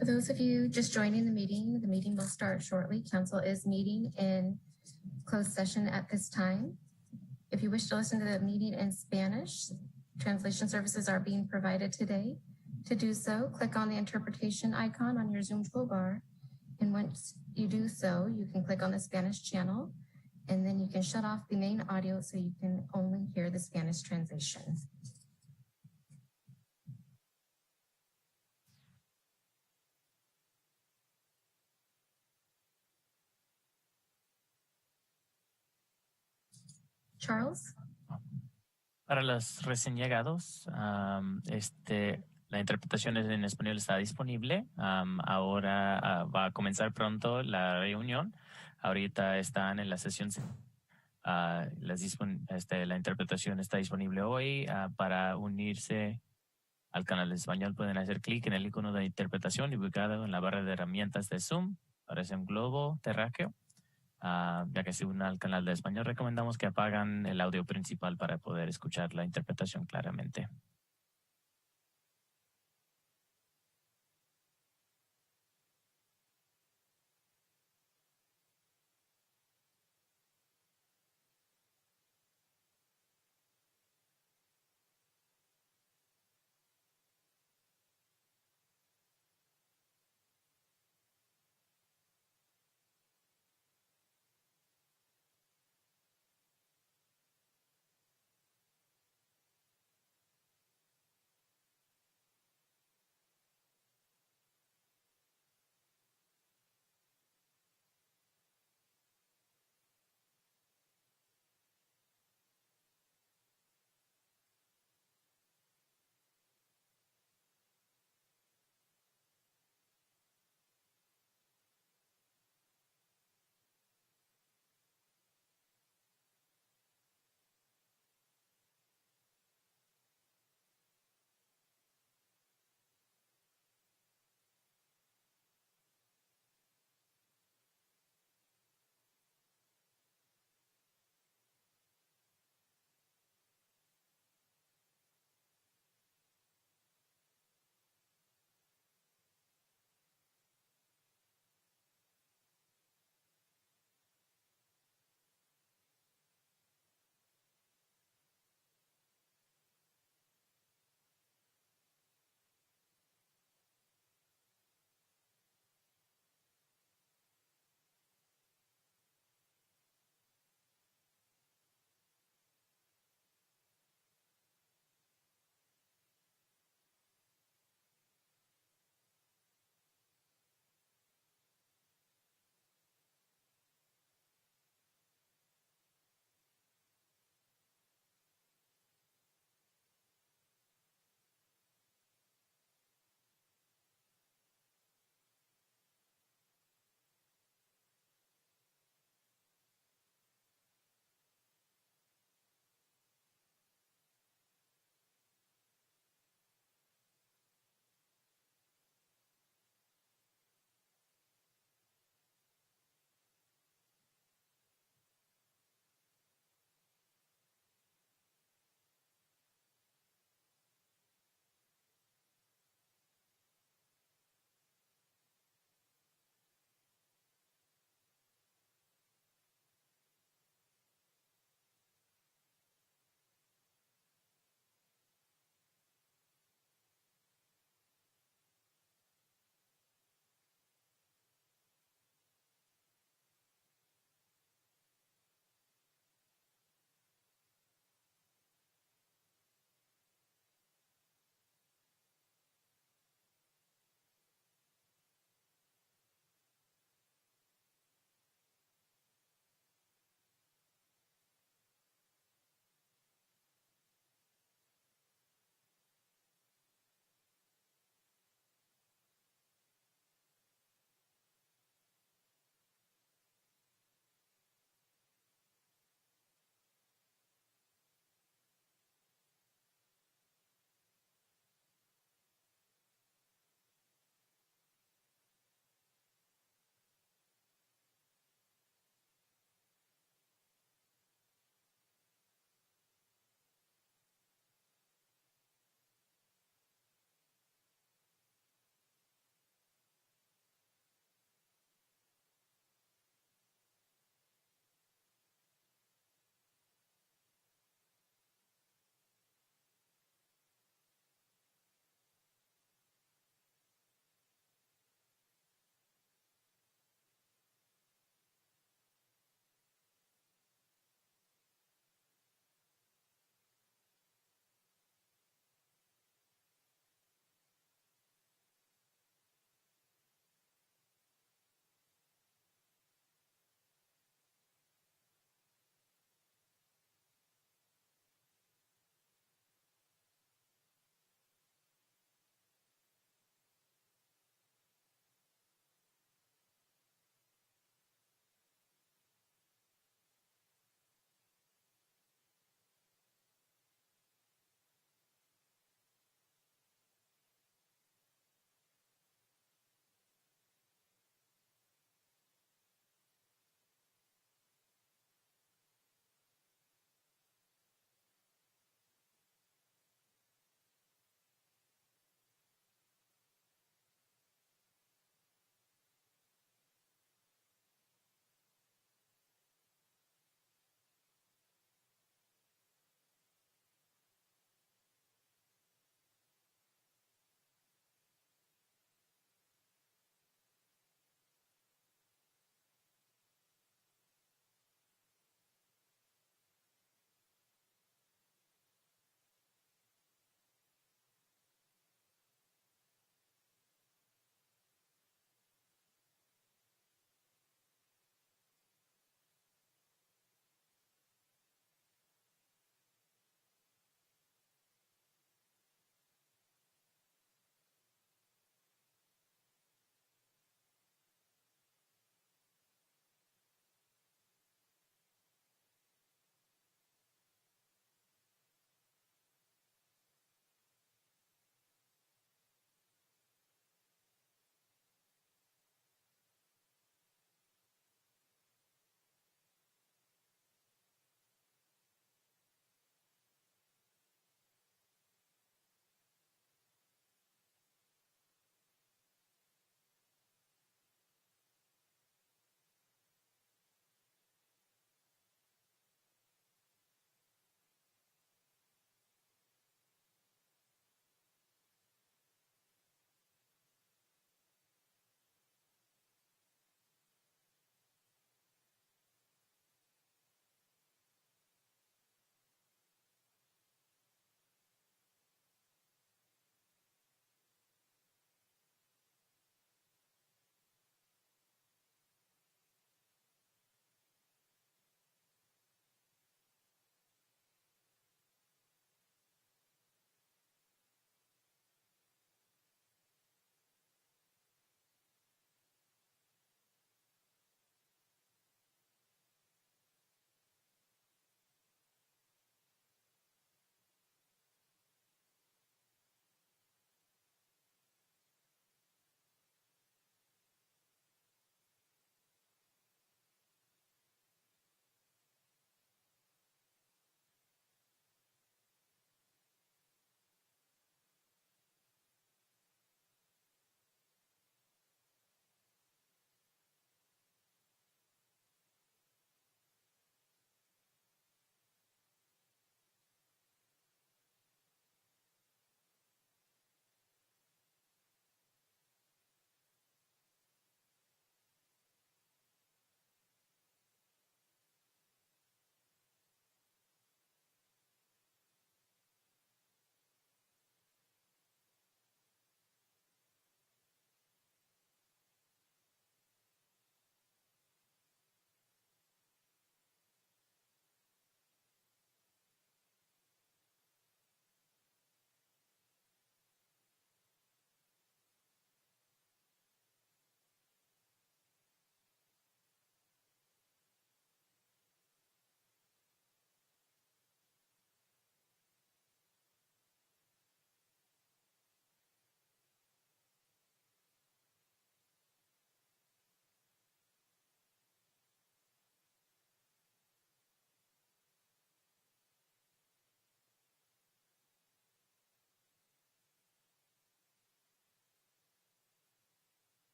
For those of you just joining the meeting will start shortly. Council is meeting in closed session at this time. If you wish to listen to the meeting in Spanish, translation services are being provided today. To do so, click on the interpretation icon on your Zoom toolbar. And once you do so, you can click on the Spanish channel, and then you can shut off the main audio so you can only hear the Spanish translation. Charles? Para los recién llegados, la interpretación en español está disponible. Ahora va a comenzar pronto la reunión. Ahorita están en la sesión. La interpretación está disponible hoy. Para unirse al canal de español pueden hacer clic en el icono de interpretación ubicado en la barra de herramientas de Zoom. Aparece un globo terráqueo. Ya que se unan al canal de español, recomendamos que apagan el audio principal para poder escuchar la interpretación claramente.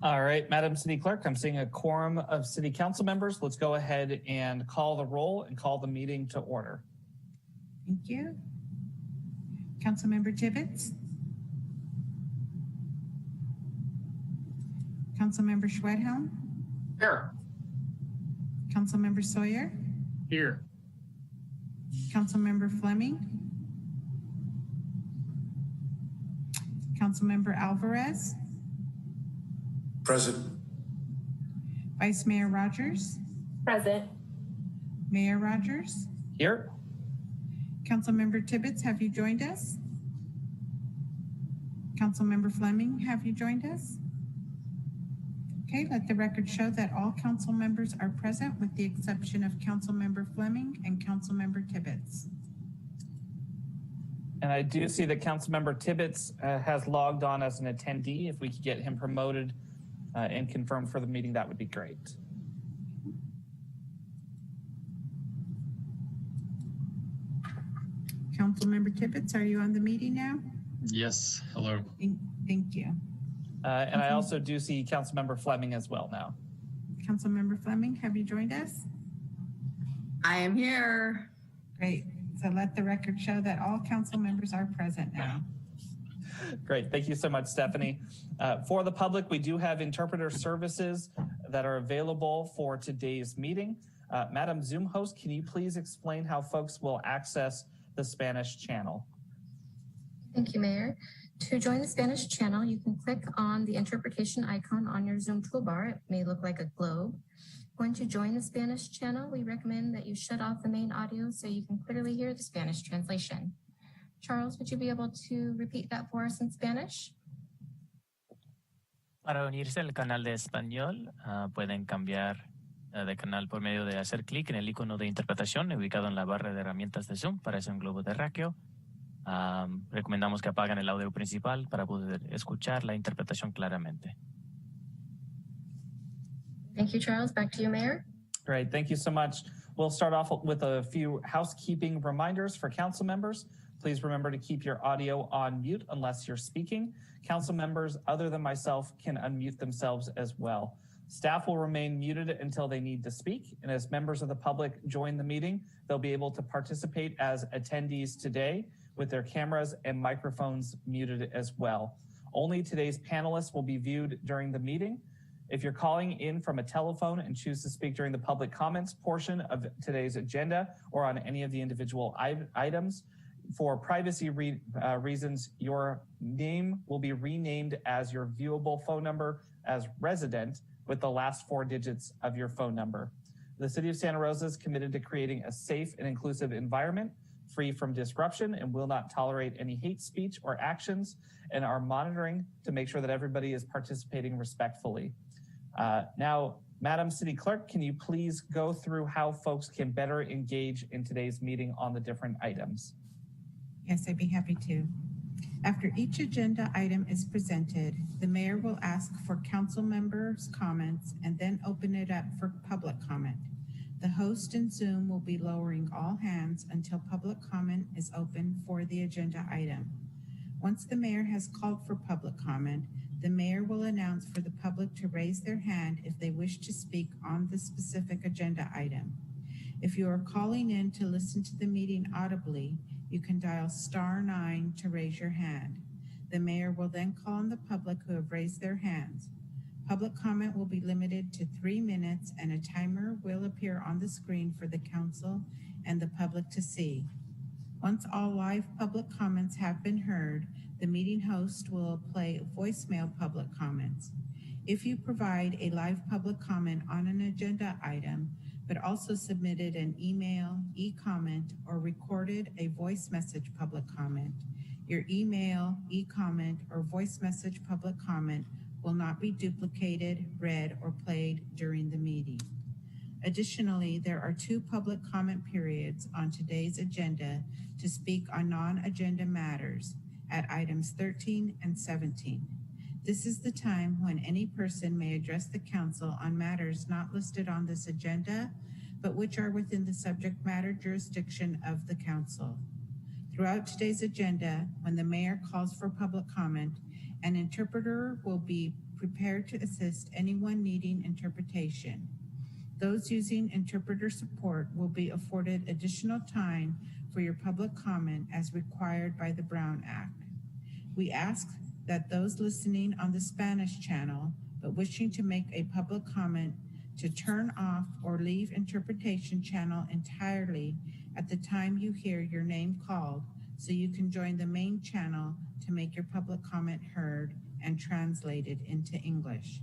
All right, Madam City Clerk, I'm seeing a quorum of City Council members. Let's go ahead and call the roll and call the meeting to order. Thank you. Councilmember Tibbetts. Councilmember Schwedhelm. Here. Councilmember Sawyer. Here. Councilmember Fleming. Councilmember Alvarez. Present. Vice Mayor Rogers. Present. Mayor Rogers. Here. Councilmember Tibbetts, have you joined us? Councilmember Fleming, have you joined us? Okay, let the record show that all council members are present with the exception of Councilmember Fleming and Councilmember Tibbetts. And I do see that Councilmember Tibbetts has logged on as an attendee. If we could get him promoted and confirmed for the meeting, that would be great. Councilmember Tibbetts, are you on the meeting now? Yes. Hello. Thank you. And I also do see Councilmember Fleming as well now. Councilmember Fleming, have you joined us? I am here. Great. So let the record show that all council members are present now. Great. Thank you so much, Stephanie. For the public, we do have interpreter services that are available for today's meeting. Madam Zoom host, can you please explain how folks will access the Spanish channel? Thank you, Mayor. To join the Spanish channel, you can click on the interpretation icon on your Zoom toolbar. It may look like a globe. Once you join the Spanish channel, we recommend that you shut off the main audio so you can clearly hear the Spanish translation. Charles, would you be able to repeat that for us in Spanish? Para unirse al canal de español, pueden cambiar de canal por medio de hacer clic en el icono de interpretación ubicado en la barra de herramientas de Zoom. Parece un globo terráqueo. Recomendamos que apaguen el audio principal para poder escuchar la interpretación claramente. Thank you, Charles. Back to you, Mayor. Great. Thank you so much. We'll start off with a few housekeeping reminders for council members. Please remember to keep your audio on mute unless you're speaking. Council members other than myself can unmute themselves as well. Staff will remain muted until they need to speak. And as members of the public join the meeting, they'll be able to participate as attendees today with their cameras and microphones muted as well. Only today's panelists will be viewed during the meeting. If you're calling in from a telephone and choose to speak during the public comments portion of today's agenda or on any of the individual items, for privacy reasons, your name will be renamed as your viewable phone number as resident with the last 4 digits of your phone number. The City of Santa Rosa is committed to creating a safe and inclusive environment free from disruption and will not tolerate any hate speech or actions and are monitoring to make sure that everybody is participating respectfully. Now, Madam City Clerk, can you please go through how folks can better engage in today's meeting on the different items? Yes, I'd be happy to. After each agenda item is presented, the mayor will ask for council members' comments and then open it up for public comment. The host in Zoom will be lowering all hands until public comment is open for the agenda item. Once the mayor has called for public comment, the mayor will announce for the public to raise their hand if they wish to speak on the specific agenda item. If you are calling in to listen to the meeting audibly, you can dial *9 to raise your hand. The mayor will then call on the public who have raised their hands. Public comment will be limited to 3 minutes and a timer will appear on the screen for the council and the public to see. Once all live public comments have been heard, the meeting host will play voicemail public comments. If you provide a live public comment on an agenda item, but also submitted an email, e-comment, or recorded a voice message public comment, your email, e-comment, or voice message public comment will not be duplicated, read, or played during the meeting. Additionally, there are 2 public comment periods on today's agenda to speak on non-agenda matters at items 13 and 17. This is the time when any person may address the council on matters not listed on this agenda, but which are within the subject matter jurisdiction of the council. Throughout today's agenda, when the mayor calls for public comment, an interpreter will be prepared to assist anyone needing interpretation. Those using interpreter support will be afforded additional time for your public comment as required by the Brown Act. We ask that those listening on the Spanish channel but wishing to make a public comment to turn off or leave interpretation channel entirely at the time you hear your name called so you can join the main channel to make your public comment heard and translated into English.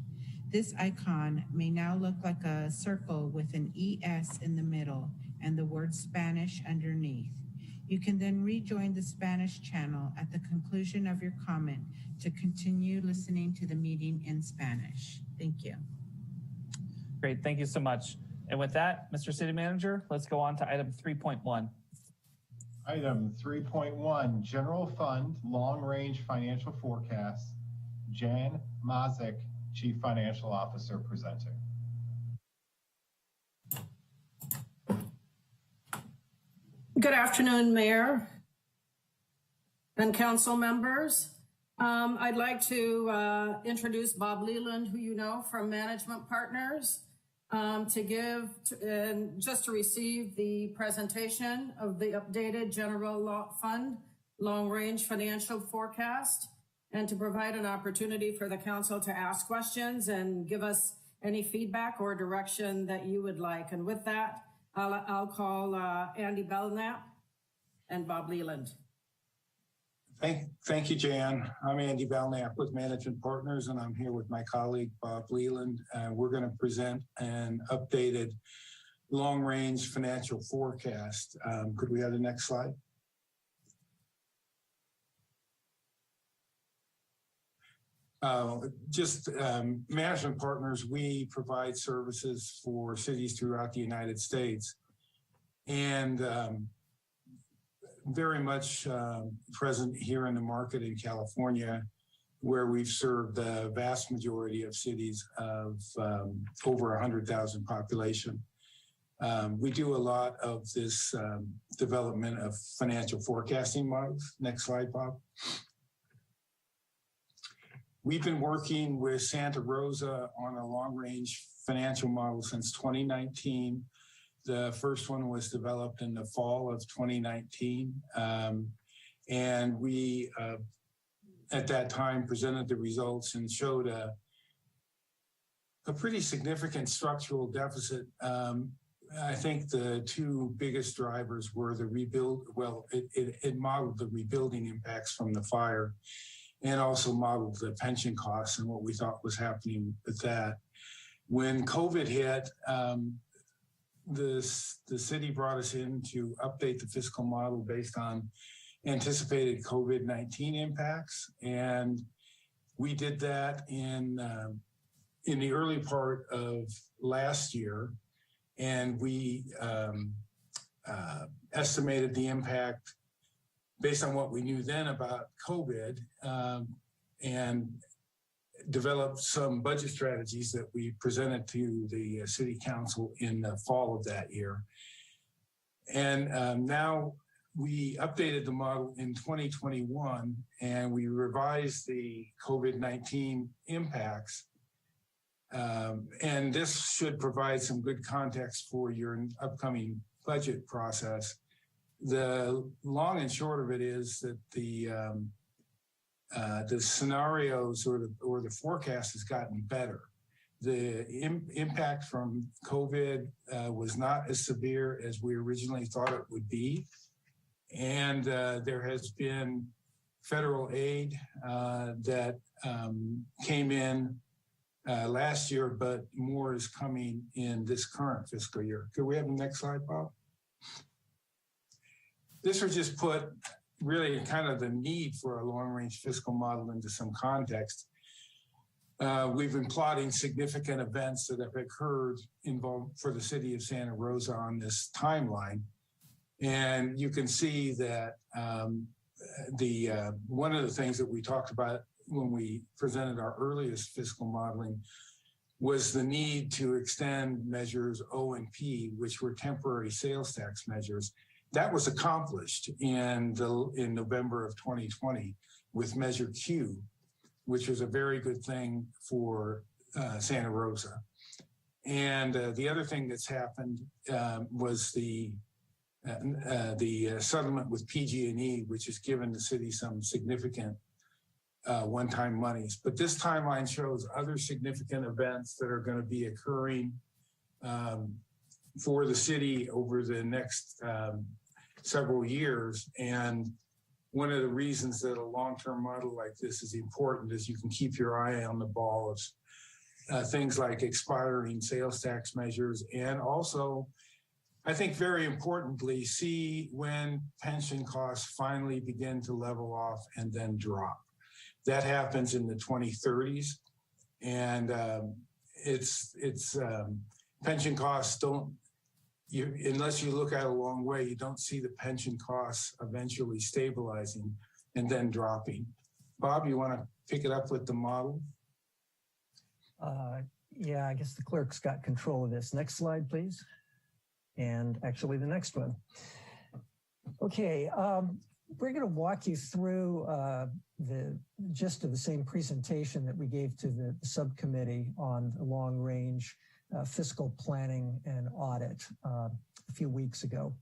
This icon may now look like a circle with an ES in the middle and the word Spanish underneath. You can then rejoin the Spanish channel at the conclusion of your comment to continue listening to the meeting in Spanish. Thank you. Great, thank you so much. And with that, Mr. City Manager, let's go on to item 3.1. Item 3.1, General Fund Long-Range Financial Forecast. Jan Mazik, Chief Financial Officer, presenting. Good afternoon, Mayor and council members. I'd like to introduce Bob Leland, who you know from Management Partners, just to receive the presentation of the updated General Fund Long-Range Financial Forecast, and to provide an opportunity for the council to ask questions and give us any feedback or direction that you would like. And with that, I'll call Andy Belknap and Bob Leland. Thank you, Jan. I'm Andy Belknap with Management Partners, and I'm here with my colleague, Bob Leland. We're going to present an updated long-range financial forecast. Could we have the next slide? Management Partners, we provide services for cities throughout the United States, and very much present here in the market in California, where we've served the vast majority of cities of over 100,000 population. We do a lot of this development of financial forecasting models. Next slide, Bob. We've been working with Santa Rosa on a long-range financial model since 2019. The first one was developed in the fall of 2019. And we, at that time, presented the results and showed a pretty significant structural deficit. I think the two biggest drivers were the rebuild. Well, it modeled the rebuilding impacts from the fire, and also modeled the pension costs and what we thought was happening with that. When COVID hit, the city brought us in to update the fiscal model based on anticipated COVID-19 impacts. And we did that in the early part of last year. And we estimated the impact based on what we knew then about COVID, and developed some budget strategies that we presented to the city council in the fall of that year. And now we updated the model in 2021, and we revised the COVID-19 impacts. And this should provide some good context for your upcoming budget process. The long and short of it is that the scenarios or the forecast has gotten better. The impact from COVID was not as severe as we originally thought it would be. And there has been federal aid that came in last year, but more is coming in this current fiscal year. Could we have the next slide, Bob? This will just put really kind of the need for a long-range fiscal model into some context. We've been plotting significant events that have occurred involved for the city of Santa Rosa on this timeline. And you can see that one of the things that we talked about when we presented our earliest fiscal modeling was the need to extend measures O and P, which were temporary sales tax measures. That was accomplished in November of 2020 with Measure Q, which was a very good thing for Santa Rosa. And the other thing that's happened was the settlement with PG&E, which has given the city some significant one-time monies. But this timeline shows other significant events that are going to be occurring for the city over the next several years. And one of the reasons that a long-term model like this is important is you can keep your eye on the ball of things like expiring sales tax measures, and also, I think very importantly, see when pension costs finally begin to level off and then drop. That happens in the 2030s, and pension costs unless you look at a long way, you don't see the pension costs eventually stabilizing and then dropping. Bob, you want to pick it up with the model? Yeah, I guess the clerk's got control of this. Next slide, please. And actually the next one. Okay, we're going to walk you through the gist of the same presentation that we gave to the subcommittee on the long range fiscal planning and audit a few weeks ago.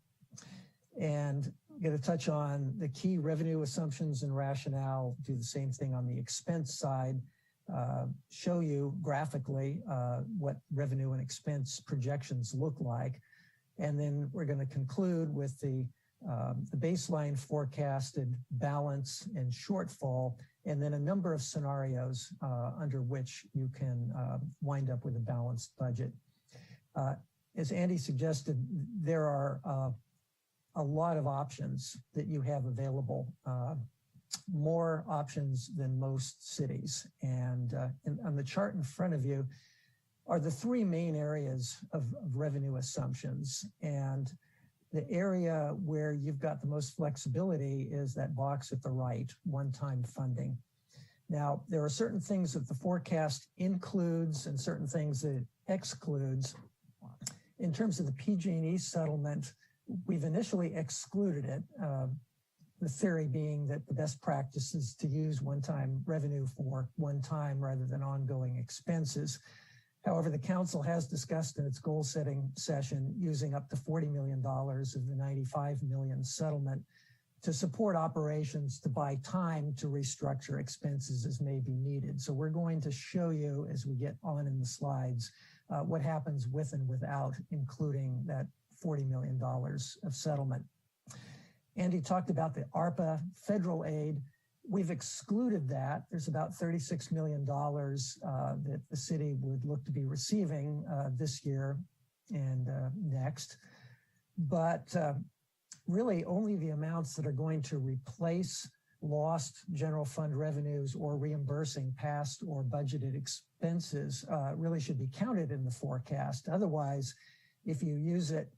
And I'm going to touch on the key revenue assumptions and rationale, do the same thing on the expense side, show you graphically what revenue and expense projections look like. And then we're going to conclude with the baseline forecasted balance and shortfall, and then a number of scenarios under which you can wind up with a balanced budget. As Andy suggested, there are a lot of options that you have available, more options than most cities. And on the chart in front of you are the three main areas of revenue assumptions. And the area where you've got the most flexibility is that box at the right, one-time funding. Now, there are certain things that the forecast includes and certain things that it excludes. In terms of the PG&E settlement, we've initially excluded it, the theory being that the best practice is to use one-time revenue for one time rather than ongoing expenses. However, the council has discussed in its goal-setting session using up to $40 million of the $95 million settlement to support operations to buy time to restructure expenses as may be needed. So we're going to show you as we get on in the slides what happens with and without including that $40 million of settlement. Andy talked about the ARPA federal aid. We've excluded that. There's about $36 million that the city would look to be receiving this year and next. But really only the amounts that are going to replace lost general fund revenues or reimbursing past or budgeted expenses really should be counted in the forecast. Otherwise, if you use it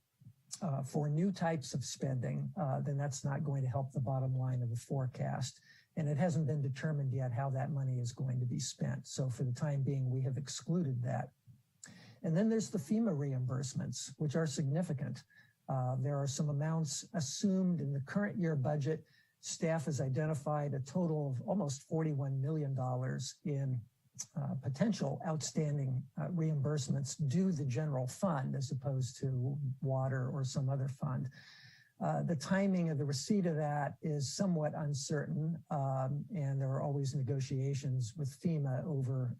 for new types of spending, then that's not going to help the bottom line of the forecast. And it hasn't been determined yet how that money is going to be spent. So for the time being, we have excluded that. And then there's the Fema reimbursements, which are significant. There are some amounts assumed in the current year budget. Staff has identified a total of almost $41 million in potential outstanding reimbursements due the general fund as opposed to water or some other fund. The timing of the receipt of that is somewhat uncertain, and there are always negotiations with FEMA over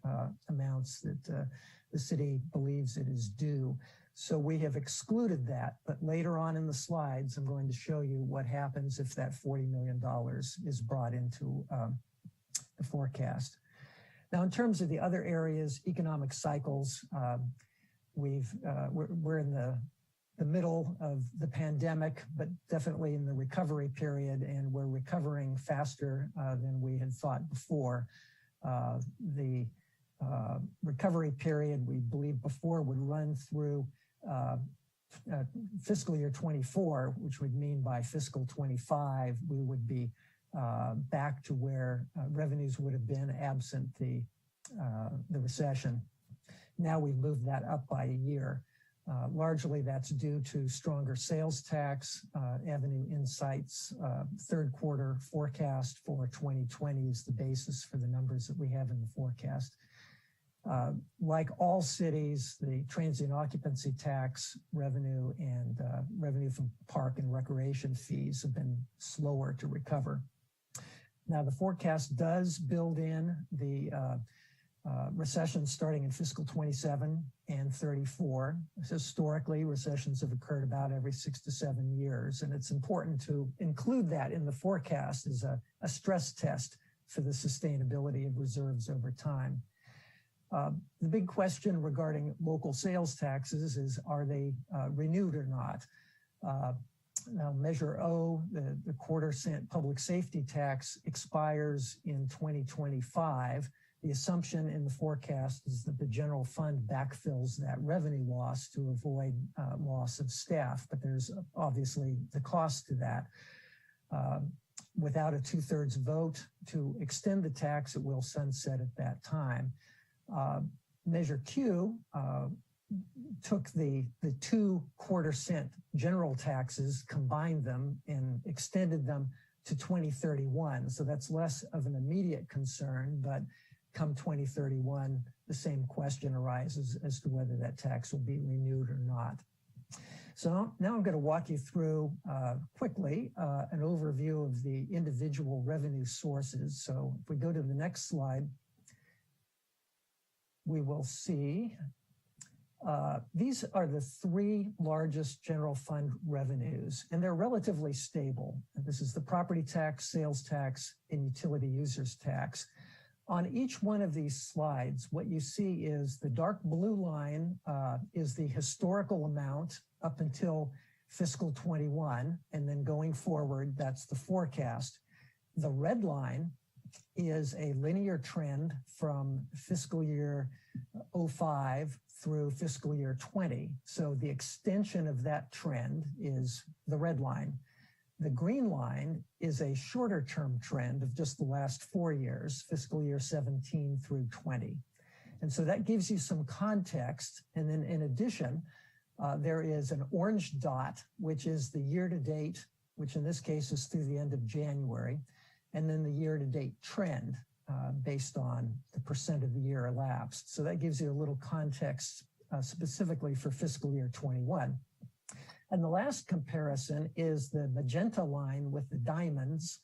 amounts that the city believes it is due. So we have excluded that, but later on in the slides, I'm going to show you what happens if that $40 million is brought into the forecast. Now, in terms of the other areas, economic cycles, we're in the middle of the pandemic, but definitely in the recovery period, and we're recovering faster than we had thought before. The recovery period, we believe before, would run through fiscal year 24, which would mean by fiscal 25, we would be back to where revenues would have been absent the recession. Now we've moved that up by a year. Largely that's due to stronger sales tax. Avenue Insights third quarter forecast for 2020 is the basis for the numbers that we have in the forecast. Like all cities, the transient occupancy tax revenue and revenue from park and recreation fees have been slower to recover. Now, the forecast does build in the recession starting in fiscal 27 and 34. Historically, recessions have occurred about every 6 to 7 years, and it's important to include that in the forecast as a stress test for the sustainability of reserves over time. The big question regarding local sales taxes is, are they renewed or not? Now, Measure O, the quarter-cent public safety tax, expires in 2025. The assumption in the forecast is that the general fund backfills that revenue loss to avoid loss of staff, but there's obviously the cost to that. Without a 2/3 vote to extend the tax, it will sunset at that time. Measure Q took the 2 quarter-cent general taxes, combined them, and extended them to 2031. So that's less of an immediate concern, but come 2031, the same question arises as to whether that tax will be renewed or not. So now I'm going to walk you through quickly an overview of the individual revenue sources. So if we go to the next slide, we will see these are the 3 largest general fund revenues, and they're relatively stable. This is the property tax, sales tax, and utility users tax. On each one of these slides, what you see is the dark blue line is the historical amount up until fiscal 21, and then going forward, that's the forecast. The red line is a linear trend from fiscal year 05 through fiscal year 20. So the extension of that trend is the red line. The green line is a shorter term trend of just the last 4 years, fiscal year 17 through 20. And so that gives you some context. And then in addition, there is an orange dot, which is the year to date, which in this case is through the end of January, and then the year to date trend based on the percent of the year elapsed. So that gives you a little context specifically for fiscal year 21. And the last comparison is the magenta line with the diamonds,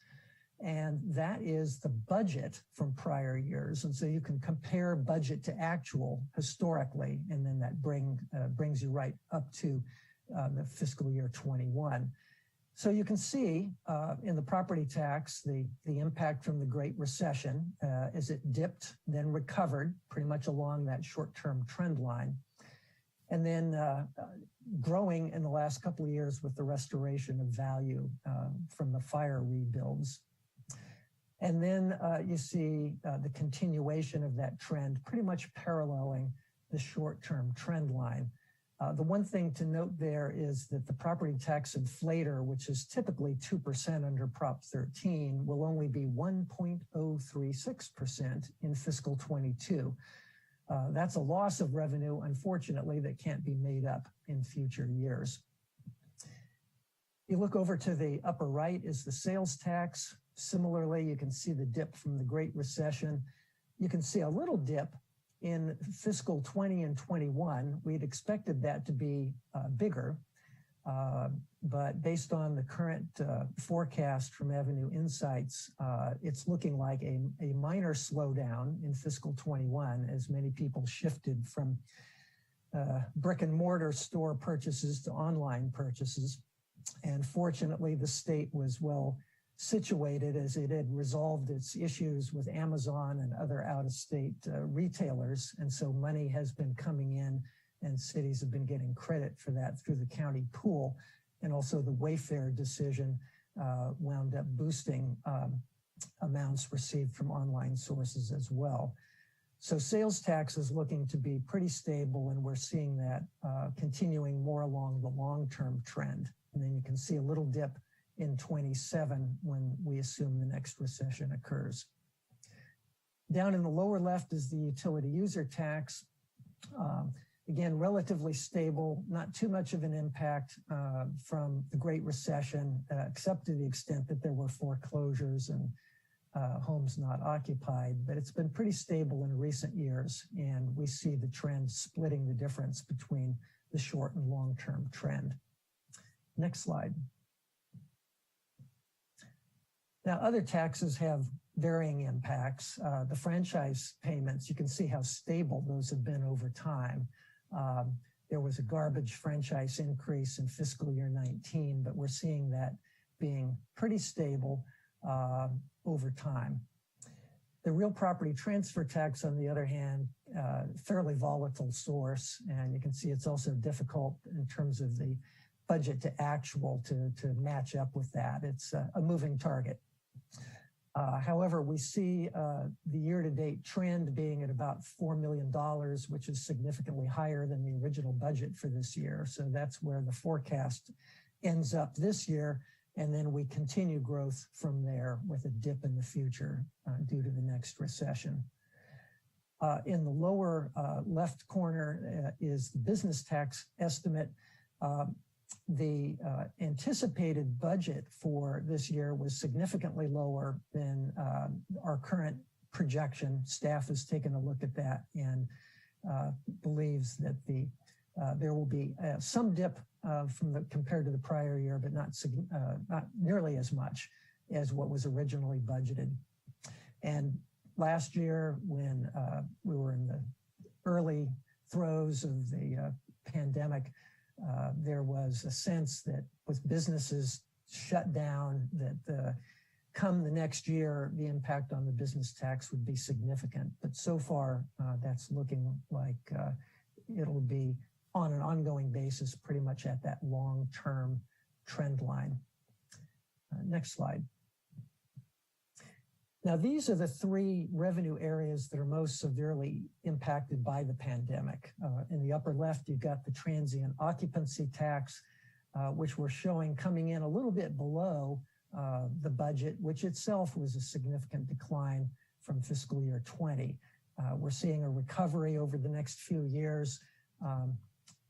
and that is the budget from prior years. And so you can compare budget to actual historically, and then that brings you right up to the fiscal year 21. So you can see in the property tax, the impact from the Great Recession as it dipped, then recovered pretty much along that short-term trend line. And then growing in the last couple of years with the restoration of value from the fire rebuilds. And then you see the continuation of that trend pretty much paralleling the short-term trend line. The one thing to note there is that the property tax inflator, which is typically 2% under Prop 13, will only be 1.036% in fiscal 22. That's a loss of revenue, unfortunately, that can't be made up in future years. You look over to the upper right is the sales tax. Similarly, you can see the dip from the Great Recession. You can see a little dip in fiscal 20 and 21. We'd expected that to be bigger, but based on the current forecast from Avenue Insights, it's looking like a minor slowdown in fiscal 21 as many people shifted from brick and mortar store purchases to online purchases. And fortunately, the state was well situated as it had resolved its issues with Amazon and other out-of-state retailers. And so money has been coming in and cities have been getting credit for that through the county pool. And also the Wayfair decision wound up boosting amounts received from online sources as well. So sales tax is looking to be pretty stable, and we're seeing that continuing more along the long-term trend. And then you can see a little dip in 27 when we assume the next recession occurs. Down in the lower left is the utility user tax. Again, relatively stable, not too much of an impact from the Great Recession, except to the extent that there were foreclosures and homes not occupied, but it's been pretty stable in recent years, and we see the trend splitting the difference between the short and long-term trend. Next slide. Now, other taxes have varying impacts. The franchise payments, you can see how stable those have been over time. There was a garbage franchise increase in fiscal year 19, but we're seeing that being pretty stable over time. The real property transfer tax, on the other hand, fairly volatile source, and you can see it's also difficult in terms of the budget to actual to match up with that. It's a moving target. However, we see the year-to-date trend being at about $4 million, which is significantly higher than the original budget for this year. So that's where the forecast ends up this year. And then we continue growth from there with a dip in the future due to the next recession. In the lower left corner is the business tax estimate. The anticipated budget for this year was significantly lower than our current projection. Staff has taken a look at that and believes that there will be some dip compared to the prior year, but not nearly as much as what was originally budgeted. And last year, when we were in the early throes of the pandemic, there was a sense that with businesses shut down, that come the next year, the impact on the business tax would be significant. But so far, that's looking like it'll be on an ongoing basis, pretty much at that long-term trend line. Next slide. Now, these are the three revenue areas that are most severely impacted by the pandemic. In the upper left, you've got the transient occupancy tax, which we're showing coming in a little bit below the budget, which itself was a significant decline from fiscal year 20. We're seeing a recovery over the next few years.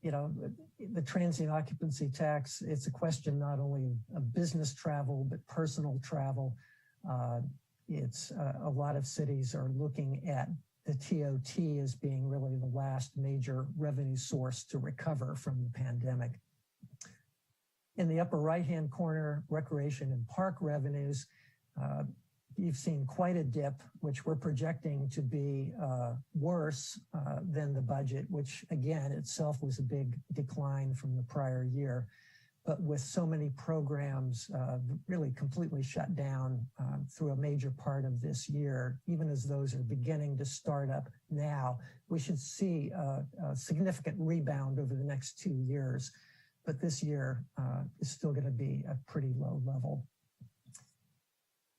The transient occupancy tax, it's a question not only of business travel, but personal travel. It's a lot of cities are looking at the TOT as being really the last major revenue source to recover from the pandemic. In the upper right-hand corner, recreation and park revenues, you've seen quite a dip, which we're projecting to be worse than the budget, which again, itself was a big decline from the prior year. But with so many programs really completely shut down through a major part of this year, even as those are beginning to start up now, we should see a significant rebound over the next 2 years. But this year is still going to be a pretty low level.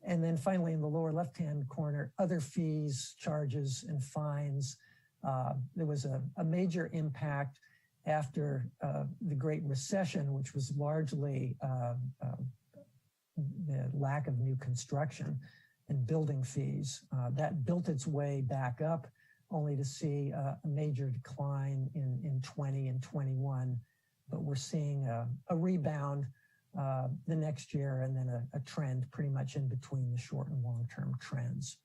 And then finally, in the lower left-hand corner, other fees, charges, and fines. There was a major impact after the Great Recession, which was largely the lack of new construction and building fees. That built its way back up, only to see a major decline in 20 and 21. But we're seeing a rebound the next year, and then a trend pretty much in between the short and long-term trends.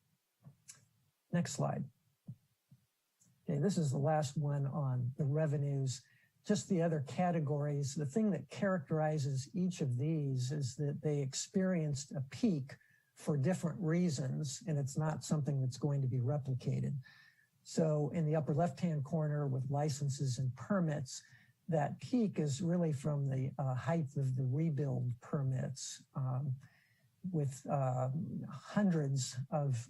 Next slide. Okay, this is the last one on the revenues. Just the other categories, the thing that characterizes each of these is that they experienced a peak for different reasons, and it's not something that's going to be replicated. So in the upper left-hand corner with licenses and permits, that peak is really from the height of the rebuild permits with hundreds of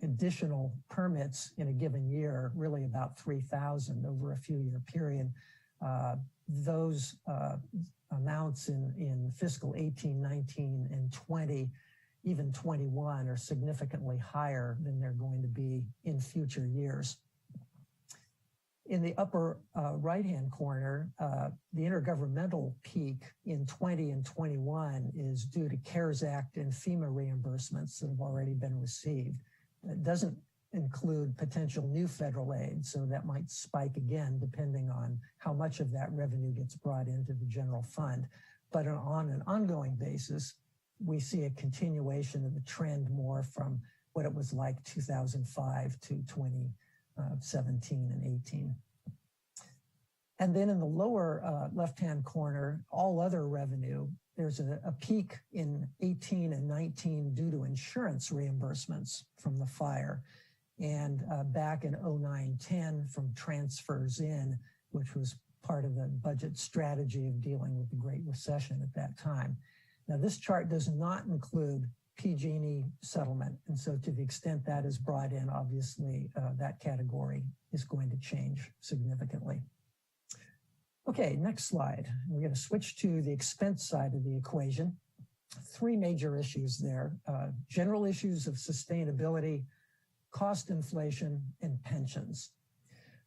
additional permits in a given year, really about 3,000 over a few-year period. Those amounts in fiscal 18, 19, and 20, even 21, are significantly higher than they're going to be in future years. In the upper right-hand corner, the intergovernmental peak in 20 and 21 is due to CARES Act and Fema reimbursements that have already been received. It doesn't include potential new federal aid. So that might spike again, depending on how much of that revenue gets brought into the general fund. But on an ongoing basis, we see a continuation of the trend more from what it was like 2005 to 2017 and 18. And then in the lower left-hand corner, all other revenue, there's a peak in 18 and 19 due to insurance reimbursements from the fire. And back in 09-10 from transfers in, which was part of the budget strategy of dealing with the Great Recession at that time. Now, this chart does not include PG&E settlement. And so to the extent that is brought in, obviously that category is going to change significantly. Okay, next slide. We're going to switch to the expense side of the equation. Three major issues there. General issues of sustainability, cost inflation, and pensions.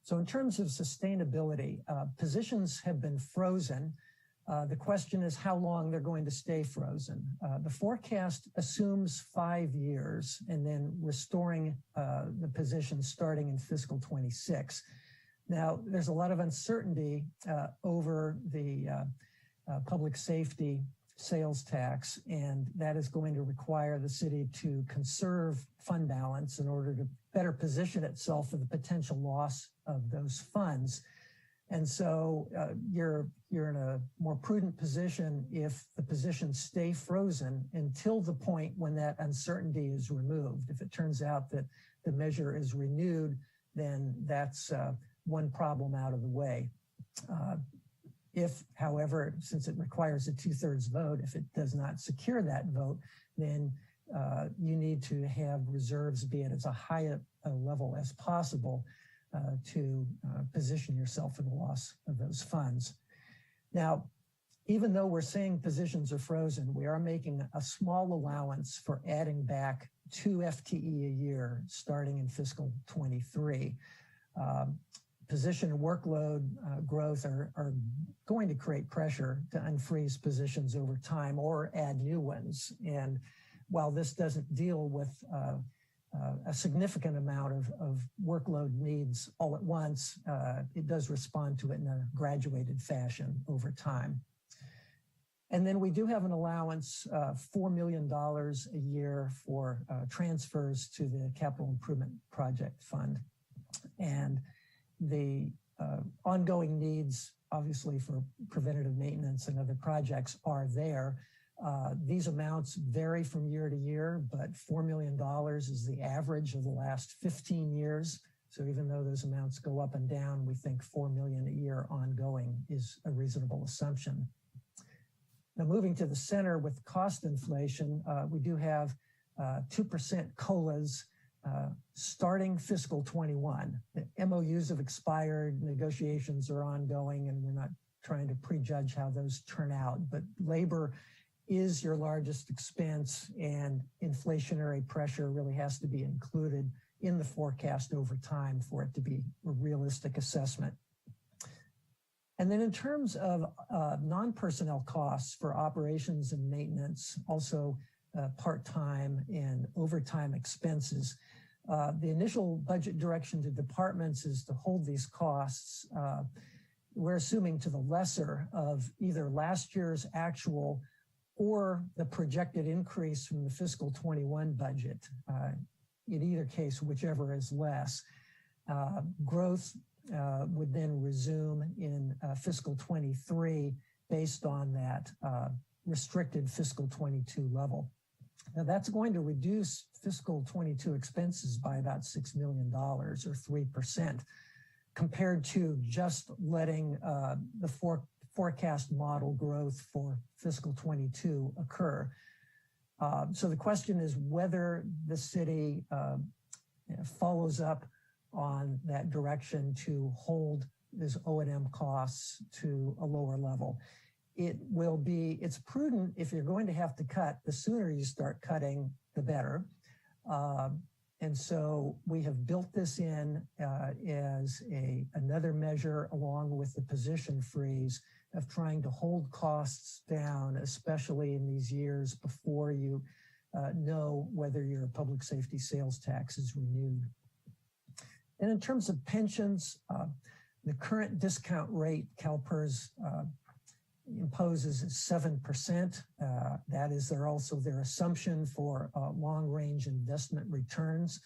So in terms of sustainability, positions have been frozen. The question is how long they're going to stay frozen. The forecast assumes 5 years and then restoring the positions starting in fiscal 26. Now, there's a lot of uncertainty over the public safety sales tax, and that is going to require the city to conserve fund balance in order to better position itself for the potential loss of those funds. And so you're in a more prudent position if the positions stay frozen until the point when that uncertainty is removed. If it turns out that the measure is renewed, then that's one problem out of the way. If, however, since it requires a 2/3 vote, if it does not secure that vote, then you need to have reserves be at as high a level as possible to position yourself for the loss of those funds. Now, even though we're saying positions are frozen, we are making a small allowance for adding back 2 FTE a year starting in fiscal 23. Position and workload growth are going to create pressure to unfreeze positions over time or add new ones. And while this doesn't deal with a significant amount of workload needs all at once, it does respond to it in a graduated fashion over time. And then we do have an allowance, $4 million a year for transfers to the Capital Improvement Project Fund. And the ongoing needs, obviously, for preventative maintenance and other projects are there. These amounts vary from year to year, but $4 million is the average of the last 15 years. So even though those amounts go up and down, we think $4 million a year ongoing is a reasonable assumption. Now, moving to the center with cost inflation, we do have 2% COLAs starting fiscal 21. The MOUs have expired, negotiations are ongoing, and we're not trying to prejudge how those turn out. But labor is your largest expense, and inflationary pressure really has to be included in the forecast over time for it to be a realistic assessment. And then in terms of non-personnel costs for operations and maintenance, also part-time and overtime expenses, the initial budget direction to departments is to hold these costs. We're assuming to the lesser of either last year's actual or the projected increase from the fiscal 21 budget. In either case, whichever is less. Growth would then resume in fiscal 23 based on that restricted fiscal 22 level. Now that's going to reduce fiscal 22 expenses by about $6 million or 3% compared to just letting the forecast model growth for fiscal 22 occur. So the question is whether the city follows up on that direction to hold this O&M costs to a lower level. It's prudent if you're going to have to cut, the sooner you start cutting, the better. And so we have built this in as another measure along with the position freeze of trying to hold costs down, especially in these years before you know whether your public safety sales tax is renewed And in terms of pensions, the current discount rate CalPERS imposes is 7%. That is also their assumption for long-range investment returns.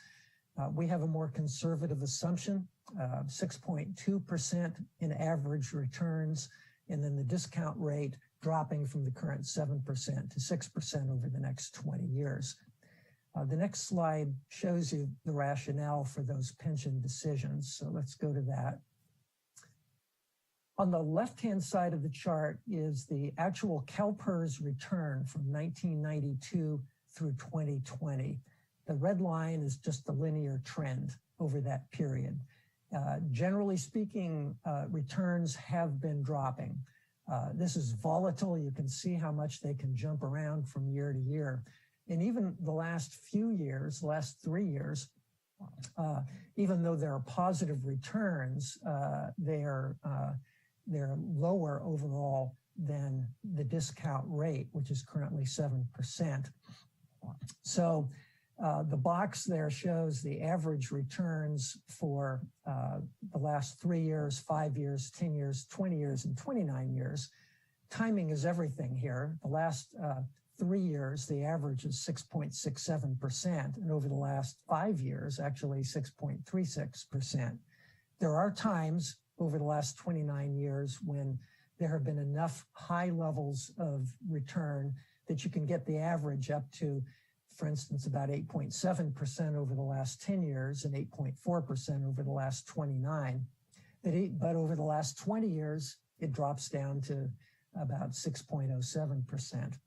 We have a more conservative assumption, 6.2% in average returns, and then the discount rate dropping from the current 7% to 6% over the next 20 years. The next slide shows you the rationale for those pension decisions. So let's go to that. On the left-hand side of the chart is the actual CalPERS return from 1992 through 2020. The red line is just the linear trend over that period. Generally speaking, returns have been dropping. This is volatile. You can see how much they can jump around from year to year. And even the last few years, last 3 years, even though there are positive returns, they're lower overall than the discount rate, which is currently 7%. So the box there shows the average returns for the last 3 years, 5 years, 10 years, 20 years, and 29 years. Timing is everything here. The last 3 years, the average is 6.67%, and over the last 5 years, actually 6.36%. There are times over the last 29 years when there have been enough high levels of return that you can get the average up to, for instance, about 8.7% over the last 10 years and 8.4% over the last 29. But over the last 20 years, it drops down to about 6.07%.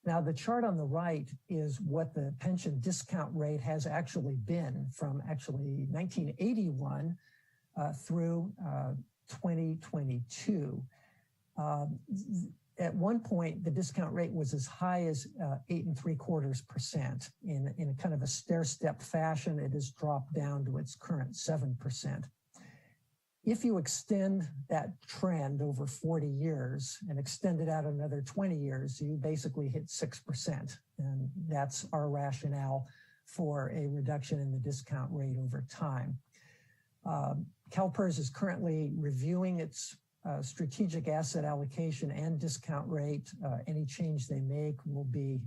Now, the chart on the right is what the pension discount rate has actually been from 1981 through 2022. At one point, the discount rate was as high as 8.75%. In a kind of a stair-step fashion, it has dropped down to its current 7%. If you extend that trend over 40 years and extend it out another 20 years, you basically hit 6%. And that's our rationale for a reduction in the discount rate over time. CalPERS is currently reviewing its strategic asset allocation and discount rate. Any change they make will be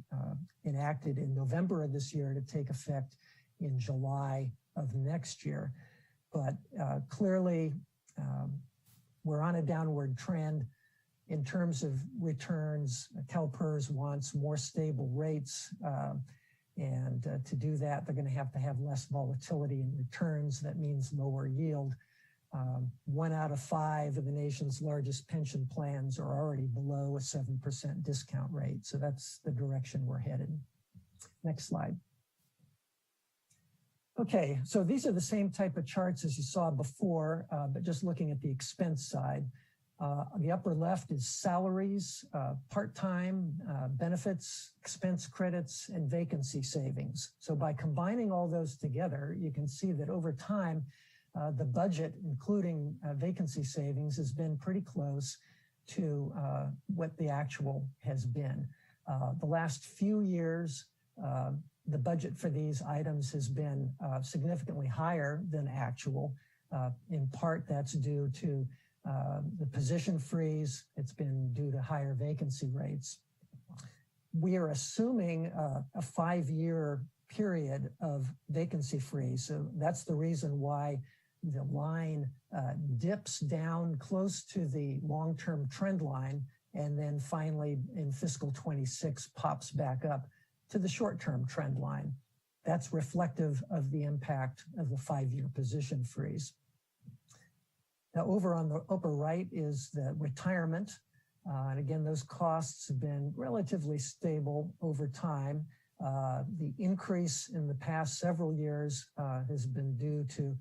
enacted in November of this year to take effect in July of next year. But clearly, we're on a downward trend in terms of returns. CalPERS wants more stable rates. And to do that, they're going to have less volatility in returns. That means lower yield. 1 out of 5 of the nation's largest pension plans are already below a 7% discount rate. So that's the direction we're headed. Next slide. Okay, so these are the same type of charts as you saw before, but just looking at the expense side. The upper left is salaries, part-time, benefits, expense credits, and vacancy savings. So by combining all those together, you can see that over time, the budget, including vacancy savings, has been pretty close to what the actual has been. The last few years, the budget for these items has been significantly higher than actual. In part, that's due to the position freeze. It's been due to higher vacancy rates. We are assuming a 5-year period of vacancy freeze. So that's the reason why the line dips down close to the long-term trend line, and then finally in fiscal 26 pops back up to the short-term trend line. That's reflective of the impact of the 5-year position freeze. Now, over on the upper right is the retirement. And again, those costs have been relatively stable over time. The increase in the past several years has been due to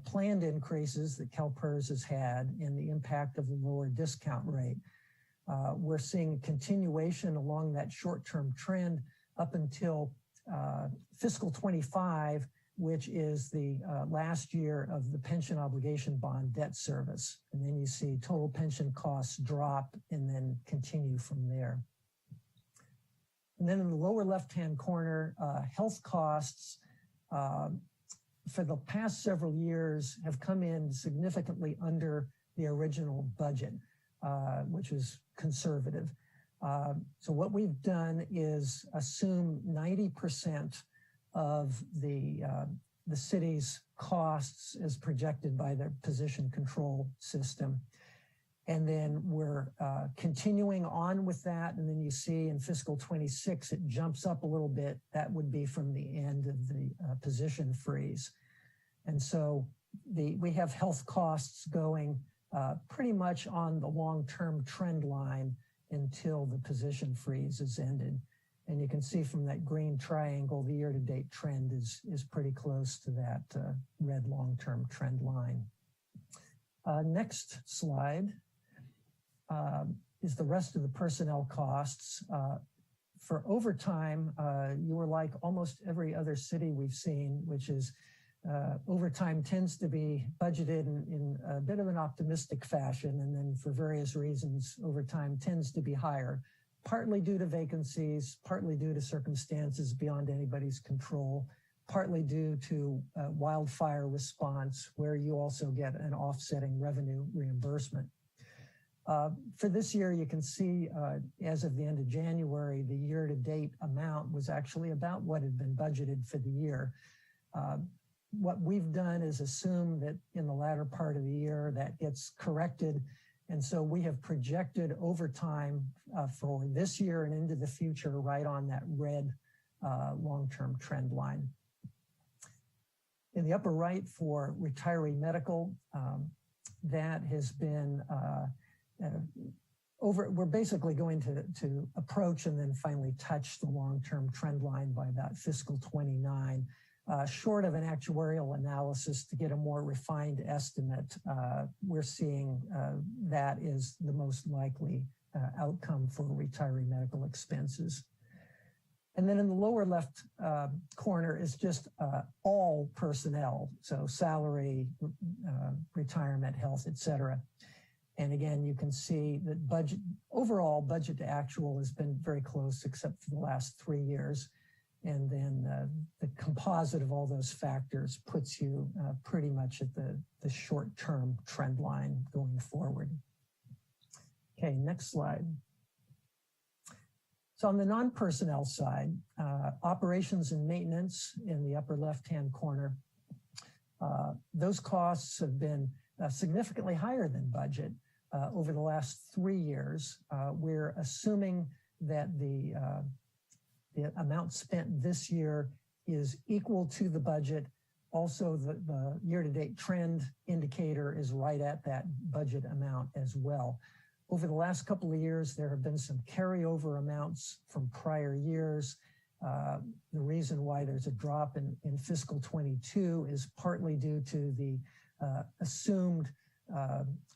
planned increases that CalPERS has had and the impact of the lower discount rate. We're seeing a continuation along that short-term trend up until fiscal 25, which is the last year of the pension obligation bond debt service. And then you see total pension costs drop and then continue from there. And then in the lower left-hand corner, health costs for the past several years have come in significantly under the original budget, which was conservative. So what we've done is assume 90% of the city's costs as projected by their position control system. And then we're continuing on with that. And then you see in fiscal 26, it jumps up a little bit. That would be from the end of the position freeze. And so we have health costs going pretty much on the long-term trend line until the position freeze is ended. And you can see from that green triangle, the year-to-date trend is pretty close to that red long-term trend line. Next slide is the rest of the personnel costs. For overtime, you were like almost every other city we've seen, which is overtime tends to be budgeted in a bit of an optimistic fashion. And then for various reasons, overtime tends to be higher, partly due to vacancies, partly due to circumstances beyond anybody's control, partly due to wildfire response, where you also get an offsetting revenue reimbursement. For this year, you can see as of the end of January, the year-to-date amount was actually about what had been budgeted for the year. What we've done is assume that in the latter part of the year that gets corrected. And so we have projected overtime for this year and into the future right on that red long-term trend line. In the upper right for retiree medical, that has been we're basically going to approach and then finally touch the long-term trend line by about fiscal 29. Short of an actuarial analysis to get a more refined estimate, we're seeing that is the most likely outcome for retiree medical expenses. And then in the lower left corner is just all personnel, so salary, retirement, health, et cetera. And again, you can see that overall budget to actual has been very close except for the last 3 years. And then the composite of all those factors puts you pretty much at the short-term trend line going forward. Okay, next slide. So on the non-personnel side, operations and maintenance in the upper left-hand corner, those costs have been significantly higher than budget over the last 3 years. We're assuming that the amount spent this year is equal to the budget. Also, the year-to-date trend indicator is right at that budget amount as well. Over the last couple of years, there have been some carryover amounts from prior years. The reason why there's a drop in fiscal 22 is partly due to the assumed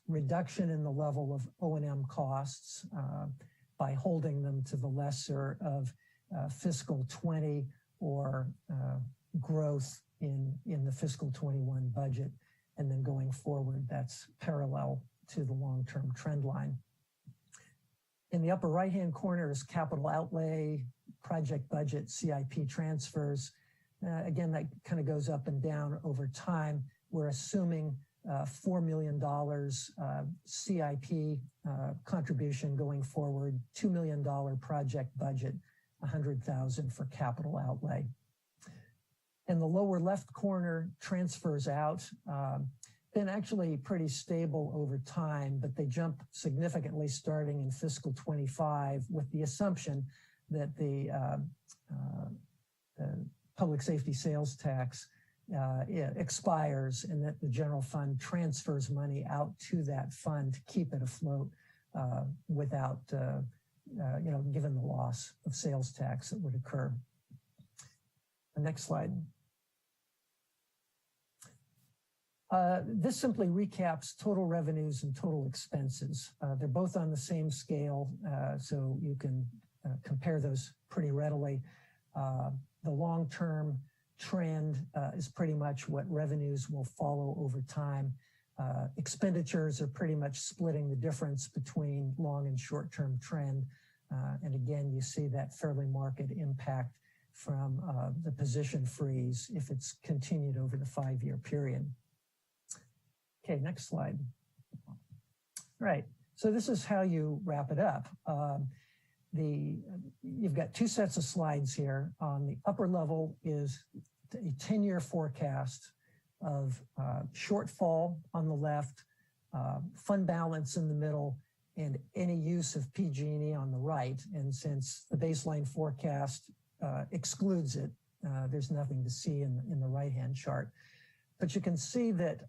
reduction in the level of O&M costs by holding them to the lesser of fiscal 20 or growth in the fiscal 21 budget. And then going forward, that's parallel to the long-term trend line. In the upper right-hand corner is capital outlay, project budget, CIP transfers. Again, that kind of goes up and down over time. We're assuming $4 million CIP contribution going forward, $2 million project budget, $100,000 for capital outlay. In the lower left corner, transfers out, been actually pretty stable over time, but they jump significantly starting in fiscal 25 with the assumption that the public safety sales tax expires and that the general fund transfers money out to that fund to keep it afloat without given the loss of sales tax that would occur. The next slide. This simply recaps total revenues and total expenses. They're both on the same scale, so you can compare those pretty readily. The long-term trend is pretty much what revenues will follow over time. Expenditures are pretty much splitting the difference between long and short-term trend. And again, you see that fairly marked impact from the position freeze if it's continued over the 5-year period. Okay, next slide. Right, so this is how you wrap it up. You've got 2 sets of slides here. On the upper level is a 10-year forecast of shortfall on the left, fund balance in the middle, and any use of PG&E on the right. And since the baseline forecast excludes it, there's nothing to see in the right-hand chart. But you can see that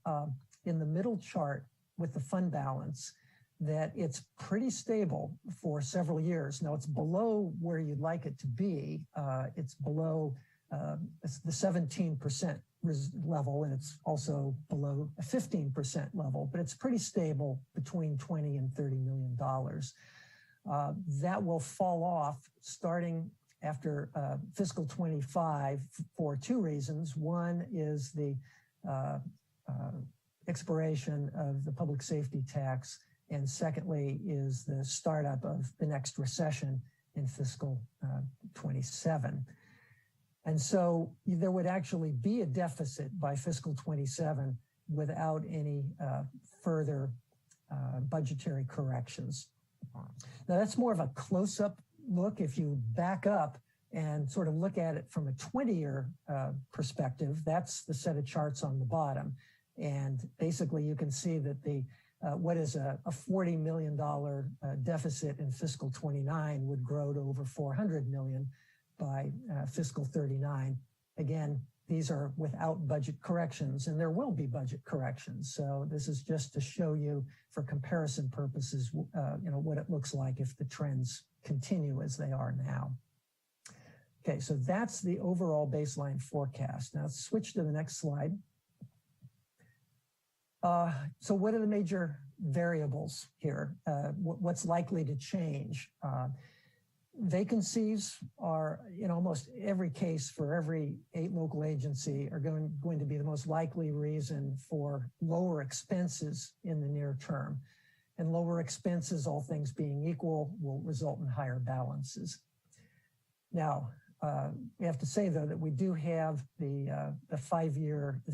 in the middle chart with the fund balance, that it's pretty stable for several years. Now it's below where you'd like it to be. It's below the 17% level, and it's also below a 15% level, but it's pretty stable between $20 and $30 million. That will fall off starting after fiscal 25 for 2 reasons. One is the expiration of the public safety tax, and secondly is the startup of the next recession in fiscal 27. And so there would actually be a deficit by fiscal 27 without any further budgetary corrections. Now that's more of a close-up look. If you back up and sort of look at it from a 20-year perspective, that's the set of charts on the bottom. And basically you can see that the what is a $40 million deficit in fiscal 29 would grow to over 400 million by fiscal 39. Again, these are without budget corrections, and there will be budget corrections. So this is just to show you, for comparison purposes, what it looks like if the trends continue as they are now. Okay, so that's the overall baseline forecast. Now let's switch to the next slide. So what are the major variables here? What's likely to change? Vacancies are, in almost every case for every 8 local agency, are going to be the most likely reason for lower expenses in the near term. And lower expenses, all things being equal, will result in higher balances. Now, we have to say, though, that we do have the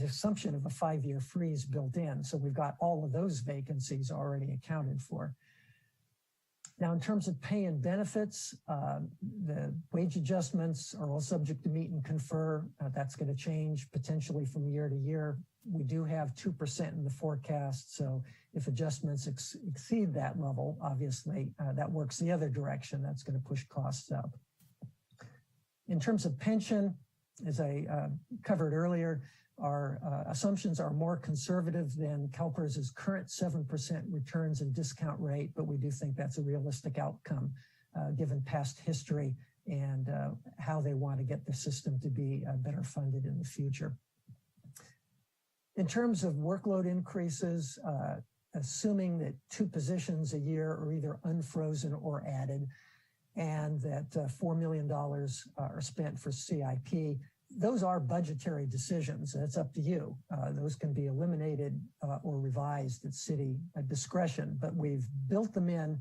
assumption of a 5-year freeze built in. So we've got all of those vacancies already accounted for. Now, in terms of pay and benefits, the wage adjustments are all subject to meet and confer. That's going to change potentially from year to year. We do have 2% in the forecast. So if adjustments exceed that level, obviously that works the other direction. That's going to push costs up. In terms of pension, as I covered earlier, our assumptions are more conservative than CalPERS's current 7% returns and discount rate, but we do think that's a realistic outcome given past history and how they want to get the system to be better funded in the future. In terms of workload increases, assuming that 2 positions a year are either unfrozen or added, and that $4 million are spent for CIP. Those are budgetary decisions. It's up to you. Those can be eliminated or revised at city discretion, but we've built them in,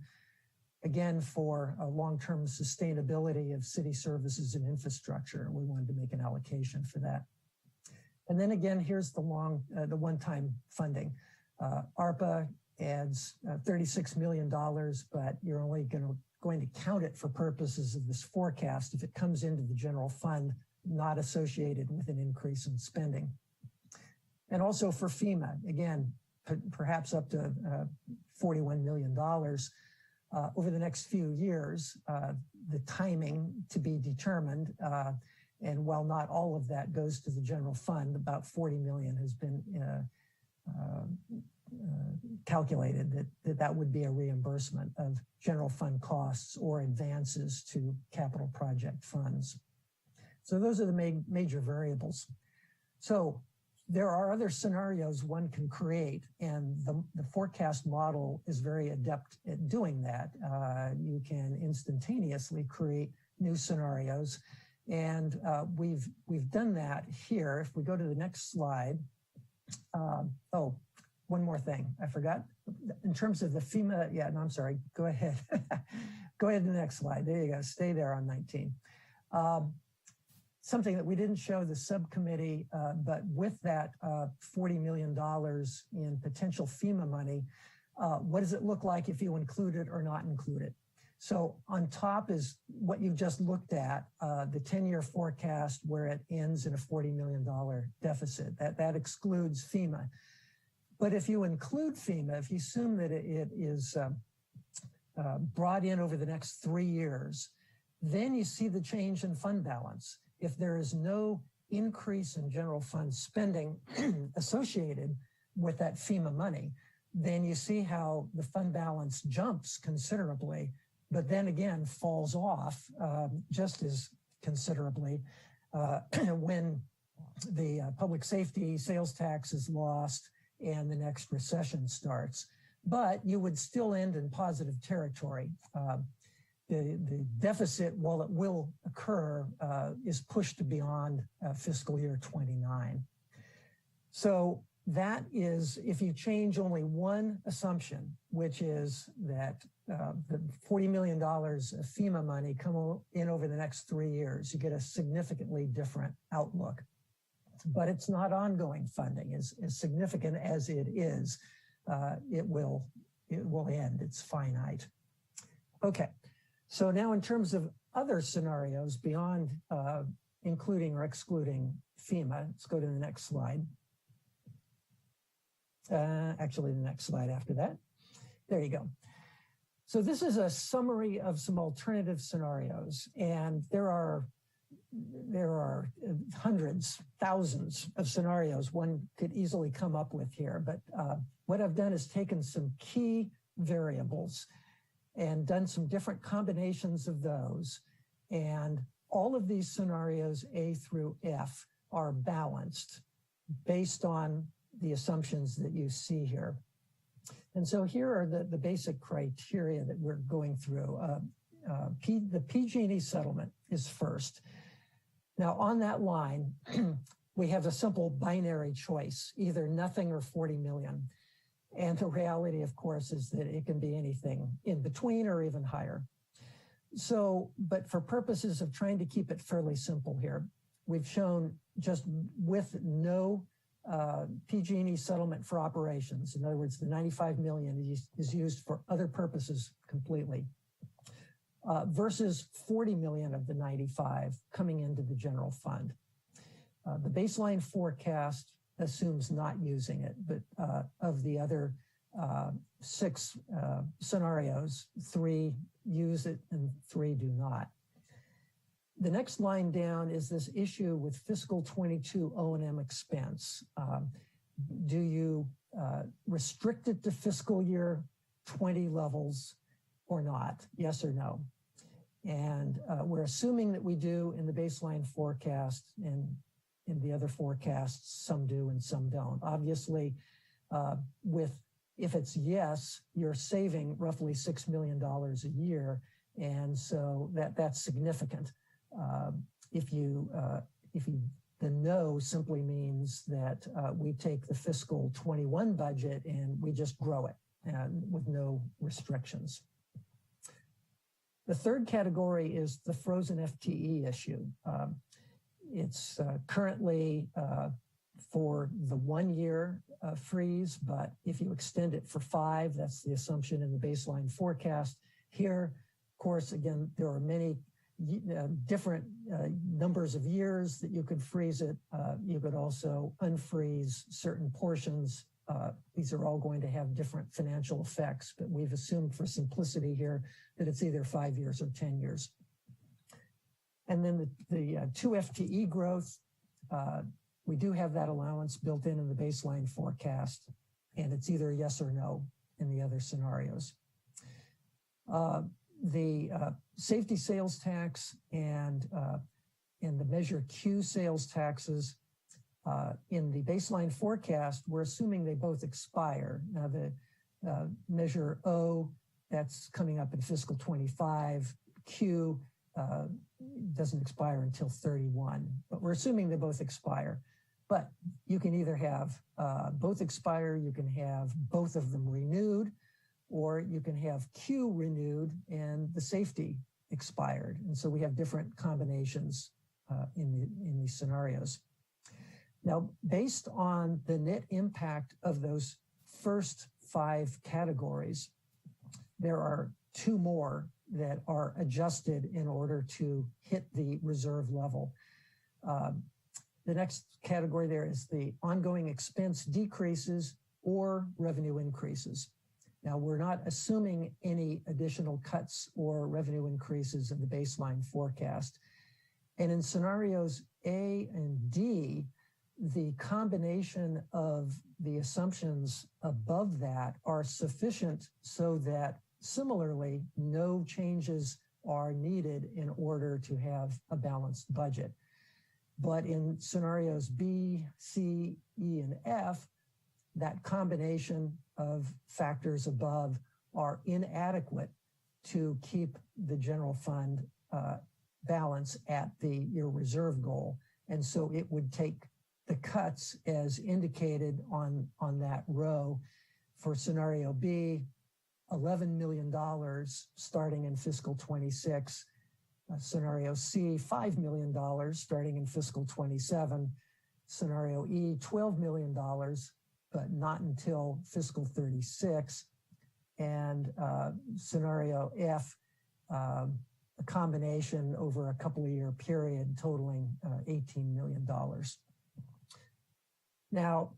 again, for a long-term sustainability of city services and infrastructure, and we wanted to make an allocation for that. And then again, here's the one-time funding. ARPA adds $36 million, but you're only going to count it for purposes of this forecast if it comes into the general fund, not associated with an increase in spending. And also for FEMA, again, perhaps up to $41 million over the next few years, the timing to be determined. And while not all of that goes to the general fund, about 40 million has been calculated that would be a reimbursement of general fund costs or advances to capital project funds. So those are the major variables. So there are other scenarios one can create, and the forecast model is very adept at doing that. You can instantaneously create new scenarios, and we've done that here. If we go to the next slide. One more thing, I forgot. In terms of the FEMA, I'm sorry, go ahead. Go ahead to the next slide. There you go, stay there on 19. something that we didn't show the subcommittee, but with that $40 million in potential FEMA money, what does it look like if you include it or not include it? So on top is what you've just looked at, the 10-year forecast where it ends in a $40 million deficit. That excludes FEMA. But if you include FEMA, if you assume that it is brought in over the next 3 years, then you see the change in fund balance. If there is no increase in general fund spending associated with that FEMA money, then you see how the fund balance jumps considerably, but then again falls off just as considerably when the public safety sales tax is lost and the next recession starts. But you would still end in positive territory. The deficit, while it will occur, is pushed to beyond fiscal year 29. So that is, if you change only one assumption, which is that the $40 million of FEMA money come in over the next 3 years, you get a significantly different outlook. But it's not ongoing funding. As significant as it is, it will end. It's finite. Okay. So now in terms of other scenarios beyond including or excluding FEMA, let's go to the next slide. Actually, the next slide after that. There you go. So this is a summary of some alternative scenarios, and there are hundreds, thousands of scenarios one could easily come up with here. But what I've done is taken some key variables and done some different combinations of those. And all of these scenarios, A through F, are balanced based on the assumptions that you see here. And so here are the basic criteria that we're going through. The PG&E settlement is first. Now on that line, we have a simple binary choice, either nothing or 40 million. And the reality, of course, is that it can be anything in between or even higher. So, but for purposes of trying to keep it fairly simple here, we've shown just with no PG&E settlement for operations. In other words, the 95 million is used for other purposes completely, versus 40 million of the 95 coming into the general fund. The baseline forecast assumes not using it, but of the other 6 scenarios, 3 use it and 3 do not. The next line down is this issue with fiscal 22 O&M expense. Do you restrict it to fiscal year 20 levels or not? Yes or no? And we're assuming that we do in the baseline forecast, and in the other forecasts, some do and some don't. Obviously, if it's yes, you're saving roughly $6 million a year, and so that's significant. The no simply means that we take the fiscal 21 budget and we just grow it with no restrictions. The third category is the frozen FTE issue. It's currently for the 1 year freeze, but if you extend it for 5, that's the assumption in the baseline forecast. Here, of course, again, there are many different numbers of years that you could freeze it. You could also unfreeze certain portions. These are all going to have different financial effects, but we've assumed for simplicity here that it's either 5 years or 10 years. And then the 2 FTE growth, we do have that allowance built in the baseline forecast, and it's either yes or no in the other scenarios. The safety sales tax and the Measure Q sales taxes in the baseline forecast, we're assuming they both expire. Now the Measure O, that's coming up in fiscal 25. Q doesn't expire until 31, but we're assuming they both expire. But you can either have both expire, you can have both of them renewed, or you can have Q renewed and the safety expired. And so we have different combinations in these scenarios. Now, based on the net impact of those first 5 categories, there are 2 more that are adjusted in order to hit the reserve level. The next category there is the ongoing expense decreases or revenue increases. Now, we're not assuming any additional cuts or revenue increases in the baseline forecast. And in scenarios A and D, the combination of the assumptions above that are sufficient so that similarly, no changes are needed in order to have a balanced budget. But in scenarios B, C, E, and F, that combination of factors above are inadequate to keep the general fund balance at your reserve goal. And so it would take the cuts as indicated on that row. For scenario B, $11 million starting in fiscal 26. Scenario C, $5 million starting in fiscal 27. Scenario E, $12 million, but not until fiscal 36. And scenario F, a combination over a couple of year period totaling $18 million. Now,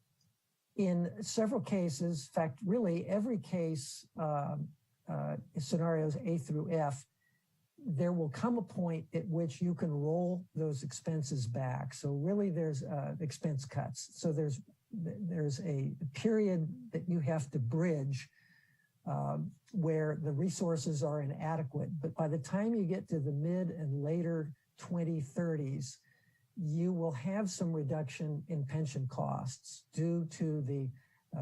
in several cases, in fact, really every case, scenarios A through F, there will come a point at which you can roll those expenses back. So really there's expense cuts. So there's a period that you have to bridge where the resources are inadequate. But by the time you get to the mid and later 2030s, you will have some reduction in pension costs due to the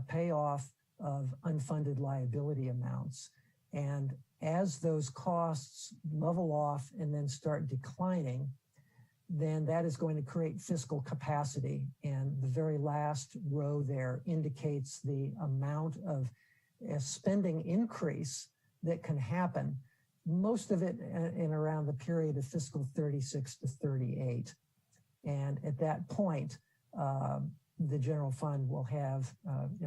payoff of unfunded liability amounts. And as those costs level off and then start declining, then that is going to create fiscal capacity. And the very last row there indicates the amount of spending increase that can happen, most of it in around the period of fiscal 36 to 38. And at that point, the general fund will have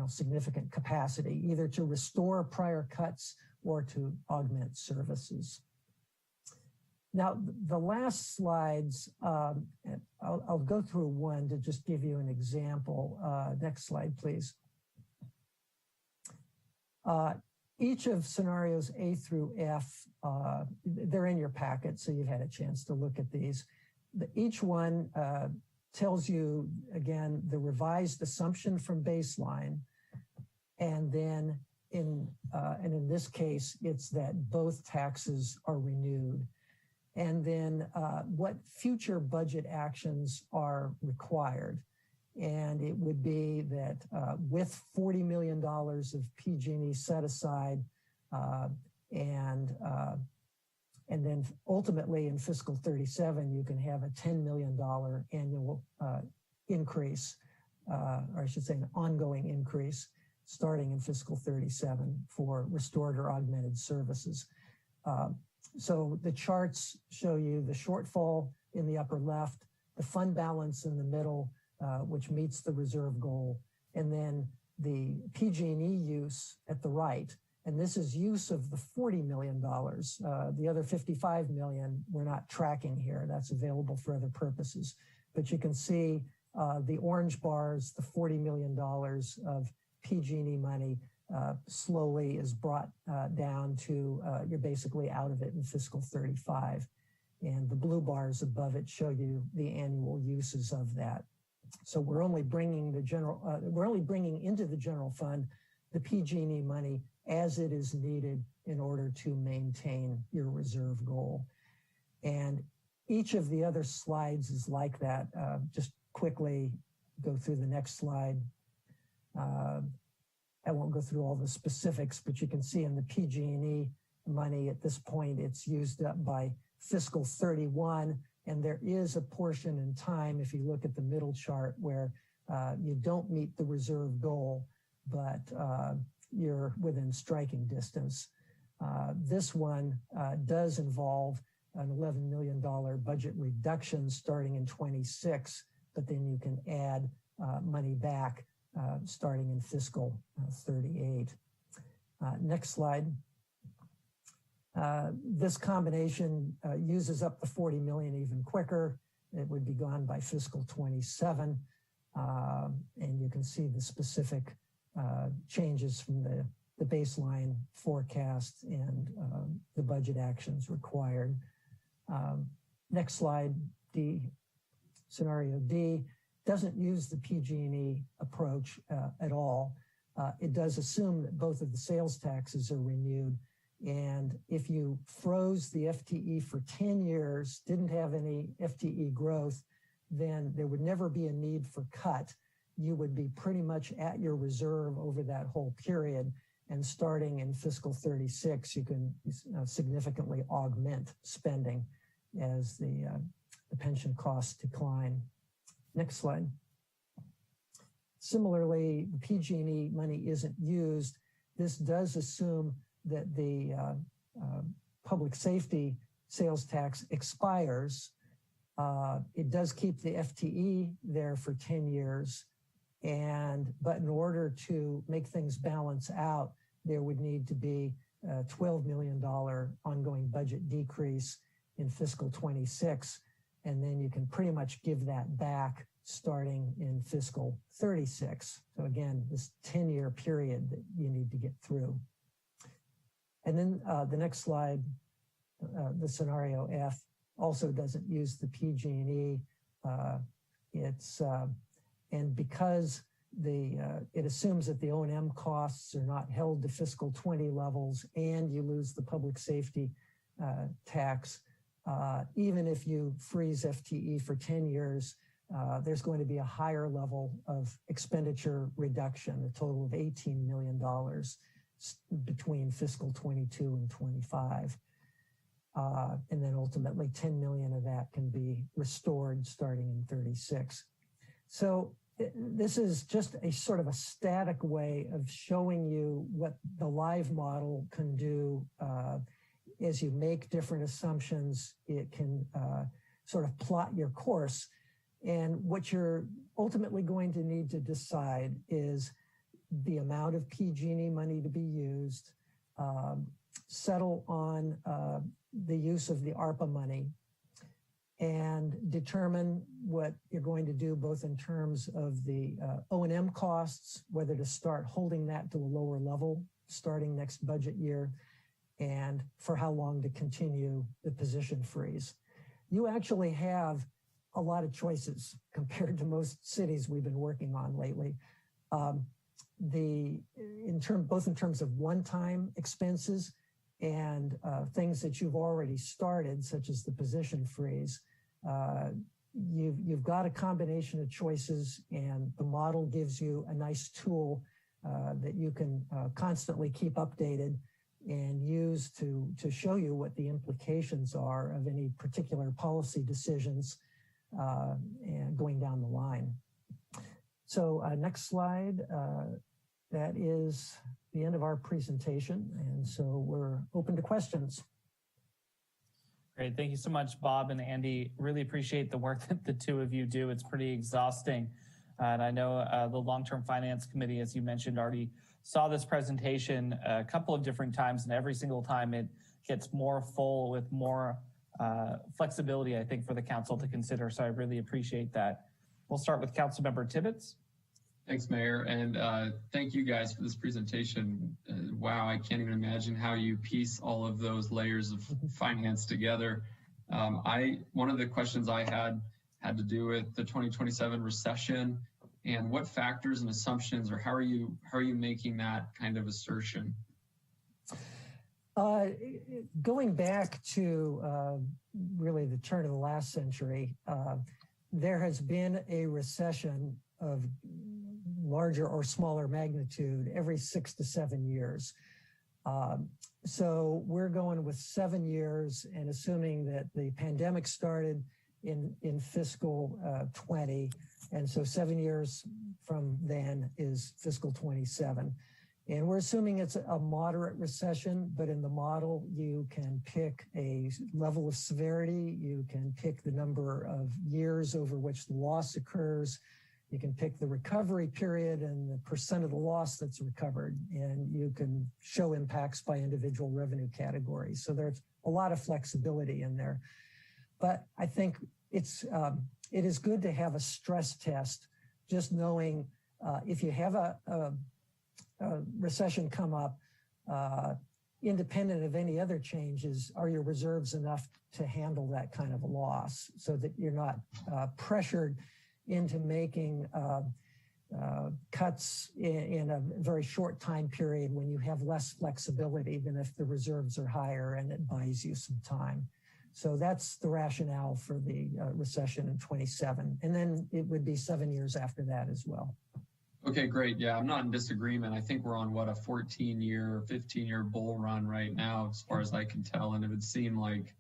significant capacity, either to restore prior cuts or to augment services. Now, the last slides, I'll go through one to just give you an example. Next slide, please. Each of scenarios A through F, they're in your packet, so you've had a chance to look at these. Each one tells you, again, the revised assumption from baseline. And then in this case, it's that both taxes are renewed. And then what future budget actions are required. And it would be that with $40 million of PG&E set aside and then ultimately in fiscal 37, you can have a $10 million annual increase, or I should say an ongoing increase starting in fiscal 37 for restored or augmented services. So the charts show you the shortfall in the upper left, the fund balance in the middle, which meets the reserve goal, and then the PG&E use at the right. And this is use of the $40 million. The other $55 million, we're not tracking here. That's available for other purposes. But you can see the orange bars, the $40 million of PG&E money slowly is brought down to, you're basically out of it in fiscal 35. And the blue bars above it show you the annual uses of that. So we're only bringing into the general fund the PG&E money as it is needed in order to maintain your reserve goal. And each of the other slides is like that. Just quickly go through the next slide. I won't go through all the specifics, but you can see in the PG&E money at this point, it's used up by fiscal 31. And there is a portion in time, if you look at the middle chart, where you don't meet the reserve goal, but you're within striking distance. This one does involve an $11 million budget reduction starting in 26, but then you can add money back starting in fiscal 38. Next slide. This combination uses up the 40 million even quicker. It would be gone by fiscal 27. And you can see the specific changes from the baseline forecast and the budget actions required. Next slide, D, scenario D, doesn't use the PG&E approach at all. It does assume that both of the sales taxes are renewed. And if you froze the FTE for 10 years, didn't have any FTE growth, then there would never be a need for cut. You would be pretty much at your reserve over that whole period. And starting in fiscal 36, you can significantly augment spending as the pension costs decline. Next slide. Similarly, the PG&E money isn't used. This does assume that the public safety sales tax expires. It does keep the FTE there for 10 years. But in order to make things balance out, there would need to be a $12 million ongoing budget decrease in fiscal 26. And then you can pretty much give that back starting in fiscal 36. So again, this 10-year period that you need to get through. And then the next slide, the scenario F, also doesn't use the PG&E. And because it assumes that the O&M costs are not held to fiscal 20 levels and you lose the public safety tax, even if you freeze FTE for 10 years, there's going to be a higher level of expenditure reduction, a total of $18 million between fiscal 22 and 25. And then ultimately 10 million of that can be restored starting in 36. So this is just a sort of a static way of showing you what the live model can do. As you make different assumptions, it can sort of plot your course. And what you're ultimately going to need to decide is the amount of PG&E money to be used, settle on the use of the ARPA money, and determine what you're going to do both in terms of the O&M costs, whether to start holding that to a lower level starting next budget year, and for how long to continue the position freeze. You actually have a lot of choices compared to most cities we've been working on lately. Both in terms of one-time expenses and things that you've already started, such as the position freeze, you've got a combination of choices, and the model gives you a nice tool that you can constantly keep updated and use to show you what the implications are of any particular policy decisions and going down the line. So next slide. That is the end of our presentation. And so we're open to questions. Great. Thank you so much, Bob and Andy. Really appreciate the work that the two of you do. It's pretty exhausting. And I know the Long-Term Finance Committee, as you mentioned, already saw this presentation a couple of different times, and every single time it gets more full with more flexibility, I think, for the council to consider. So I really appreciate that. We'll start with Councilmember Tibbetts. Thanks, Mayor, and thank you guys for this presentation. Wow, I can't even imagine how you piece all of those layers of finance together. One of the questions I had to do with the 2027 recession, and what factors and assumptions, or how are you making that kind of assertion? Going back to really the turn of the last century, there has been a recession of larger or smaller magnitude every 6 to 7 years. So we're going with 7 years, and assuming that the pandemic started in fiscal 20, and so 7 years from then is fiscal 27. And we're assuming it's a moderate recession, but in the model, you can pick a level of severity. You can pick the number of years over which the loss occurs. You can pick the recovery period and the percent of the loss that's recovered. And you can show impacts by individual revenue categories. So there's a lot of flexibility in there. But I think it is good to have a stress test, just knowing if you have a recession come up, independent of any other changes, are your reserves enough to handle that kind of a loss so that you're not pressured into making cuts in a very short time period when you have less flexibility than if the reserves are higher and it buys you some time. So that's the rationale for the recession in 27. And then it would be 7 years after that as well. Okay, great. Yeah, I'm not in disagreement. I think we're on what, a 14-year, 15-year bull run right now, as far as I can tell. And it would seem like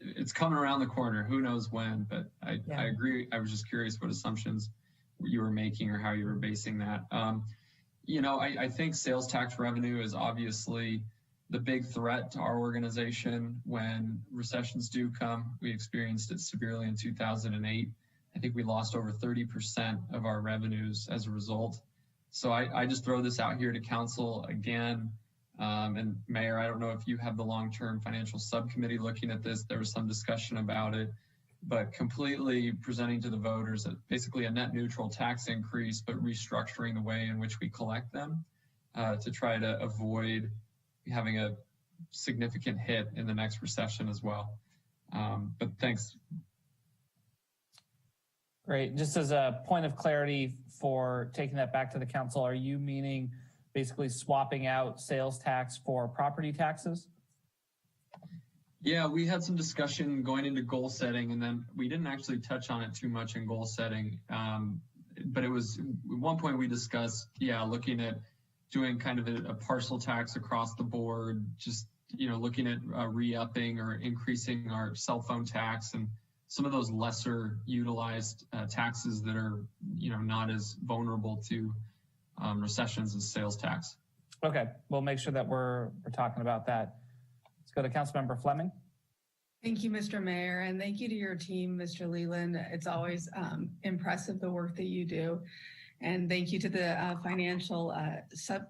it's coming around the corner. Who knows when? But I agree. I was just curious what assumptions you were making or how you were basing that. I think sales tax revenue is obviously the big threat to our organization when recessions do come. We experienced it severely in 2008. I think we lost over 30% of our revenues as a result. So I just throw this out here to council again. And Mayor, I don't know if you have the long-term financial subcommittee looking at this. There was some discussion about it, but completely presenting to the voters that basically a net neutral tax increase, but restructuring the way in which we collect them to try to avoid having a significant hit in the next recession as well. But thanks. Great. Just as a point of clarity for taking that back to the council, are you meaning basically swapping out sales tax for property taxes? Yeah, we had some discussion going into goal setting, and then we didn't actually touch on it too much in goal setting. But it was at one point we discussed, looking at doing kind of a parcel tax across the board, just, looking at re-upping or increasing our cell phone tax and some of those lesser utilized taxes that are, not as vulnerable to recessions as sales tax. Okay, we'll make sure that we're talking about that. Let's go to Councilmember Fleming. Thank you, Mr. Mayor, and thank you to your team, Mr. Leland. It's always impressive the work that you do. And thank you to the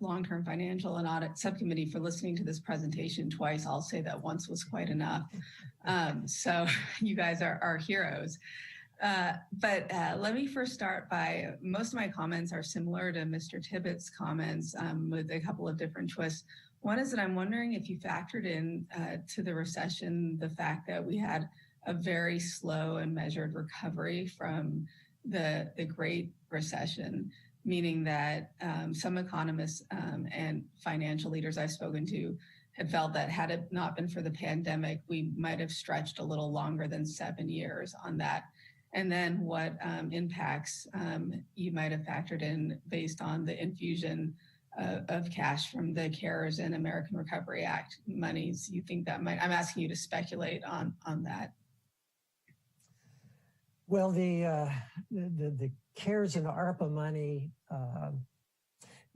long-term financial and audit subcommittee for listening to this presentation twice. I'll say that once was quite enough. So you guys are heroes. But let me first start by, most of my comments are similar to Mr. Tibbetts' comments with a couple of different twists. One is that I'm wondering if you factored in to the recession the fact that we had a very slow and measured recovery from the Great Recession, meaning that some economists and financial leaders I've spoken to had felt that had it not been for the pandemic, we might have stretched a little longer than 7 years on that. And then what impacts you might have factored in based on the infusion of cash from the CARES and American Recovery Act monies. You think that might, I'm asking you to speculate on that. Well, the CARES and ARPA money,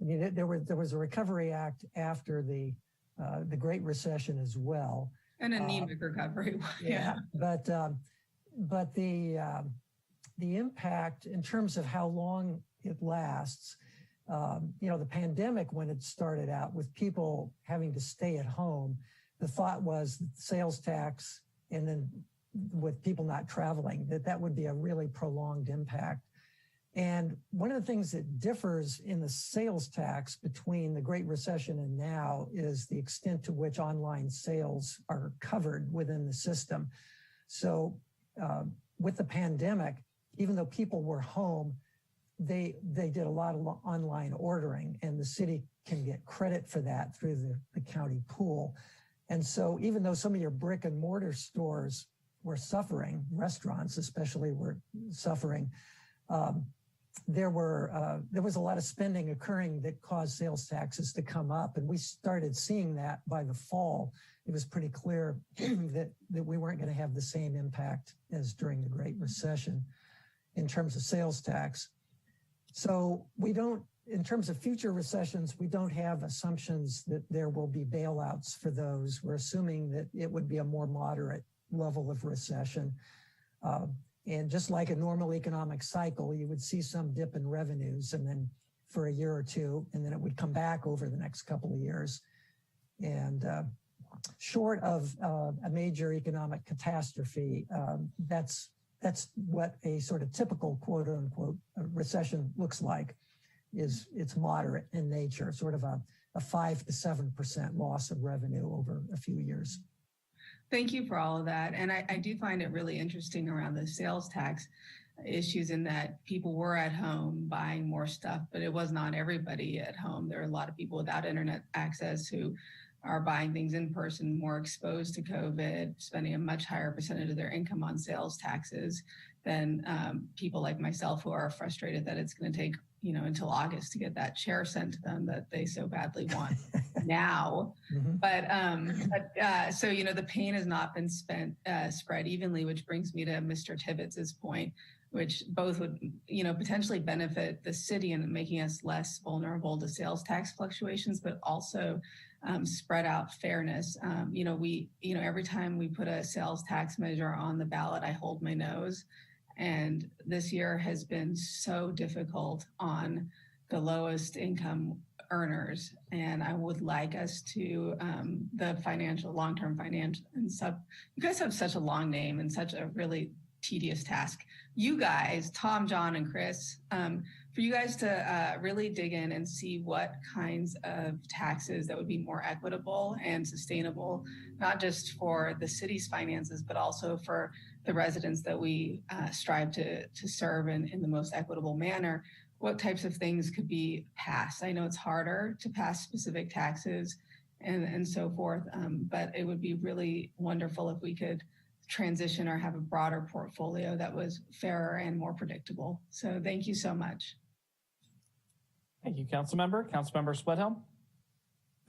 there was a Recovery Act after the Great Recession as well. An anemic recovery. Yeah. But the impact in terms of how long it lasts, the pandemic, when it started out with people having to stay at home, the thought was sales tax, and then with people not traveling, that would be a really prolonged impact. And one of the things that differs in the sales tax between the Great Recession and now is the extent to which online sales are covered within the system. So with the pandemic, even though people were home, they did a lot of online ordering, and the city can get credit for that through the county pool. And so even though some of your brick and mortar stores were suffering, restaurants especially were suffering, there was a lot of spending occurring that caused sales taxes to come up. And we started seeing that by the fall. It was pretty clear that we weren't going to have the same impact as during the Great Recession in terms of sales tax. So we don't in terms of future recessions, we don't have assumptions that there will be bailouts for those. We're assuming that it would be a more moderate level of recession. And just like a normal economic cycle, you would see some dip in revenues and then for a year or two, and then it would come back over the next couple of years. And short of a major economic catastrophe, that's what a sort of typical quote unquote recession looks like. It's moderate in nature, sort of a 5 to 7% loss of revenue over a few years. Thank you for all of that. And I do find it really interesting around the sales tax issues in that people were at home buying more stuff, but it was not everybody at home. There are a lot of people without internet access who are buying things in person, more exposed to COVID, spending a much higher percentage of their income on sales taxes than people like myself who are frustrated that it's going to take until August to get that chair sent to them that they so badly want now. Mm-hmm. But so the pain has not been spread evenly, which brings me to Mr. Tibbets's point, which both would potentially benefit the city in making us less vulnerable to sales tax fluctuations, but also spread out fairness. Every time we put a sales tax measure on the ballot, I hold my nose. And this year has been so difficult on the lowest income earners. And I would like us to, the long-term financial, and you guys have such a long name and such a really tedious task. You guys, Tom, John, and Chris, for you guys to really dig in and see what kinds of taxes that would be more equitable and sustainable, not just for the city's finances, but also for the residents that we strive to serve in the most equitable manner. What types of things could be passed? I know it's harder to pass specific taxes and so forth, but it would be really wonderful if we could transition or have a broader portfolio that was fairer and more predictable. So thank you so much. Thank you, Councilmember. Councilmember Sweathelm.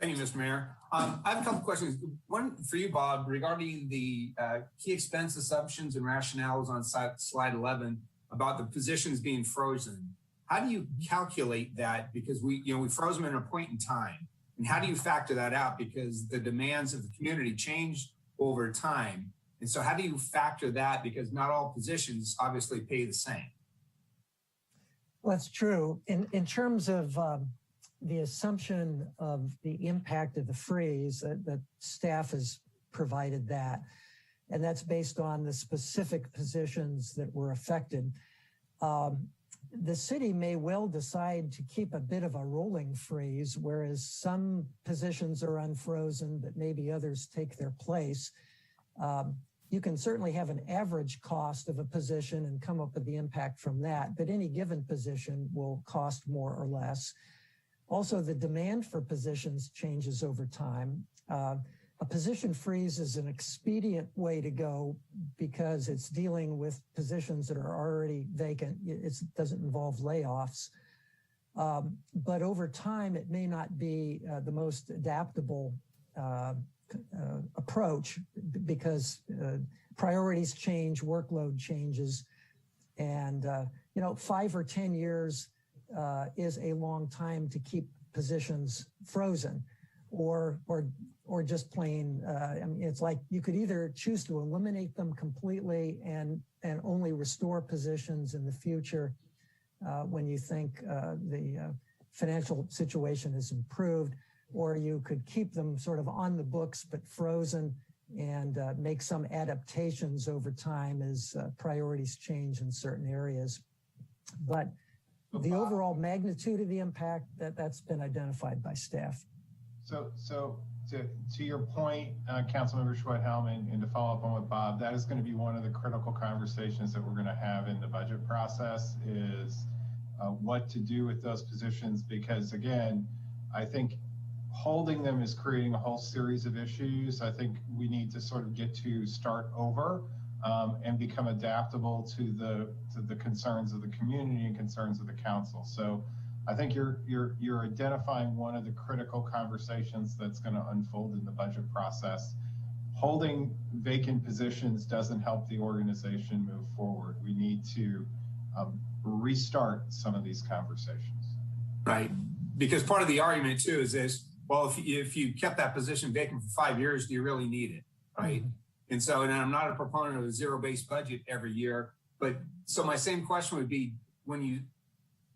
Thank you, Mr. Mayor. I have a couple questions. One for you, Bob, regarding the key expense assumptions and rationales on slide 11 about the positions being frozen. How do you calculate that? Because we froze them at a point in time. And how do you factor that out? Because the demands of the community changed over time. And so how do you factor that? Because not all positions obviously pay the same. Well, that's true. In terms of the assumption of the impact of the freeze, that staff has provided that, and that's based on the specific positions that were affected. The city may well decide to keep a bit of a rolling freeze, whereas some positions are unfrozen, but maybe others take their place. You can certainly have an average cost of a position and come up with the impact from that, but any given position will cost more or less. Also, the demand for positions changes over time. A position freeze is an expedient way to go because it's dealing with positions that are already vacant. It doesn't involve layoffs. But over time, it may not be the most adaptable approach because priorities change, workload changes, and 5 or 10 years is a long time to keep positions frozen, or just plain. It's like you could either choose to eliminate them completely and only restore positions in the future when you think the financial situation is improved, or you could keep them sort of on the books but frozen and make some adaptations over time as priorities change in certain areas. But the overall magnitude of the impact, that's been identified by staff. So to your point, Councilmember Schwedhelm, and to follow up on what Bob, that is going to be one of the critical conversations that we're going to have in the budget process is what to do with those positions, because again, I think holding them is creating a whole series of issues. I think we need to sort of get to start over and become adaptable to the concerns of the community and concerns of the council. So I think you're identifying one of the critical conversations that's going to unfold in the budget process. Holding vacant positions doesn't help the organization move forward. We need to restart some of these conversations. Right. Because part of the argument too is this, well, if you kept that position vacant for 5 years, do you really need it? Right. Mm-hmm. And so, and I'm not a proponent of a zero-based budget every year, but so my same question would be, when you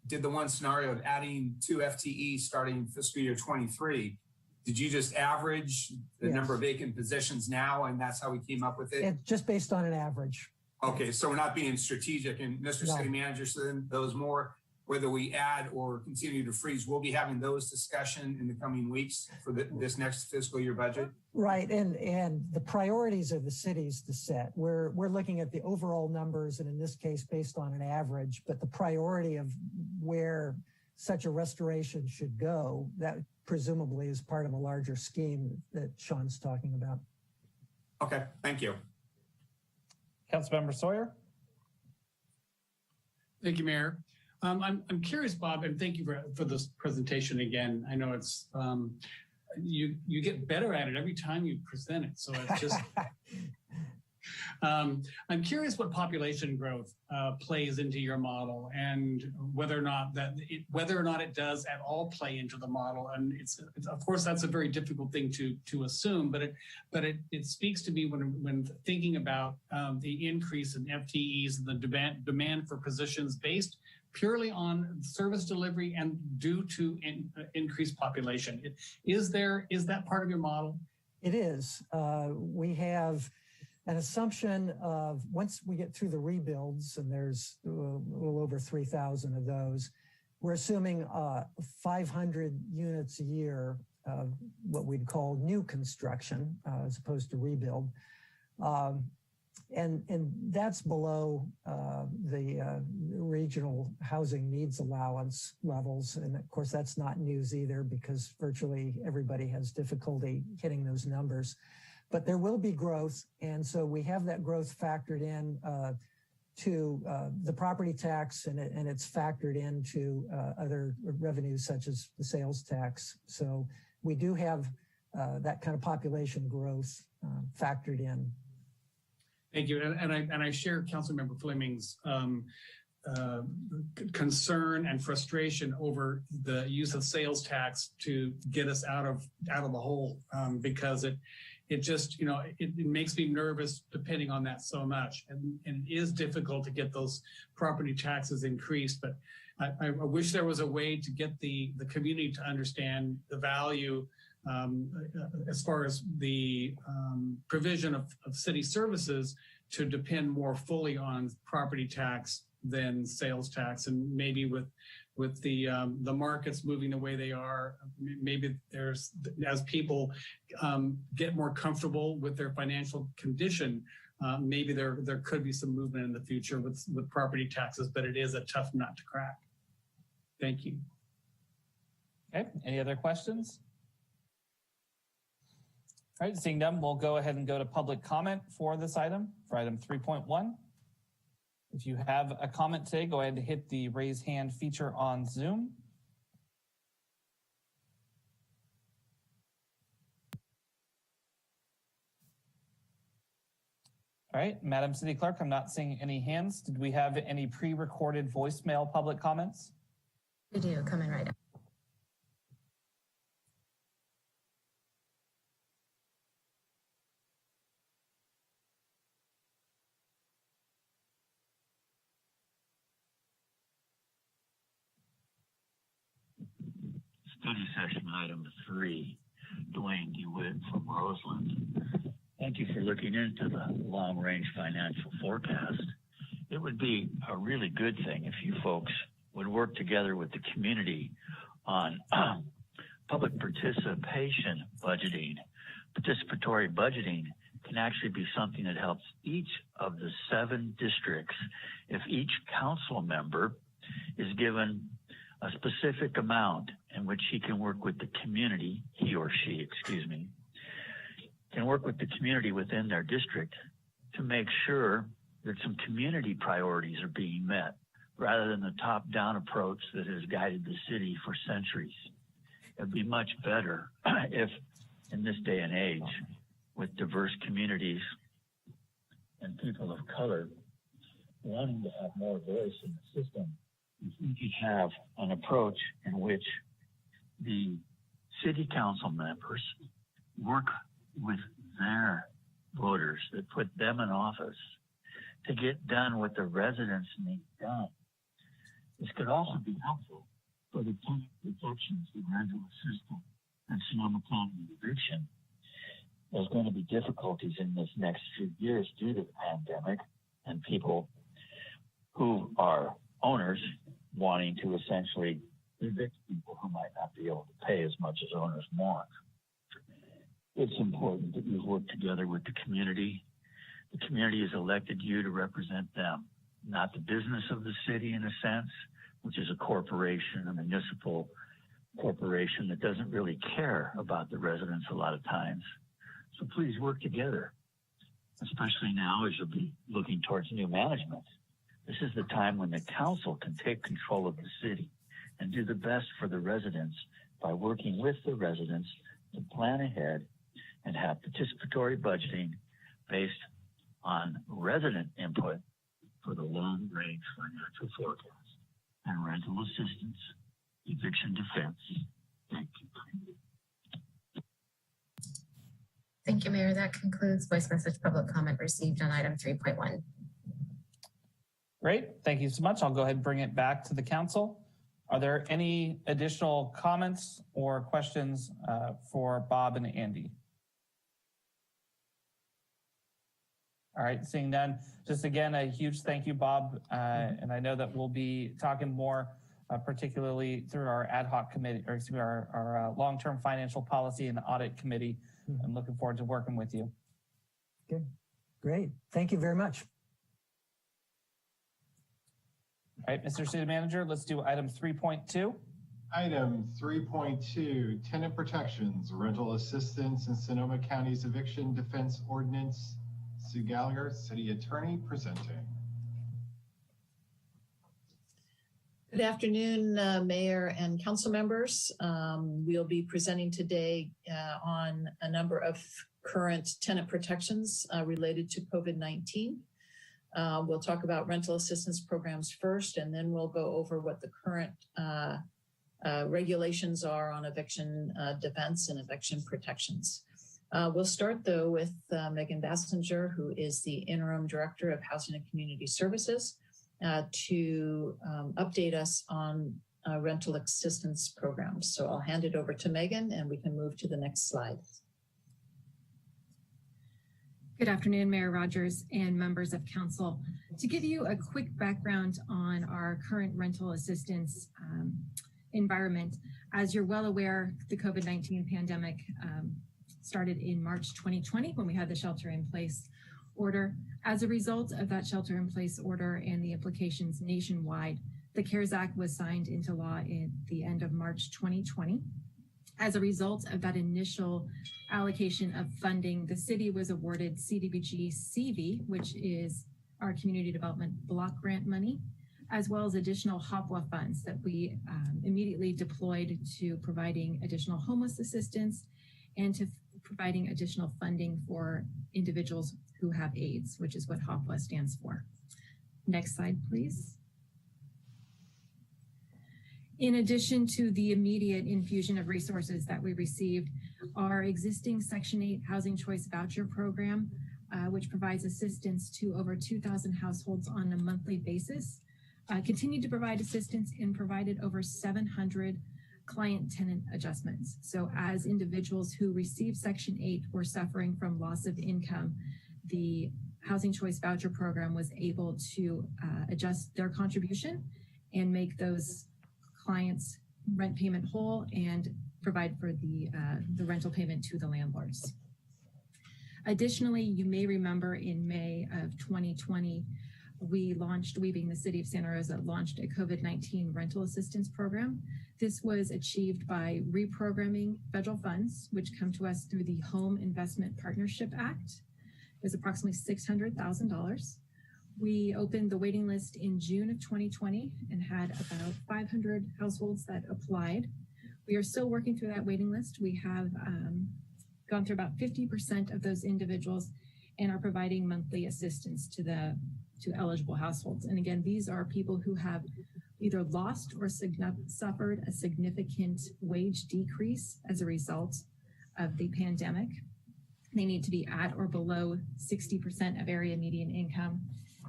did the one scenario of adding 2 FTEs starting fiscal year 23, did you just average the number of vacant positions now, and that's how we came up with it? It's just based on an average. Okay, so we're not being strategic. And Mr. City Manager, so then those more, whether we add or continue to freeze, we'll be having those discussion in the coming weeks for this next fiscal year budget. Right, and the priorities of the cities to set. We're looking at the overall numbers, and in this case, based on an average, but the priority of where such a restoration should go, that presumably is part of a larger scheme that Sean's talking about. Okay, thank you. Councilmember Sawyer. Thank you, Mayor. I'm curious, Bob, and thank you for this presentation again. I know it's you get better at it every time you present it, so it's just. I'm curious what population growth plays into your model, and whether or not it does at all play into the model. And it's of course that's a very difficult thing to assume, but it speaks to me when thinking about the increase in FTEs and the demand for positions based purely on service delivery and due to increased population. Is that part of your model? It is. We have an assumption of once we get through the rebuilds, and there's a little over 3,000 of those, we're assuming 500 units a year of what we'd call new construction as opposed to rebuild. And that's below the regional housing needs allowance levels. And of course, that's not news either, because virtually everybody has difficulty hitting those numbers. But there will be growth. And so we have that growth factored in to the property tax, and it's factored into other revenues such as the sales tax. So we do have that kind of population growth factored in. Thank you. And I share Councilmember Fleming's concern and frustration over the use of sales tax to get us out of the hole, because it just, it makes me nervous depending on that so much. And it is difficult to get those property taxes increased, but I wish there was a way to get the community to understand the value as far as the provision of city services to depend more fully on property tax than sales tax. And maybe with the markets moving the way they are, maybe there's, as people get more comfortable with their financial condition, maybe there could be some movement in the future with property taxes, but it is a tough nut to crack. Thank you. Okay, any other questions? All right, seeing none, we'll go ahead and go to public comment for this item, for item 3.1. If you have a comment today, go ahead and hit the raise hand feature on Zoom. All right, Madam City Clerk, I'm not seeing any hands. Did we have any pre-recorded voicemail public comments? We do, coming right up. Study session item 3, Dwayne DeWitt from Roseland. Thank you for looking into the long-range financial forecast. It would be a really good thing if you folks would work together with the community on public participation budgeting. Participatory budgeting can actually be something that helps each of the 7 districts if each council member is given a specific amount in which he can work with the community, he or she, excuse me, can work with the community within their district to make sure that some community priorities are being met rather than the top-down approach that has guided the city for centuries. It'd be much better if, in this day and age, with diverse communities and people of color wanting to have more voice in the system, if we could have an approach in which the city council members work with their voters that put them in office to get done what the residents need done. This could also be helpful for the tenant protections, the rental assistance, and Sonoma County eviction. There's going to be difficulties in this next few years due to the pandemic and people who are owners wanting to essentially evict people who might not be able to pay as much as owners want. It's important that you work together with the community. The community has elected you to represent them, not the business of the city in a sense, which is a corporation, a municipal corporation that doesn't really care about the residents a lot of times. So please work together, especially now as you'll be looking towards new management. This is the time when the council can take control of the city and do the best for the residents by working with the residents to plan ahead and have participatory budgeting based on resident input for the long-range financial forecast and rental assistance, eviction defense. Thank you. Thank you, Mayor. That concludes voice message public comment received on item 3.1. Great, thank you so much. I'll go ahead and bring it back to the council. Are there any additional comments or questions for Bob and Andy? All right, seeing none, just again, a huge thank you, Bob. And I know that we'll be talking more, particularly through our ad hoc committee, or excuse me, our long-term financial policy and audit committee. I'm looking forward to working with you. Okay, great. Thank you very much. All right, Mr. City Manager, let's do item 3.2. Item 3.2, tenant protections, rental assistance, and Sonoma County's eviction defense ordinance. Sue Gallagher, City Attorney, presenting. Good afternoon, Mayor and council members. We'll be presenting today on a number of current tenant protections related to COVID-19. We'll talk about rental assistance programs first, and then we'll go over what the current regulations are on eviction defense and eviction protections. We'll start though with Megan Bassinger, who is the Interim Director of Housing and Community Services, to update us on rental assistance programs. So I'll hand it over to Megan and we can move to the next slide. Good afternoon, Mayor Rogers and members of council. To give you a quick background on our current rental assistance environment, as you're well aware, the COVID-19 pandemic started in March 2020 when we had the shelter-in-place order. As a result of that shelter-in-place order and the implications nationwide, the CARES Act was signed into law at the end of March 2020. As a result of that initial allocation of funding, the city was awarded CDBG CV, which is our community development block grant money, as well as additional HOPWA funds that we immediately deployed to providing additional homeless assistance and to providing additional funding for individuals who have AIDS, which is what HOPWA stands for. Next slide, please. In addition to the immediate infusion of resources that we received, our existing Section 8 Housing Choice Voucher Program, which provides assistance to over 2,000 households on a monthly basis, continued to provide assistance and provided over 700 client-tenant adjustments. So as individuals who received Section 8 were suffering from loss of income, the Housing Choice Voucher Program was able to adjust their contribution and make those clients' rent payment whole and provide for the rental payment to the landlords. Additionally, you may remember in May of 2020, we being the City of Santa Rosa, launched a COVID-19 rental assistance program. This was achieved by reprogramming federal funds, which come to us through the Home Investment Partnership Act. It was approximately $600,000. We opened the waiting list in June of 2020 and had about 500 households that applied. We are still working through that waiting list. We have gone through about 50% of those individuals and are providing monthly assistance to eligible households. And again, these are people who have either lost or suffered a significant wage decrease as a result of the pandemic. They need to be at or below 60% of area median income.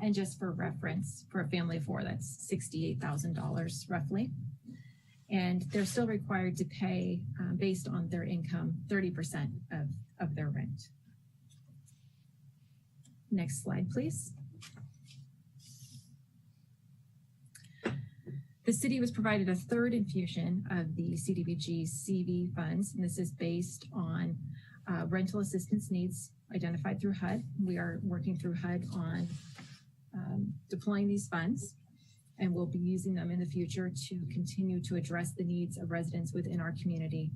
And just for reference, for a family of four, that's $68,000 roughly. And they're still required to pay, based on their income, 30% of their rent. Next slide, please. The city was provided a third infusion of the CDBG CV funds, and this is based on rental assistance needs identified through HUD. We are working through HUD on deploying these funds, and we'll be using them in the future to continue to address the needs of residents within our community.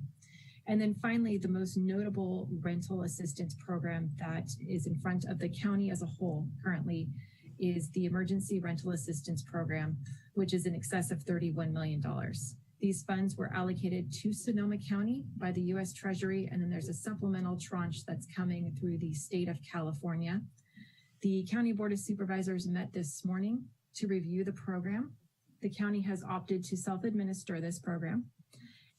And then finally, the most notable rental assistance program that is in front of the county as a whole currently is the Emergency Rental Assistance Program, which is in excess of $31 million. These funds were allocated to Sonoma County by the U.S. Treasury, and then there's a supplemental tranche that's coming through the state of California. The County Board of Supervisors met this morning to review the program. The county has opted to self-administer this program,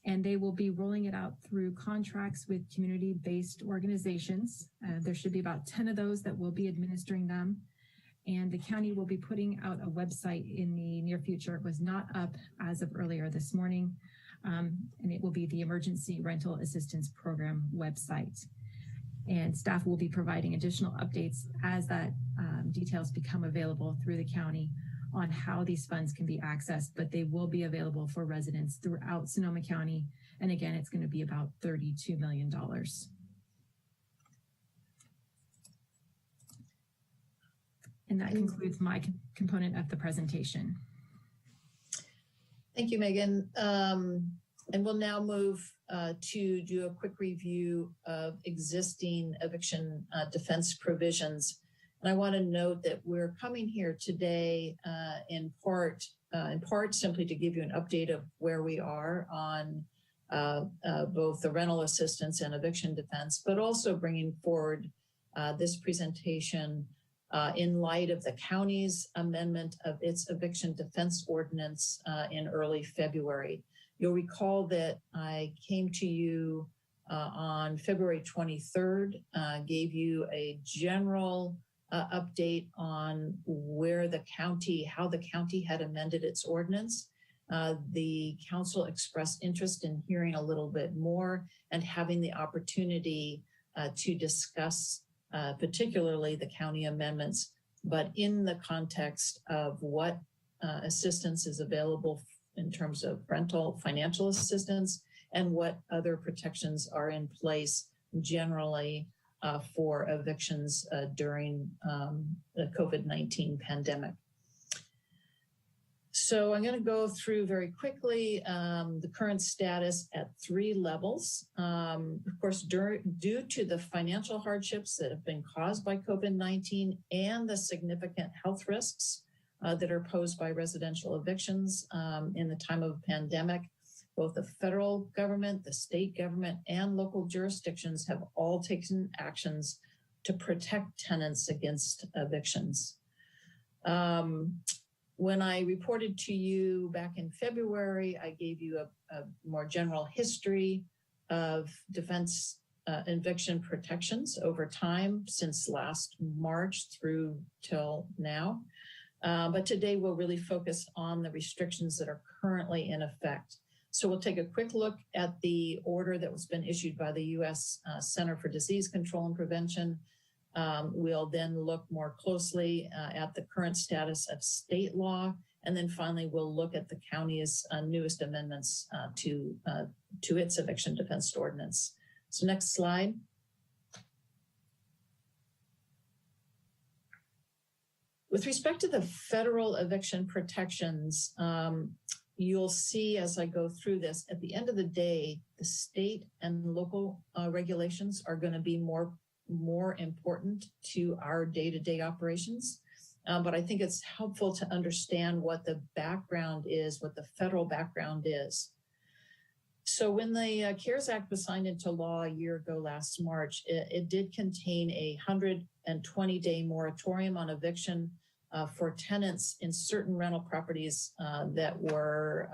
and they will be rolling it out through contracts with community-based organizations. There should be about 10 of those that will be administering them. And the county will be putting out a website in the near future. It was not up as of earlier this morning, and it will be the Emergency Rental Assistance Program website. And staff will be providing additional updates as that details become available through the county on how these funds can be accessed, but they will be available for residents throughout Sonoma County. And again, it's going to be about $32 million. And that concludes my component of the presentation. Thank you, Megan. And we'll now move to do a quick review of existing eviction defense provisions. And I want to note that we're coming here today in part simply to give you an update of where we are on both the rental assistance and eviction defense, but also bringing forward this presentation in light of the county's amendment of its eviction defense ordinance in early February. You'll recall that I came to you on February 23rd, gave you a general update on where the county, how the county had amended its ordinance. The council expressed interest in hearing a little bit more and having the opportunity to discuss particularly the county amendments, but in the context of what assistance is available in terms of rental financial assistance and what other protections are in place generally for evictions during the COVID-19 pandemic. So I'm going to go through very quickly the current status at 3 levels. Of course, due to the financial hardships that have been caused by COVID-19 and the significant health risks that are posed by residential evictions in the time of a pandemic, both the federal government, the state government, and local jurisdictions have all taken actions to protect tenants against evictions. When I reported to you back in February, I gave you a more general history of defense eviction protections over time since last March through till now. But today we'll really focus on the restrictions that are currently in effect. So we'll take a quick look at the order that was been issued by the U.S. Center for Disease Control and Prevention. We'll then look more closely at the current status of state law. And then finally, we'll look at the county's newest amendments to its eviction defense ordinance. So next slide. With respect to the federal eviction protections, you'll see as I go through this, at the end of the day, the state and local regulations are going to be more important to our day-to-day operations. But I think it's helpful to understand what the background is, what the federal background is. So when the CARES Act was signed into law a year ago last March, it did contain a 120-day moratorium on eviction for tenants in certain rental properties that were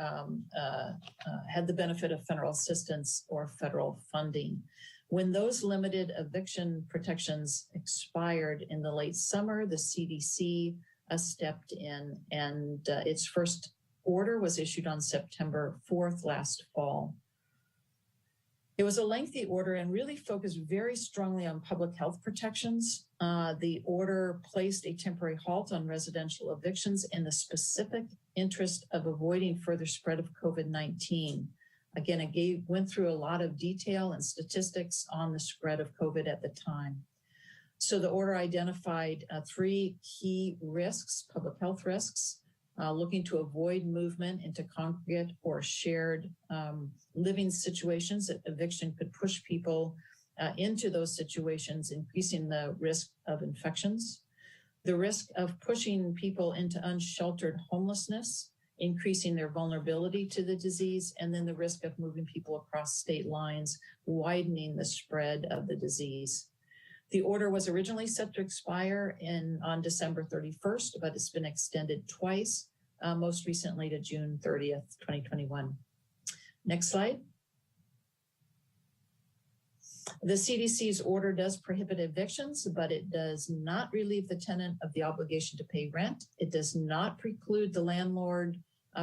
had the benefit of federal assistance or federal funding. When those limited eviction protections expired in the late summer, the CDC stepped in, and its first order was issued on September 4th last fall. It was a lengthy order and really focused very strongly on public health protections. The order placed a temporary halt on residential evictions in the specific interest of avoiding further spread of COVID-19. Again, it went through a lot of detail and statistics on the spread of COVID at the time. So the order identified 3 key risks, public health risks, looking to avoid movement into congregate or shared living situations. That eviction could push people into those situations, increasing the risk of infections. The risk of pushing people into unsheltered homelessness, increasing their vulnerability to the disease, and then the risk of moving people across state lines, widening the spread of the disease. The order was originally set to expire on December 31st, but it's been extended twice, most recently to June 30th, 2021. Next slide. The CDC's order does prohibit evictions, but it does not relieve the tenant of the obligation to pay rent. It does not preclude the landlord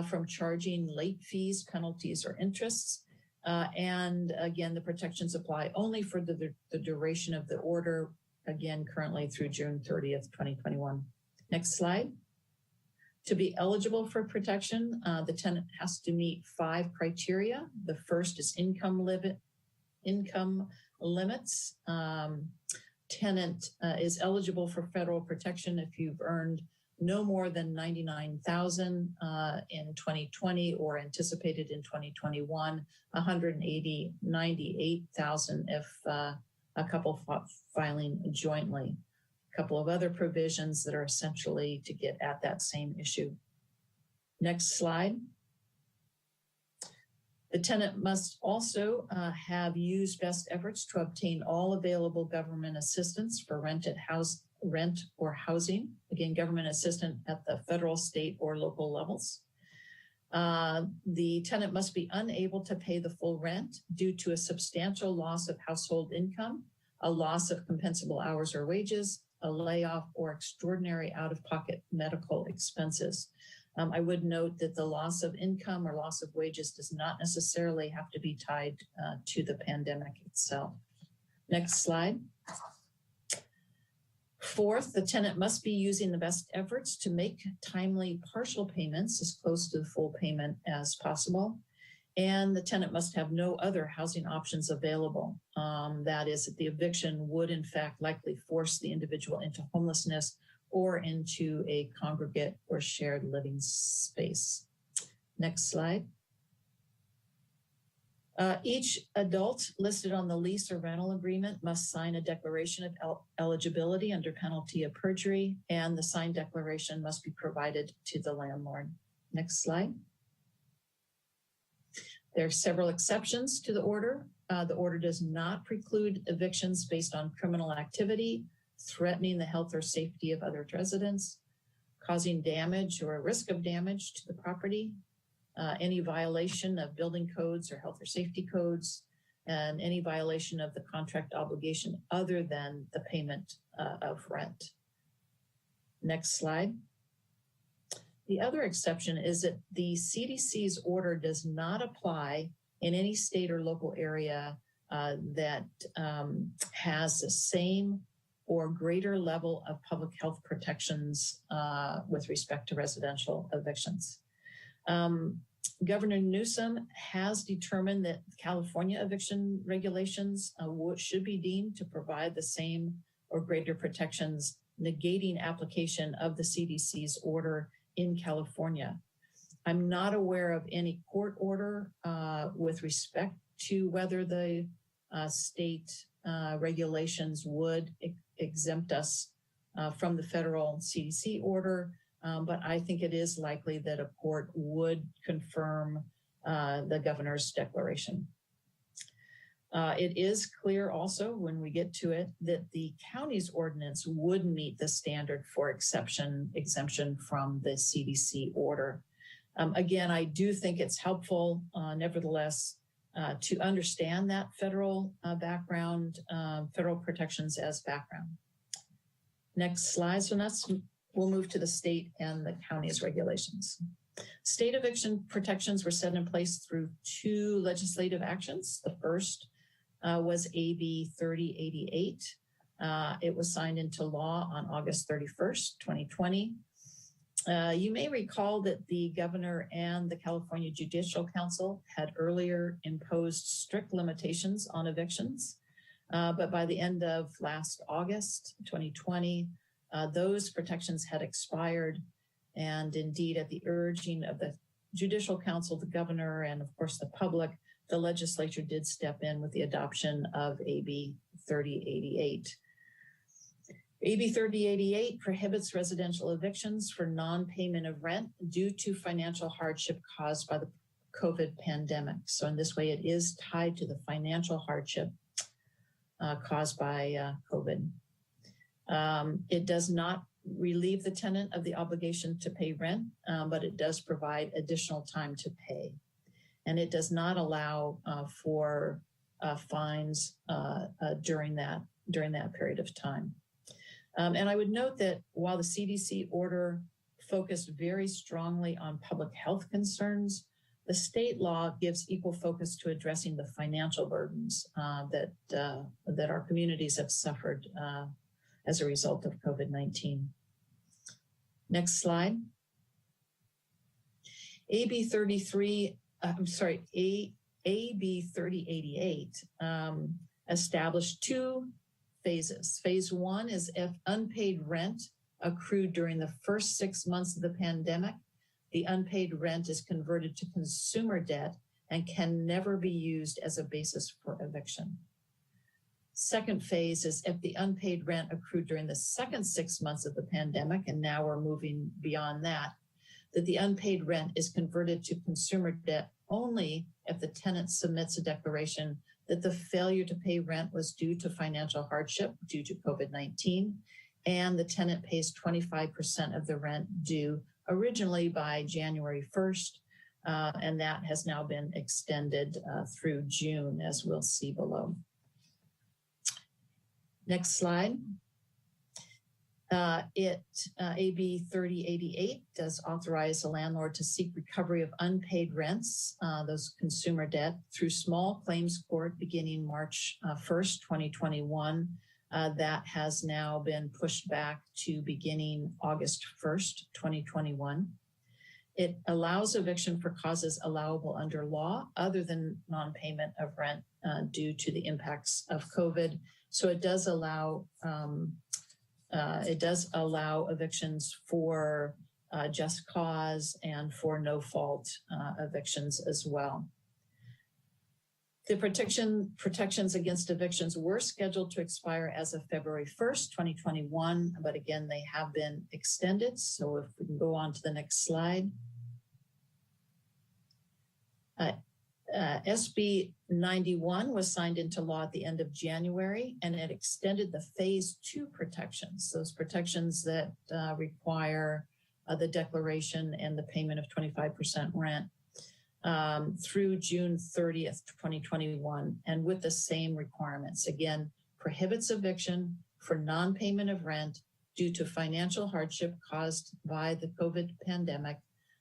from charging late fees, penalties, or interests. And again, the protections apply only for the duration of the order, again, currently through June 30th, 2021. Next slide. To be eligible for protection, the tenant has to meet 5 criteria. The first is income limits. Tenant is eligible for federal protection if you've earned no more than $99,000 in 2020 or anticipated in 2021, $98,000 if a couple filing jointly. A couple of other provisions that are essentially to get at that same issue. Next slide. The tenant must also have used best efforts to obtain all available government assistance for rent or housing. Again, government assistance at the federal, state, or local levels. The tenant must be unable to pay the full rent due to a substantial loss of household income, a loss of compensable hours or wages, a layoff, or extraordinary out-of-pocket medical expenses. I would note that the loss of income or loss of wages does not necessarily have to be tied to the pandemic itself. Next slide. Fourth, the tenant must be using the best efforts to make timely partial payments as close to the full payment as possible. And the tenant must have no other housing options available. That is, that the eviction would in fact likely force the individual into homelessness or into a congregate or shared living space. Next slide. Each adult listed on the lease or rental agreement must sign a declaration of eligibility under penalty of perjury, and the signed declaration must be provided to the landlord. Next slide. There are several exceptions to the order. The order does not preclude evictions based on criminal activity, threatening the health or safety of other residents, causing damage or a risk of damage to the property, any violation of building codes or health or safety codes, and any violation of the contract obligation other than the payment of rent. Next slide. The other exception is that the CDC's order does not apply in any state or local area that has the same or greater level of public health protections with respect to residential evictions. Governor Newsom has determined that California eviction regulations should be deemed to provide the same or greater protections, negating application of the CDC's order in California. I'm not aware of any court order with respect to whether the state regulations would exempt us from the federal CDC order, but I think it is likely that a court would confirm the governor's declaration. It is clear also when we get to it that the county's ordinance would meet the standard for exemption from the CDC order. Again, I do think it's helpful, nevertheless, to understand that federal background, federal protections as background. Next slide. So we'll move to the state and the county's regulations. State eviction protections were set in place through 2 legislative actions. The first was AB 3088. It was signed into law on August 31st, 2020. You may recall that the governor and the California Judicial Council had earlier imposed strict limitations on evictions, but by the end of last August 2020, those protections had expired. And indeed, at the urging of the Judicial Council, the governor, and of course the public, the legislature did step in with the adoption of AB 3088. AB 3088 prohibits residential evictions for non-payment of rent due to financial hardship caused by the COVID pandemic. So in this way, it is tied to the financial hardship caused by COVID. It does not relieve the tenant of the obligation to pay rent, but it does provide additional time to pay. And it does not allow for fines during that period of time. And I would note that while the CDC order focused very strongly on public health concerns, the state law gives equal focus to addressing the financial burdens that our communities have suffered as a result of COVID-19. Next slide. AB 3088 established 2 phases. Phase 1 is if unpaid rent accrued during the first 6 months of the pandemic, the unpaid rent is converted to consumer debt and can never be used as a basis for eviction. Second phase is if the unpaid rent accrued during the second 6 months of the pandemic, and now we're moving beyond that the unpaid rent is converted to consumer debt only if the tenant submits a declaration that the failure to pay rent was due to financial hardship due to COVID-19, and the tenant pays 25% of the rent due originally by January 1st, and that has now been extended through June, as we'll see below. Next slide. AB 3088 does authorize a landlord to seek recovery of unpaid rents, those consumer debt, through small claims court beginning March 1st, 2021. That has now been pushed back to beginning August 1st, 2021. It allows eviction for causes allowable under law other than non-payment of rent due to the impacts of COVID. So it does allow evictions for just cause and for no fault evictions as well. The protections against evictions were scheduled to expire as of February 1st, 2021, but again, they have been extended. So if we can go on to the next slide. SB 91 was signed into law at the end of January, and it extended the phase 2 protections, those protections that require the declaration and the payment of 25% rent through June 30th, 2021, and with the same requirements. Again, prohibits eviction for non-payment of rent due to financial hardship caused by the COVID pandemic,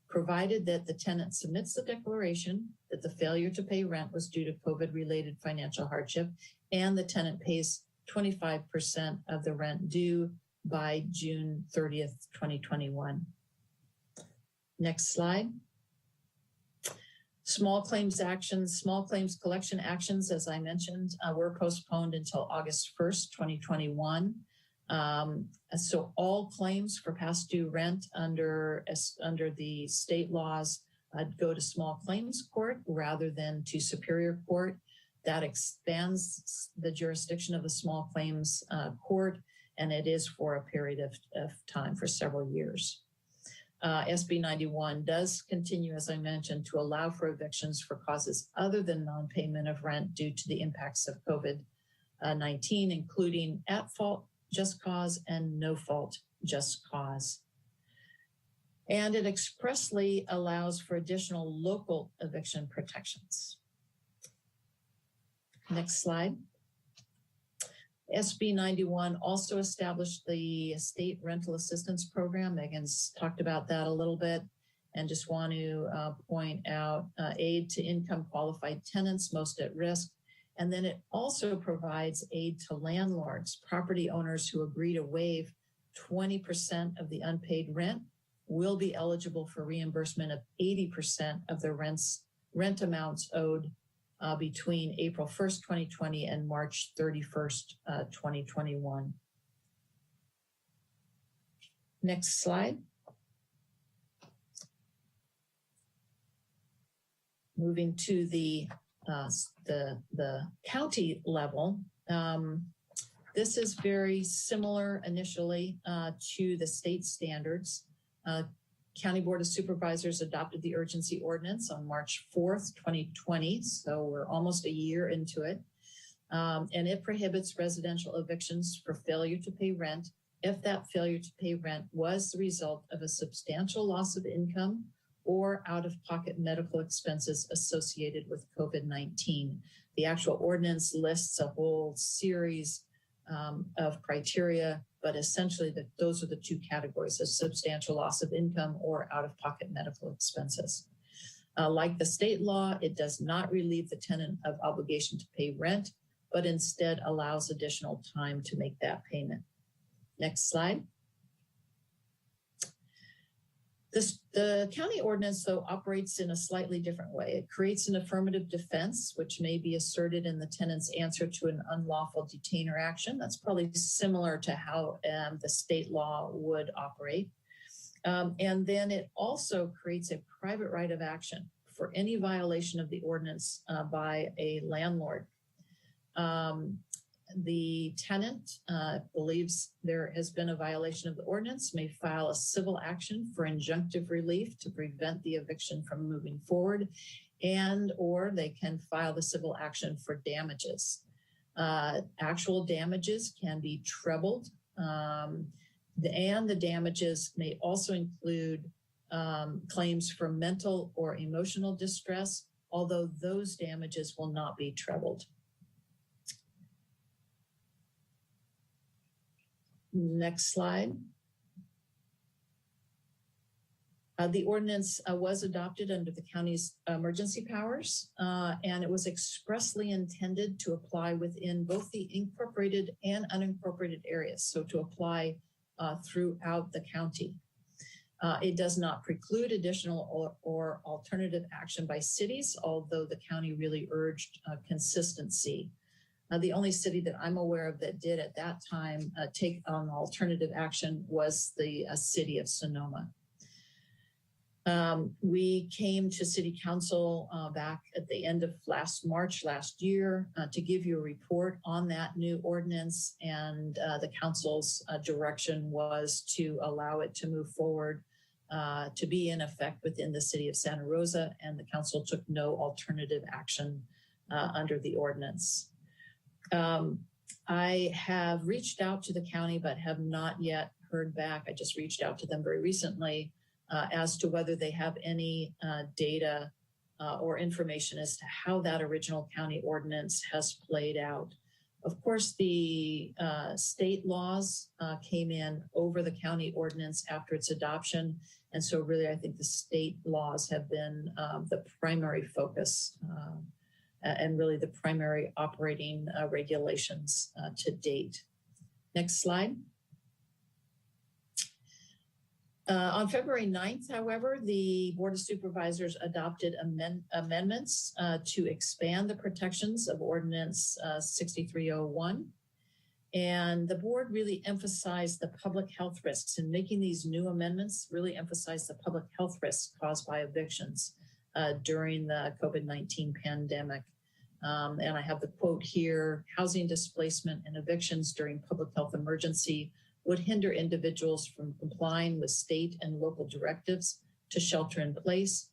provided that the tenant submits the declaration that the failure to pay rent was due to COVID-related financial hardship, and the tenant pays 25% of the rent due by June 30th, 2021. Next slide. Small claims collection actions, as I mentioned, were postponed until August 1st, 2021. So all claims for past due rent under the state laws go to small claims court rather than to Superior Court. That expands the jurisdiction of the small claims court, and it is for a period of time for several years. SB 91 does continue, as I mentioned, to allow for evictions for causes other than non-payment of rent due to the impacts of COVID-19, including at fault just cause and no fault just cause. And it expressly allows for additional local eviction protections. Next slide. SB 91 also established the state rental assistance program. Megan's talked about that a little bit, and just want to point out aid to income qualified tenants most at risk. And then it also provides aid to landlords, property owners who agree to waive 20% of the unpaid rent will be eligible for reimbursement of 80% of the rent amounts owed between April 1st, 2020 and March 31st, 2021. Next slide. Moving to the county level. This is very similar initially to the state standards. County Board of Supervisors adopted the urgency ordinance on March 4th, 2020. So we're almost a year into it. And it prohibits residential evictions for failure to pay rent if that failure to pay rent was the result of a substantial loss of income or out-of-pocket medical expenses associated with COVID-19. The actual ordinance lists a whole series of criteria, but essentially those are the two categories: a substantial loss of income or out-of-pocket medical expenses. Like the state law, it does not relieve the tenant of obligation to pay rent, but instead allows additional time to make that payment. Next slide. The county ordinance, though, operates in a slightly different way. It creates an affirmative defense, which may be asserted in the tenant's answer to an unlawful detainer action. That's probably similar to how the state law would operate. And then it also creates a private right of action for any violation of the ordinance by a landlord. The tenant believes there has been a violation of the ordinance, may file a civil action for injunctive relief to prevent the eviction from moving forward, and or they can file the civil action for damages. Actual damages can be trebled, and the damages may also include claims for mental or emotional distress, although those damages will not be trebled. Next slide. The ordinance was adopted under the county's emergency powers, and it was expressly intended to apply within both the incorporated and unincorporated areas, so to apply throughout the county. It does not preclude additional or alternative action by cities, although the county really urged consistency. The only city that I'm aware of that did at that time take on alternative action was the city of Sonoma. We came to City Council back at the end of March last year to give you a report on that new ordinance, and the council's direction was to allow it to move forward to be in effect within the city of Santa Rosa, and the council took no alternative action under the ordinance. I have reached out to the county, but have not yet heard back. I just reached out to them very recently as to whether they have any data or information as to how that original county ordinance has played out. Of course, the state laws came in over the county ordinance after its adoption. And so really, I think the state laws have been the primary focus and really the primary operating regulations to date. Next slide. On February 9th, however, the Board of Supervisors adopted amendments to expand the protections of Ordinance 6301. And the board really emphasized the public health risks. In making these new amendments, really emphasized the public health risks caused by evictions during the COVID-19 pandemic. And I have the quote here: housing displacement and evictions during public health emergency would hinder individuals from complying with state and local directives to shelter in place,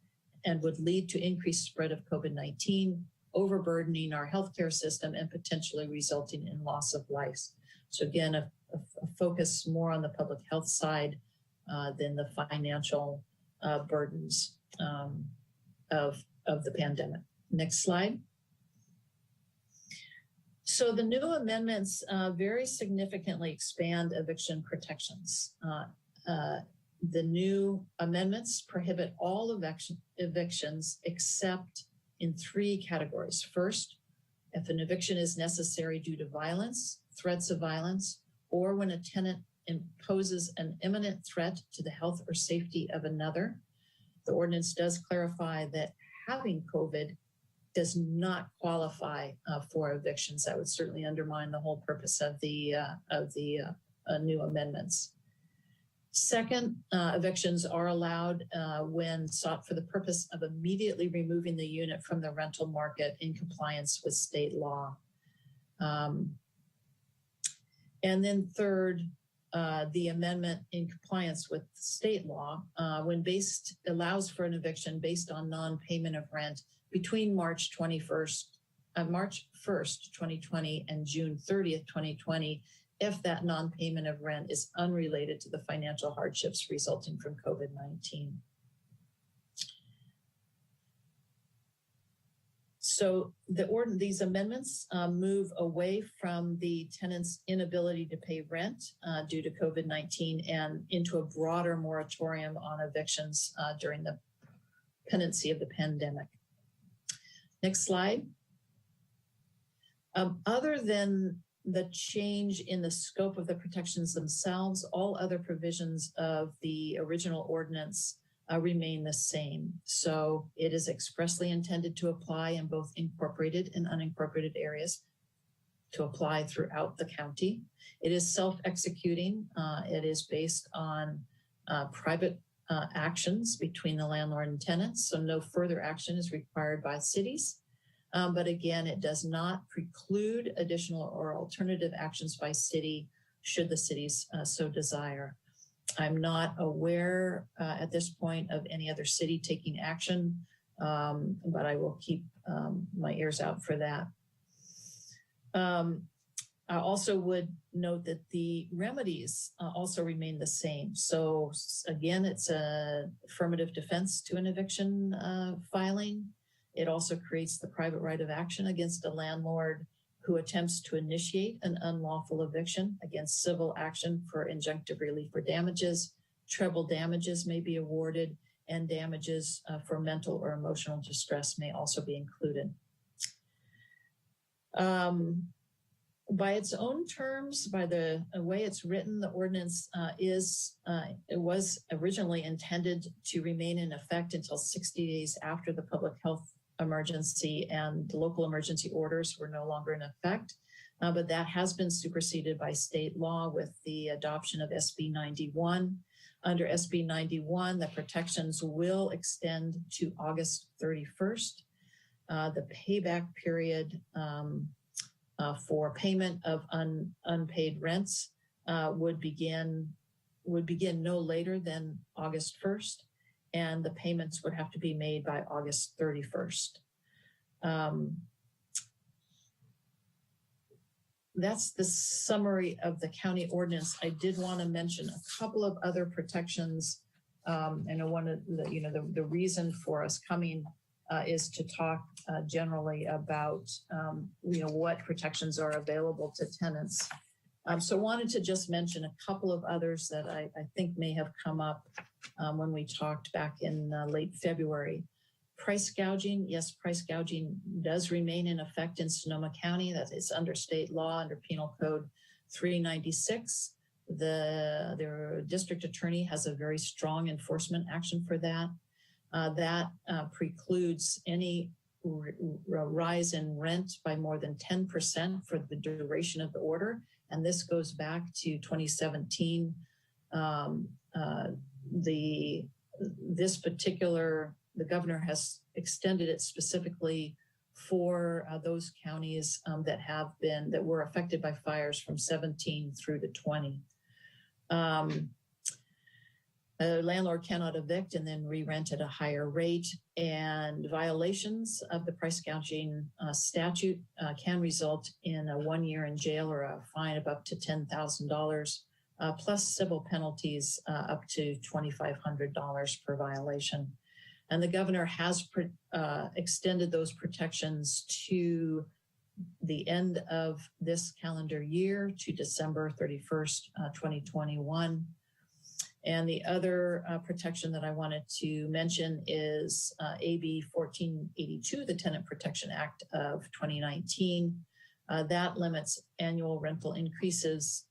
and would lead to increased spread of COVID-19, overburdening our healthcare system and potentially resulting in loss of lives. So again, a focus more on the public health side than the financial burdens of the pandemic. Next slide. So the new amendments very significantly expand eviction protections. The new amendments prohibit all evictions except in 3 categories. First, if an eviction is necessary due to violence, threats of violence, or when a tenant imposes an imminent threat to the health or safety of another. The ordinance does clarify that having COVID does not qualify for evictions. That would certainly undermine the whole purpose of the new amendments. Second, evictions are allowed when sought for the purpose of immediately removing the unit from the rental market in compliance with state law. And then third, the amendment in compliance with state law allows for an eviction based on non-payment of rent between March 1st, 2020 and June 30th, 2020, if that non-payment of rent is unrelated to the financial hardships resulting from COVID-19. So these amendments move away from the tenant's inability to pay rent due to COVID-19 and into a broader moratorium on evictions during the pendency of the pandemic. Next slide. Other than the change in the scope of the protections themselves, all other provisions of the original ordinance remain the same. So it is expressly intended to apply in both incorporated and unincorporated areas, to apply throughout the county. It is self-executing. It is based on private actions between the landlord and tenants, so no further action is required by cities. But again, it does not preclude additional or alternative actions by city should the cities so desire. I'm not aware at this point of any other city taking action, but I will keep my ears out for that. I also would note that the remedies also remain the same. So again, it's an affirmative defense to an eviction filing. It also creates the private right of action against a landlord who attempts to initiate an unlawful eviction, against civil action for injunctive relief or damages. Treble damages may be awarded, and damages for mental or emotional distress may also be included. By its own terms, by the way it's written, the ordinance it was originally intended to remain in effect until 60 days after the public health emergency and local emergency orders were no longer in effect. But that has been superseded by state law with the adoption of SB 91. Under SB 91, the protections will extend to August 31st. The payback period for payment of unpaid rents would begin no later than August 1st, and the payments would have to be made by August 31st. That's the summary of the county ordinance. I did want to mention a couple of other protections. And I wanted the reason for us coming is to talk generally about what protections are available to tenants. So wanted to just mention a couple of others that I think may have come up when we talked back in late February. Price gouging, yes, price gouging does remain in effect in Sonoma County. That is under state law, under Penal Code 396. The district attorney has a very strong enforcement action for that. That precludes any rise in rent by more than 10% for the duration of the order. And this goes back to 2017. The governor has extended it specifically for those counties that were affected by fires from 17 through to 20. A landlord cannot evict and then re-rent at a higher rate, and violations of the price gouging statute can result in a 1 year in jail or a fine of up to $10,000, plus civil penalties up to $2,500 per violation. And the governor has extended those protections to the end of this calendar year, to December 31st, 2021. And the other protection that I wanted to mention is AB 1482, the Tenant Protection Act of 2019. That limits annual rental increases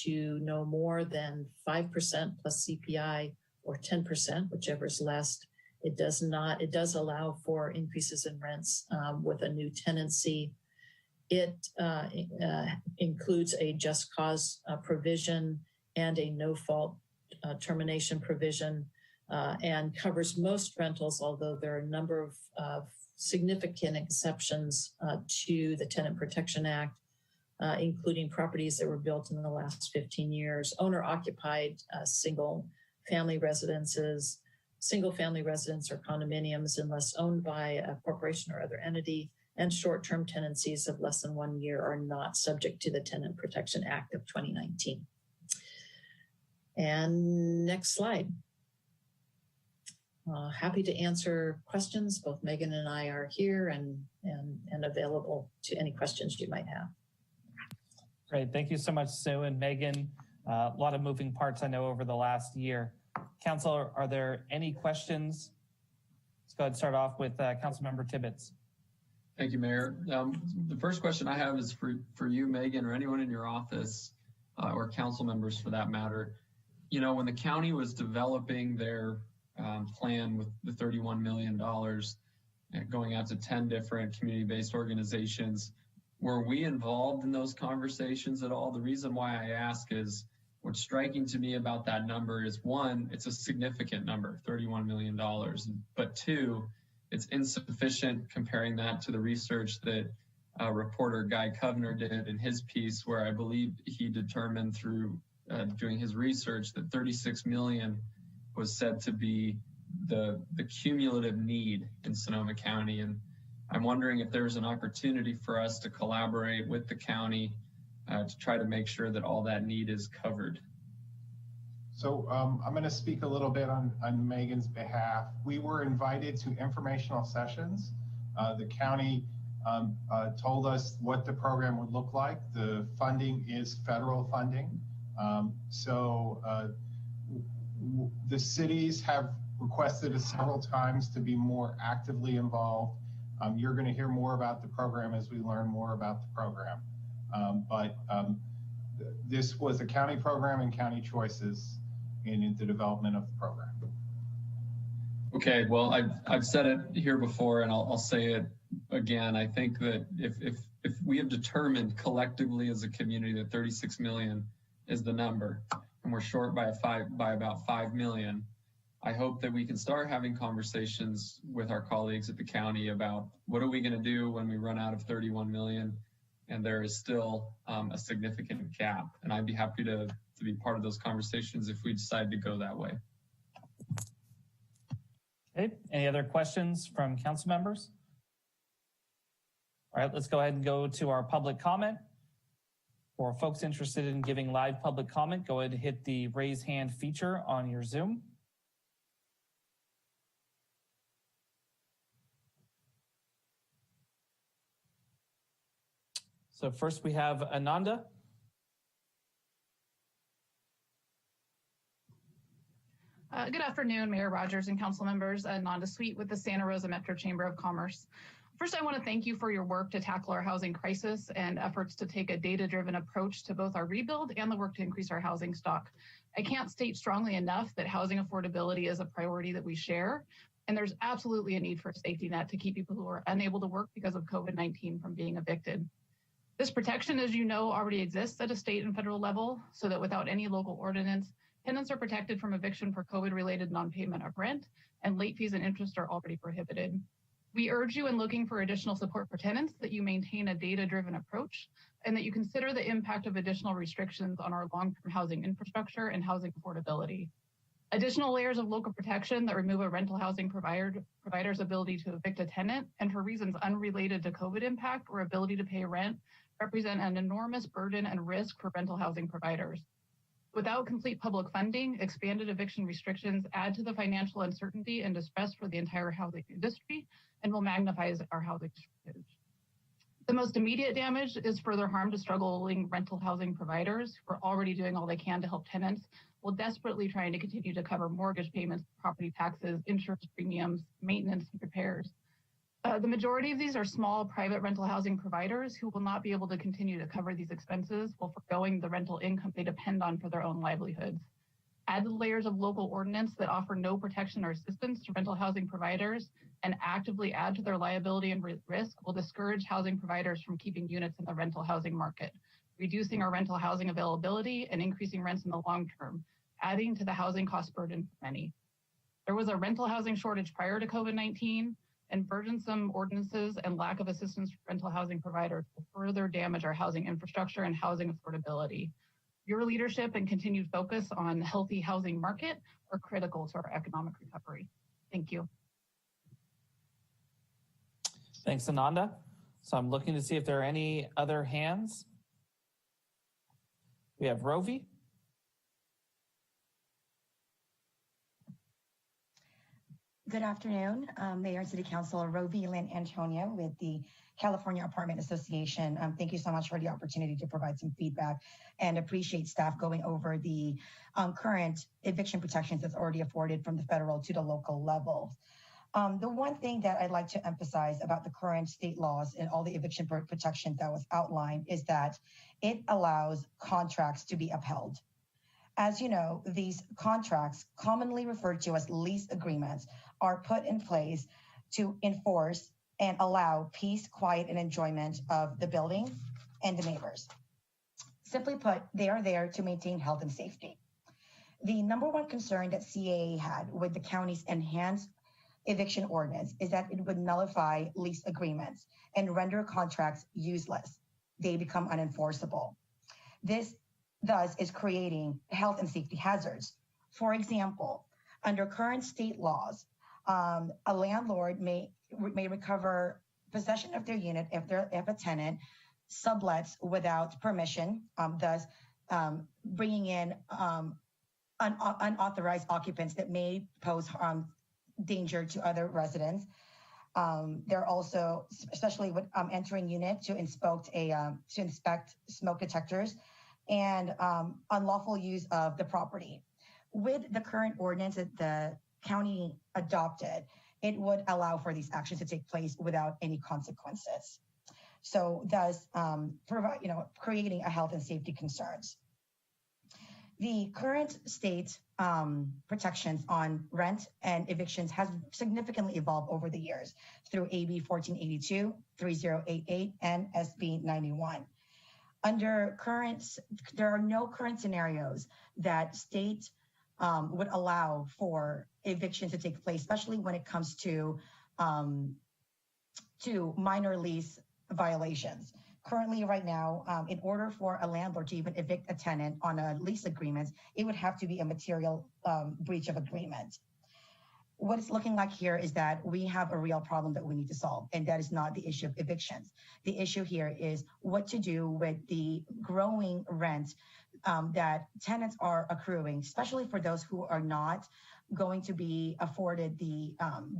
to no more than 5% plus CPI, or 10%, whichever is less. It does allow for increases in rents with a new tenancy. It includes a just cause provision and a no-fault termination provision, and covers most rentals, although there are a number of significant exceptions to the Tenant Protection Act, including properties that were built in the last 15 years, owner-occupied single-family residences, single-family residents or condominiums unless owned by a corporation or other entity, and short-term tenancies of less than 1 year are not subject to the Tenant Protection Act of 2019. And next slide. Happy to answer questions. Both Megan and I are here and available to any questions you might have. Great. Thank you so much, Sue and Megan. A lot of moving parts, I know, over the last year. Council, are there any questions? Let's go ahead and start off with Councilmember Tibbetts. Thank you, Mayor. The first question I have is for you, Megan, or anyone in your office, or council members for that matter. You know, when the county was developing their plan with the $31 million going out to 10 different community-based organizations, were we involved in those conversations at all? The reason why I ask is what's striking to me about that number is, one, it's a significant number, $31 million, but two, it's insufficient comparing that to the research that reporter Guy Kovner did in his piece, where I believe he determined through doing his research that 36 million was said to be the cumulative need in Sonoma County. And I'm wondering if there's an opportunity for us to collaborate with the county to try to make sure that all that need is covered. So I'm going to speak a little bit on Megan's behalf. We were invited to informational sessions. The county told us what the program would look like. The funding is federal funding. The cities have requested us several times to be more actively involved. You're going to hear more about the program as we learn more about the program. This was a county program and county choices in the development of the program. Okay, well, I've said it here before, and I'll say it again. I think that if we have determined collectively as a community that 36 million is the number, and we're short by about 5 million, I hope that we can start having conversations with our colleagues at the county about what are we going to do when we run out of 31 million and there is still a significant gap. And I'd be happy to be part of those conversations if we decide to go that way. Okay, any other questions from council members? All right, let's go ahead and go to our public comment. For folks interested in giving live public comment, go ahead and hit the raise hand feature on your Zoom. So first we have Ananda. Good afternoon, Mayor Rogers and council members. Ananda Sweet with the Santa Rosa Metro Chamber of Commerce. First, I want to thank you for your work to tackle our housing crisis and efforts to take a data-driven approach to both our rebuild and the work to increase our housing stock. I can't state strongly enough that housing affordability is a priority that we share, and there's absolutely a need for a safety net to keep people who are unable to work because of COVID-19 from being evicted. This protection, as you know, already exists at a state and federal level, so that without any local ordinance, tenants are protected from eviction for COVID-related non-payment of rent, and late fees and interest are already prohibited. We urge you in looking for additional support for tenants that you maintain a data-driven approach and that you consider the impact of additional restrictions on our long-term housing infrastructure and housing affordability. Additional layers of local protection that remove a rental housing provider's ability to evict a tenant and for reasons unrelated to COVID impact or ability to pay rent represent an enormous burden and risk for rental housing providers. Without complete public funding, expanded eviction restrictions add to the financial uncertainty and distress for the entire housing industry and will magnify our housing shortage. The most immediate damage is further harm to struggling rental housing providers who are already doing all they can to help tenants while desperately trying to continue to cover mortgage payments, property taxes, insurance premiums, maintenance, and repairs. The majority of these are small private rental housing providers who will not be able to continue to cover these expenses while foregoing the rental income they depend on for their own livelihoods. Added layers of local ordinance that offer no protection or assistance to rental housing providers and actively add to their liability and risk will discourage housing providers from keeping units in the rental housing market, reducing our rental housing availability and increasing rents in the long term, adding to the housing cost burden for many. There was a rental housing shortage prior to COVID-19, and burdensome ordinances and lack of assistance for rental housing providers will further damage our housing infrastructure and housing affordability. Your leadership and continued focus on healthy housing market are critical to our economic recovery. Thank you. Thanks, Ananda. So I'm looking to see if there are any other hands. We have Rovi. Good afternoon, Mayor and City Council Rovi Lynn Antonio with the California Apartment Association. Thank you so much for the opportunity to provide some feedback and appreciate staff going over the current eviction protections that's already afforded from the federal to the local level. The one thing that I'd like to emphasize about the current state laws and all the eviction protection that was outlined is that it allows contracts to be upheld. As you know, these contracts, commonly referred to as lease agreements, are put in place to enforce and allow peace, quiet, and enjoyment of the building and the neighbors. Simply put, they are there to maintain health and safety. The number one concern that CAA had with the county's enhanced eviction ordinance is that it would nullify lease agreements and render contracts useless. They become unenforceable. This thus is creating health and safety hazards. For example, under current state laws, a landlord may recover possession of their unit if a tenant sublets without permission, thus bringing in unauthorized occupants that may pose danger to other residents. They're also, especially with entering unit to inspect smoke detectors and unlawful use of the property. With the current ordinance that the county adopted, it would allow for these actions to take place without any consequences. So thus creating a health and safety concerns. The current state protections on rent and evictions has significantly evolved over the years through AB 1482, 3088, and SB 91. There are no current scenarios that state would allow for eviction to take place, especially when it comes to minor lease violations. Currently, right now, in order for a landlord to even evict a tenant on a lease agreement, it would have to be a material breach of agreement. What it's looking like here is that we have a real problem that we need to solve, and that is not the issue of evictions. The issue here is what to do with the growing rent that tenants are accruing, especially for those who are not going to be afforded the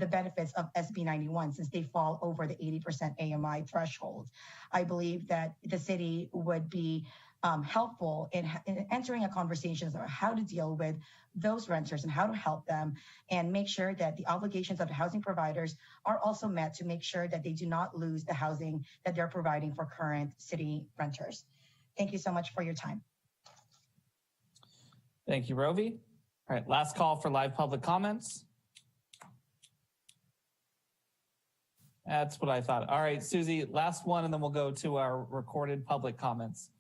benefits of SB 91 since they fall over the 80% AMI threshold. I believe that the city would be helpful in entering a conversation about how to deal with those renters and how to help them and make sure that the obligations of the housing providers are also met to make sure that they do not lose the housing that they're providing for current city renters. Thank you so much for your time. Thank you, Rovi. All right, last call for live public comments. That's what I thought. All right, Susie, last one, and then we'll go to our recorded public comments.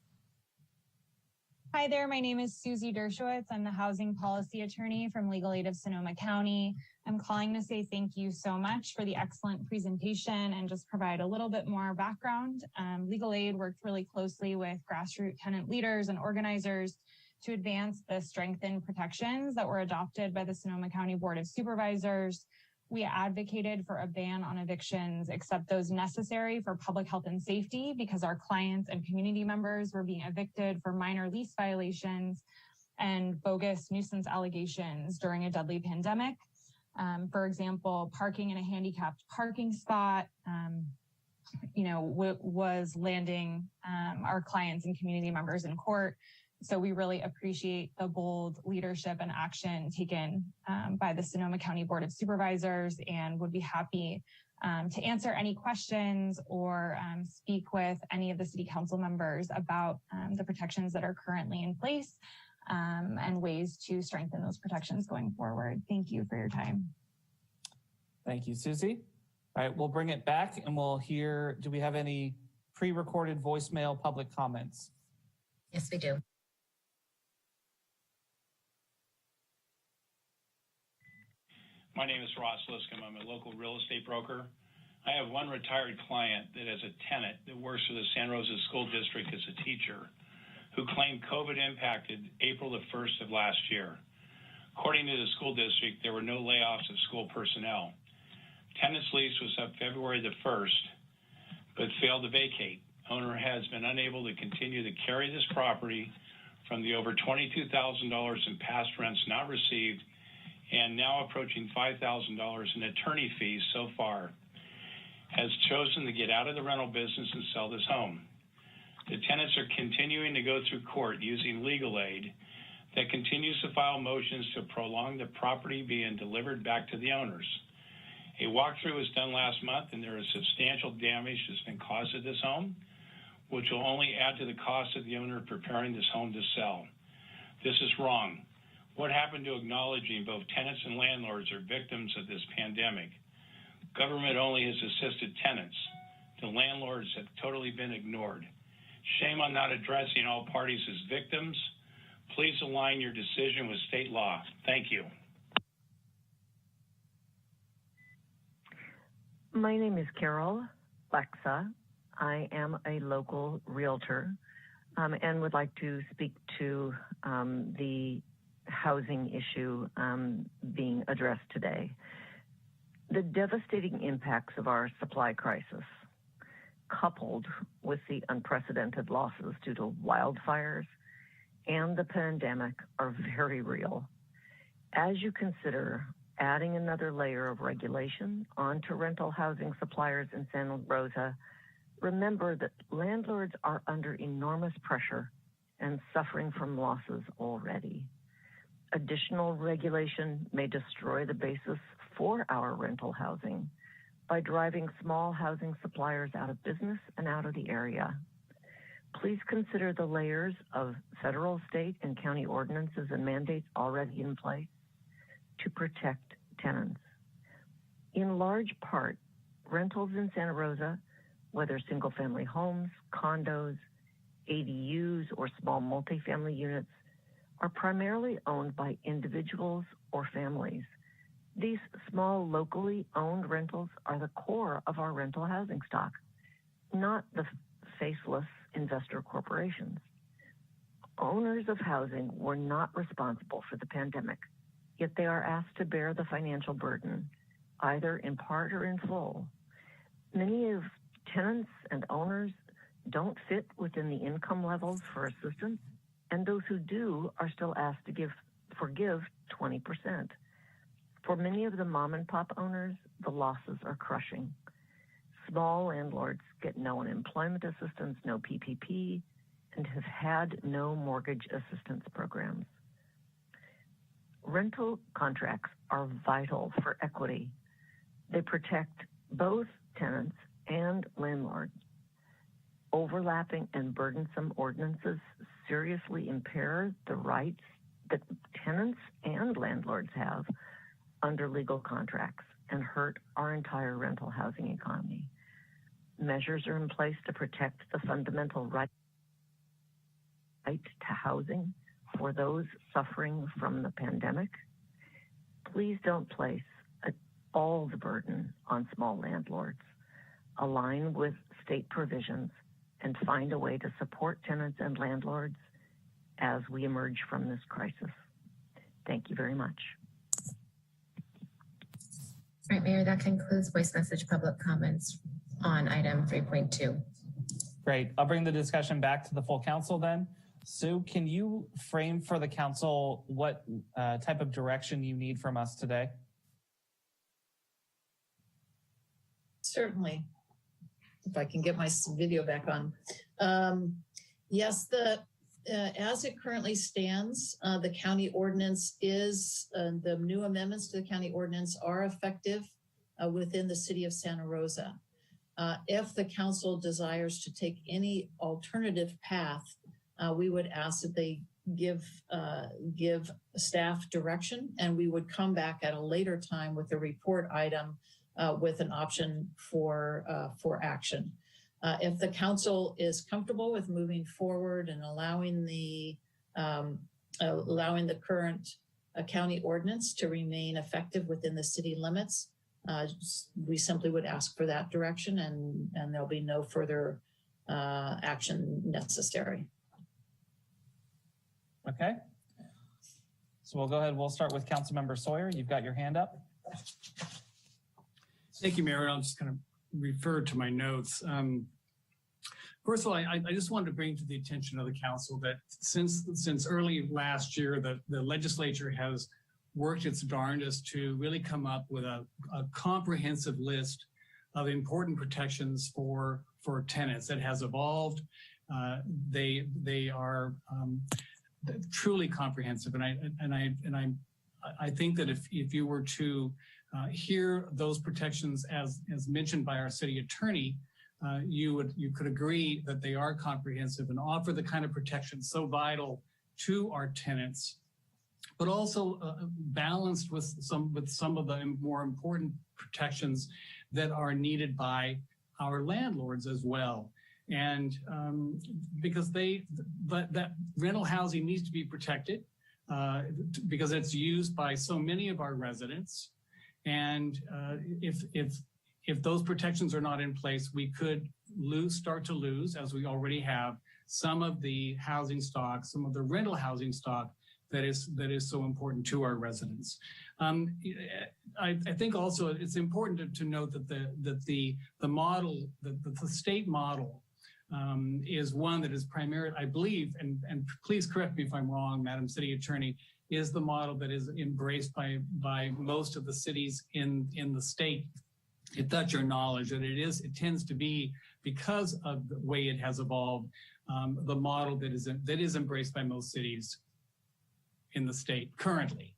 Hi there, my name is Susie Dershowitz. I'm the housing policy attorney from Legal Aid of Sonoma County. I'm calling to say thank you so much for the excellent presentation and just provide a little bit more background. Legal Aid worked really closely with grassroots tenant leaders and organizers to advance the strengthened protections that were adopted by the Sonoma County Board of Supervisors. We advocated for a ban on evictions, except those necessary for public health and safety, because our clients and community members were being evicted for minor lease violations and bogus nuisance allegations during a deadly pandemic. For example, parking in a handicapped parking spot, was landing our clients and community members in court. So we really appreciate the bold leadership and action taken by the Sonoma County Board of Supervisors, and would be happy to answer any questions or speak with any of the city council members about the protections that are currently in place and ways to strengthen those protections going forward. Thank you for your time. Thank you, Susie. All right, we'll bring it back and we'll hear, do we have any pre-recorded voicemail public comments? Yes, we do. My name is Ross Liscombe. I'm a local real estate broker. I have one retired client that is a tenant that works for the San Rosa School District as a teacher, who claimed COVID impacted April the 1st of last year. According to the school district, there were no layoffs of school personnel. Tenant's lease was up February the 1st, but failed to vacate. Owner has been unable to continue to carry this property from the over $22,000 in past rents not received, and now approaching $5,000 in attorney fees so far, has chosen to get out of the rental business and sell this home. The tenants are continuing to go through court using legal aid that continues to file motions to prolong the property being delivered back to the owners. A walkthrough was done last month, and there is substantial damage that's been caused to this home, which will only add to the cost of the owner preparing this home to sell. This is wrong. What happened to acknowledging both tenants and landlords are victims of this pandemic? Government only has assisted tenants. The landlords have totally been ignored. Shame on not addressing all parties as victims. Please align your decision with state law. Thank you. My name is Carol Lexa. I am a local realtor and would like to speak to the housing issue being addressed today. The devastating impacts of our supply crisis, coupled with the unprecedented losses due to wildfires and the pandemic, are very real. As you consider adding another layer of regulation onto rental housing suppliers in Santa Rosa, remember that landlords are under enormous pressure and suffering from losses already. Additional regulation may destroy the basis for our rental housing by driving small housing suppliers out of business and out of the area. Please consider the layers of federal, state, and county ordinances and mandates already in place to protect tenants. In large part, rentals in Santa Rosa, whether single-family homes, condos, ADUs, or small multifamily units, are primarily owned by individuals or families. These small, locally owned rentals are the core of our rental housing stock, not the faceless investor corporations. Owners of housing were not responsible for the pandemic, yet they are asked to bear the financial burden, either in part or in full. Many of tenants and owners don't fit within the income levels for assistance, and those who do are still asked to forgive 20%. For many of the mom and pop owners, the losses are crushing. Small landlords get no unemployment assistance, no PPP, and have had no mortgage assistance programs. Rental contracts are vital for equity. They protect both tenants and landlords. Overlapping and burdensome ordinances seriously impair the rights that tenants and landlords have under legal contracts and hurt our entire rental housing economy. Measures are in place to protect the fundamental right right to housing for those suffering from the pandemic. Please don't place all the burden on small landlords. Align with state provisions and find a way to support tenants and landlords as we emerge from this crisis. Thank you very much. All right, Mayor, that concludes voice message public comments on item 3.2. Great. I'll bring the discussion back to the full council then. Sue, can you frame for the council what type of direction you need from us today? Certainly. If I can get my video back on. Yes, as it currently stands, the county ordinance is, the new amendments to the county ordinance are effective within the city of Santa Rosa. If the council desires to take any alternative path, we would ask that they give staff direction, and we would come back at a later time with a report item with an option for action. If the council is comfortable with moving forward and allowing the current county ordinance to remain effective within the city limits, we simply would ask for that direction, and there'll be no further action necessary. Okay. So we'll go ahead. We'll start with Councilmember Sawyer. You've got your hand up. Thank you, Mayor. I'll just kind of refer to my notes. First of all, I just wanted to bring to the attention of the council that since early last year, the legislature has worked its darndest to really come up with a comprehensive list of important protections for tenants. It has evolved. They are truly comprehensive, and I think that if you were to hear those protections as mentioned by our city attorney, you could agree that they are comprehensive and offer the kind of protection so vital to our tenants, but also balanced with some of the more important protections that are needed by our landlords as well. And because that rental housing needs to be protected because it's used by so many of our residents. And if those protections are not in place, we could start to lose, as we already have, some of the housing stock, some of the rental housing stock that is so important to our residents. I think also it's important to note that the model, the state model, is one that is primarily, I believe, and please correct me if I'm wrong, Madam City Attorney, is the model that is embraced by most of the cities in the state. If that's your knowledge, and it tends to be, because of the way it has evolved, the model that is embraced by most cities in the state currently.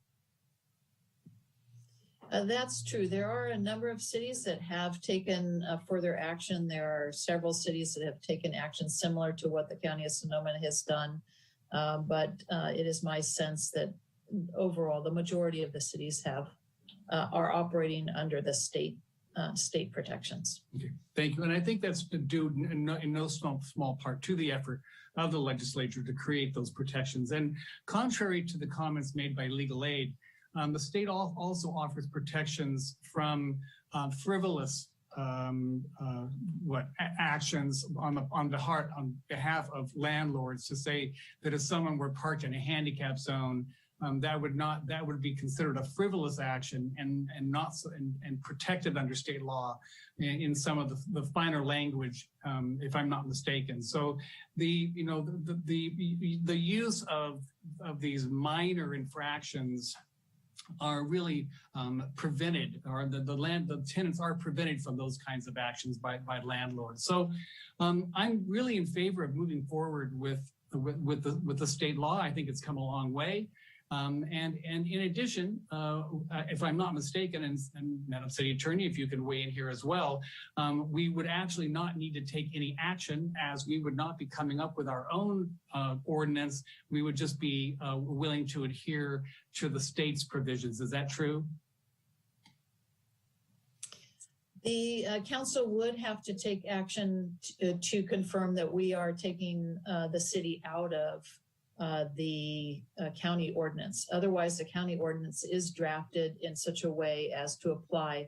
That's true. There are a number of cities that have taken further action. There are several cities that have taken action similar to what the County of Sonoma has done. But it is my sense that overall, the majority of the cities are operating under the state protections. Okay, thank you. And I think that's due in no small part to the effort of the legislature to create those protections. And contrary to the comments made by Legal Aid, the state also offers protections from frivolous actions on behalf of landlords, to say that if someone were parked in a handicap zone, that would be considered a frivolous action and protected under state law in some of the finer language, if I'm not mistaken. So the use of these minor infractions are really prevented, or the tenants are prevented from those kinds of actions by landlords. So I'm really in favor of moving forward with the state law. I think it's come a long way. And in addition, if I'm not mistaken, and Madam City Attorney, if you can weigh in here as well, we would actually not need to take any action, as we would not be coming up with our own ordinance. We would just be willing to adhere to the state's provisions. Is that true? The council would have to take action to confirm that we are taking the city out of the county ordinance. Otherwise, the county ordinance is drafted in such a way as to apply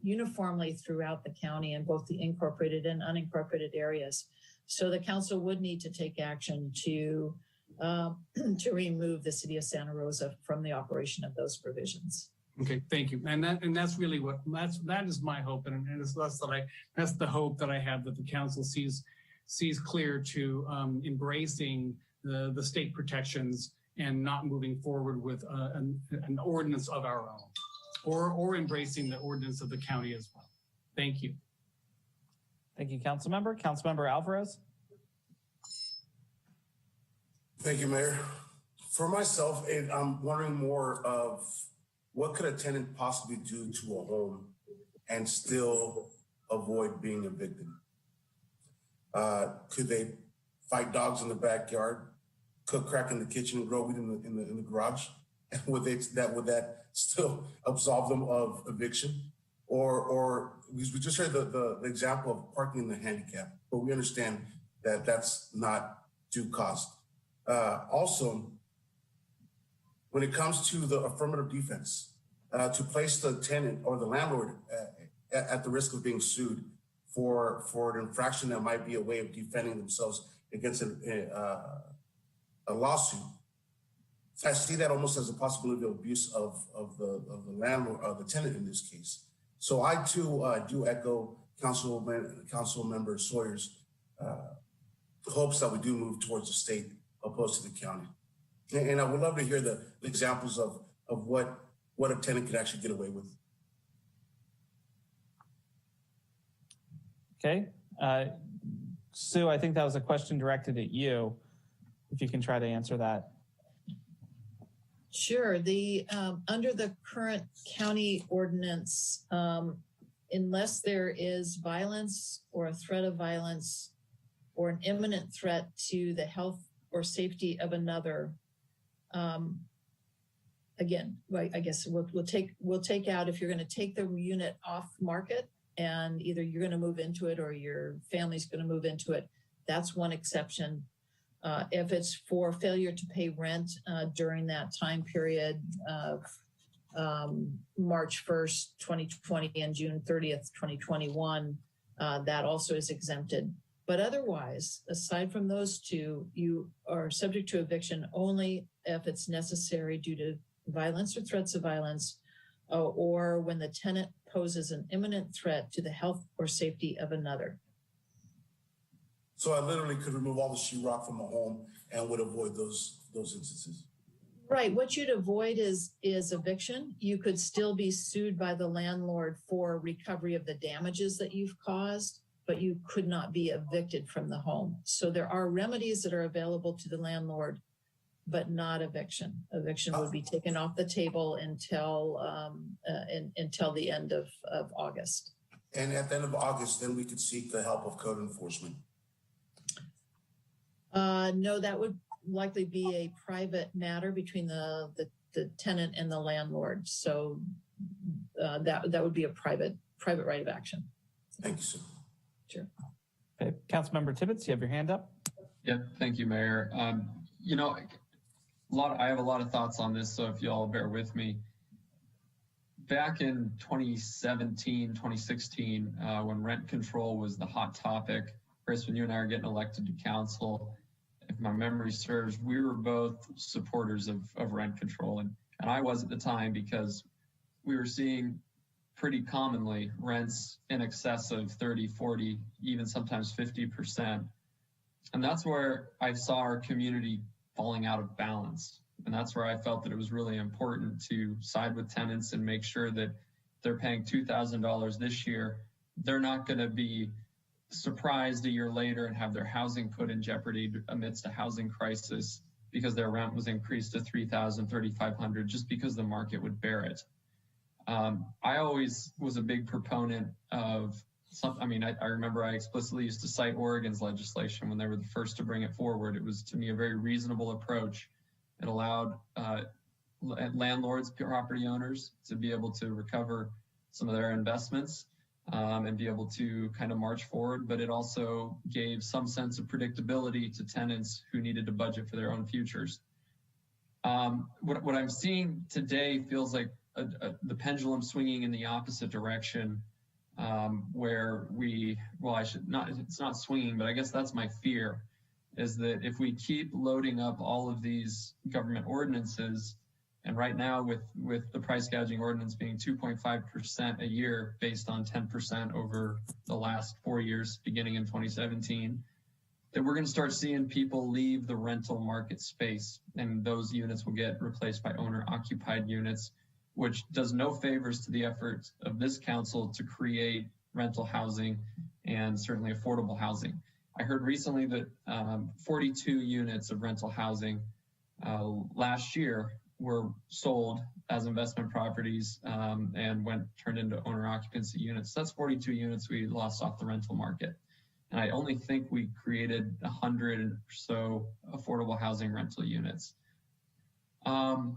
uniformly throughout the county in both the incorporated and unincorporated areas. So the council would need to take action to remove the city of Santa Rosa from the operation of those provisions. Okay, thank you. And that's really that is my hope, and that's the hope that I have, that the council sees clear to embracing the state protections and not moving forward with an ordinance of our own, or embracing the ordinance of the county as well. Thank you. Thank you, Councilmember. Councilmember Alvarez. Thank you, Mayor. For myself, I'm wondering more of what could a tenant possibly do to a home and still avoid being evicted? Could they fight dogs in the backyard, cook crack in the kitchen, and grow weed in the garage? And would that still absolve them of eviction? Or because we just heard the example of parking in the handicap, but we understand that that's not due cost. Also, when it comes to the affirmative defense, to place the tenant or the landlord at the risk of being sued for an infraction that might be a way of defending themselves against a lawsuit, I see that almost as a possibility of abuse of the landlord, of the tenant in this case. So I too do echo Council Member Sawyer's hopes that we do move towards the state opposed to the county. And I would love to hear the examples of what a tenant could actually get away with. Okay. Sue, I think that was a question directed at you. If you can try to answer that. Sure. Under the current county ordinance, unless there is violence or a threat of violence or an imminent threat to the health or safety of another, again, I guess we'll take out, if you're going to take the unit off market and either you're going to move into it or your family's going to move into it, that's one exception. If it's for failure to pay rent during that time period of March 1st, 2020 and June 30th, 2021, that also is exempted. But otherwise, aside from those two, you are subject to eviction only if it's necessary due to violence or threats of violence, or when the tenant poses an imminent threat to the health or safety of another. So I literally could remove all the sheetrock from the home and would avoid those instances. Right. What you'd avoid is eviction. You could still be sued by the landlord for recovery of the damages that you've caused, but you could not be evicted from the home. So there are remedies that are available to the landlord, but not eviction. Eviction would be taken off the table until the end of August. And at the end of August, then we could seek the help of code enforcement. No, that would likely be a private matter between the tenant and the landlord. So that would be a private right of action. Thank you, sir. Sure. Okay, Councilmember Tibbetts, you have your hand up. Yeah, thank you, Mayor. You know, I have a lot of thoughts on this, so if you all bear with me. Back in 2017, 2016, when rent control was the hot topic, Chris, when you and I are getting elected to council, if my memory serves, we were both supporters of rent control. And I was at the time because we were seeing pretty commonly rents in excess of 30, 40, even sometimes 50%. And that's where I saw our community falling out of balance. And that's where I felt that it was really important to side with tenants and make sure that they're paying $2,000 this year. They're not going to be surprised a year later and have their housing put in jeopardy amidst a housing crisis because their rent was increased to $3,000, $3,500 just because the market would bear it. I always was a big proponent of I remember I explicitly used to cite Oregon's legislation when they were the first to bring it forward. It was, to me, a very reasonable approach. It allowed landlords, property owners, to be able to recover some of their investments. and be able to kind of march forward, but it also gave some sense of predictability to tenants who needed to budget for their own futures. What I'm seeing today feels like the pendulum swinging in the opposite direction, where it's not swinging, but I guess that's my fear, is that if we keep loading up all of these government ordinances, and right now with the price gouging ordinance being 2.5% a year based on 10% over the last 4 years, beginning in 2017, that we're going to start seeing people leave the rental market space, and those units will get replaced by owner-occupied units, which does no favors to the efforts of this council to create rental housing and certainly affordable housing. I heard recently that 42 units of rental housing last year were sold as investment properties and turned into owner occupancy units. That's 42 units we lost off the rental market. And I only think we created 100 or so affordable housing rental units. And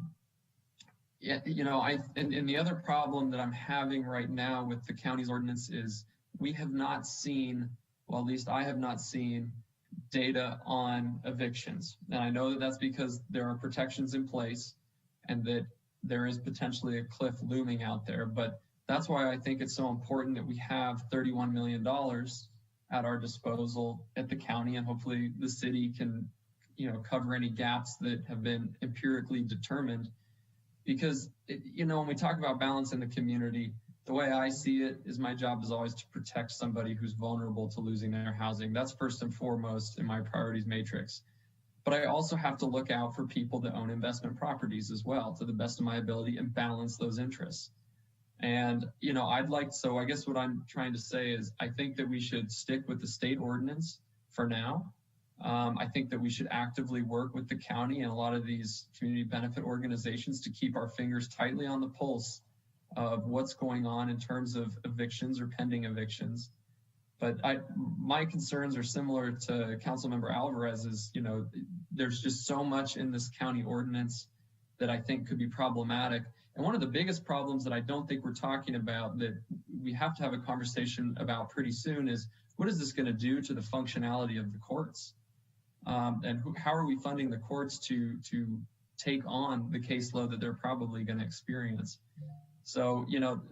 the other problem that I'm having right now with the county's ordinance is we have not seen, well, at least I have not seen data on evictions. And I know that that's because there are protections in place and that there is potentially a cliff looming out there. But that's why I think it's so important that we have $31 million at our disposal at the county, and hopefully the city can, cover any gaps that have been empirically determined. Because, when we talk about balance in the community, the way I see it is my job is always to protect somebody who's vulnerable to losing their housing. That's first and foremost in my priorities matrix. But I also have to look out for people that own investment properties as well, to the best of my ability, and balance those interests. And, I guess what I'm trying to say is I think that we should stick with the state ordinance for now. I think that we should actively work with the county and a lot of these community benefit organizations to keep our fingers tightly on the pulse of what's going on in terms of evictions or pending evictions. But my concerns are similar to Councilmember Alvarez's. There's just so much in this county ordinance that I think could be problematic. And one of the biggest problems that I don't think we're talking about that we have to have a conversation about pretty soon is what is this going to do to the functionality of the courts? And how are we funding the courts to take on the caseload that they're probably going to experience? So,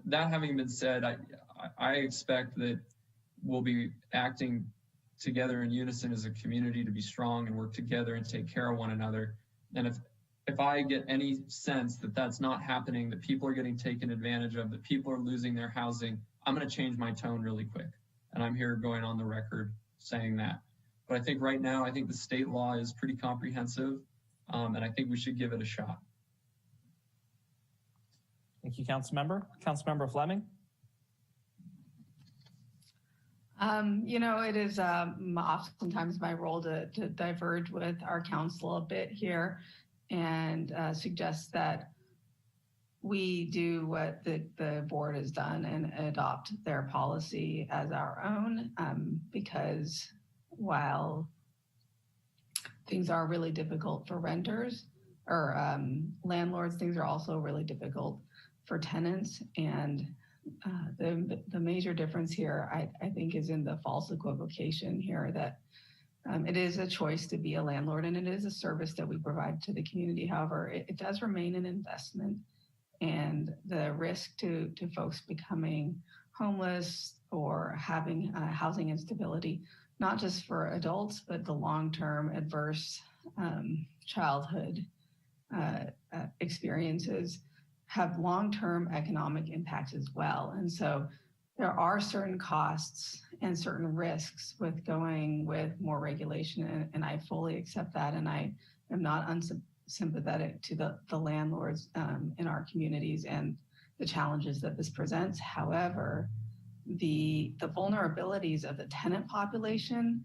that having been said, I expect that we'll be acting together in unison as a community to be strong and work together and take care of one another. And if I get any sense that that's not happening, that people are getting taken advantage of, that people are losing their housing, I'm going to change my tone really quick. And I'm here going on the record saying that. But I think right now, I think the state law is pretty comprehensive, and I think we should give it a shot. Thank you, Councilmember. Councilmember Fleming. It is oftentimes my role to diverge with our council a bit here and suggest that we do what the board has done and adopt their policy as our own, because while things are really difficult for renters or landlords, things are also really difficult for tenants. And the major difference here, I think, is in the false equivocation here that it is a choice to be a landlord and it is a service that we provide to the community. However, it does remain an investment, and the risk to folks becoming homeless or having housing instability, not just for adults, but the long-term adverse childhood experiences have long-term economic impacts as well. And so there are certain costs and certain risks with going with more regulation, and I fully accept that. And I am not unsympathetic to the landlords in our communities and the challenges that this presents. However, the vulnerabilities of the tenant population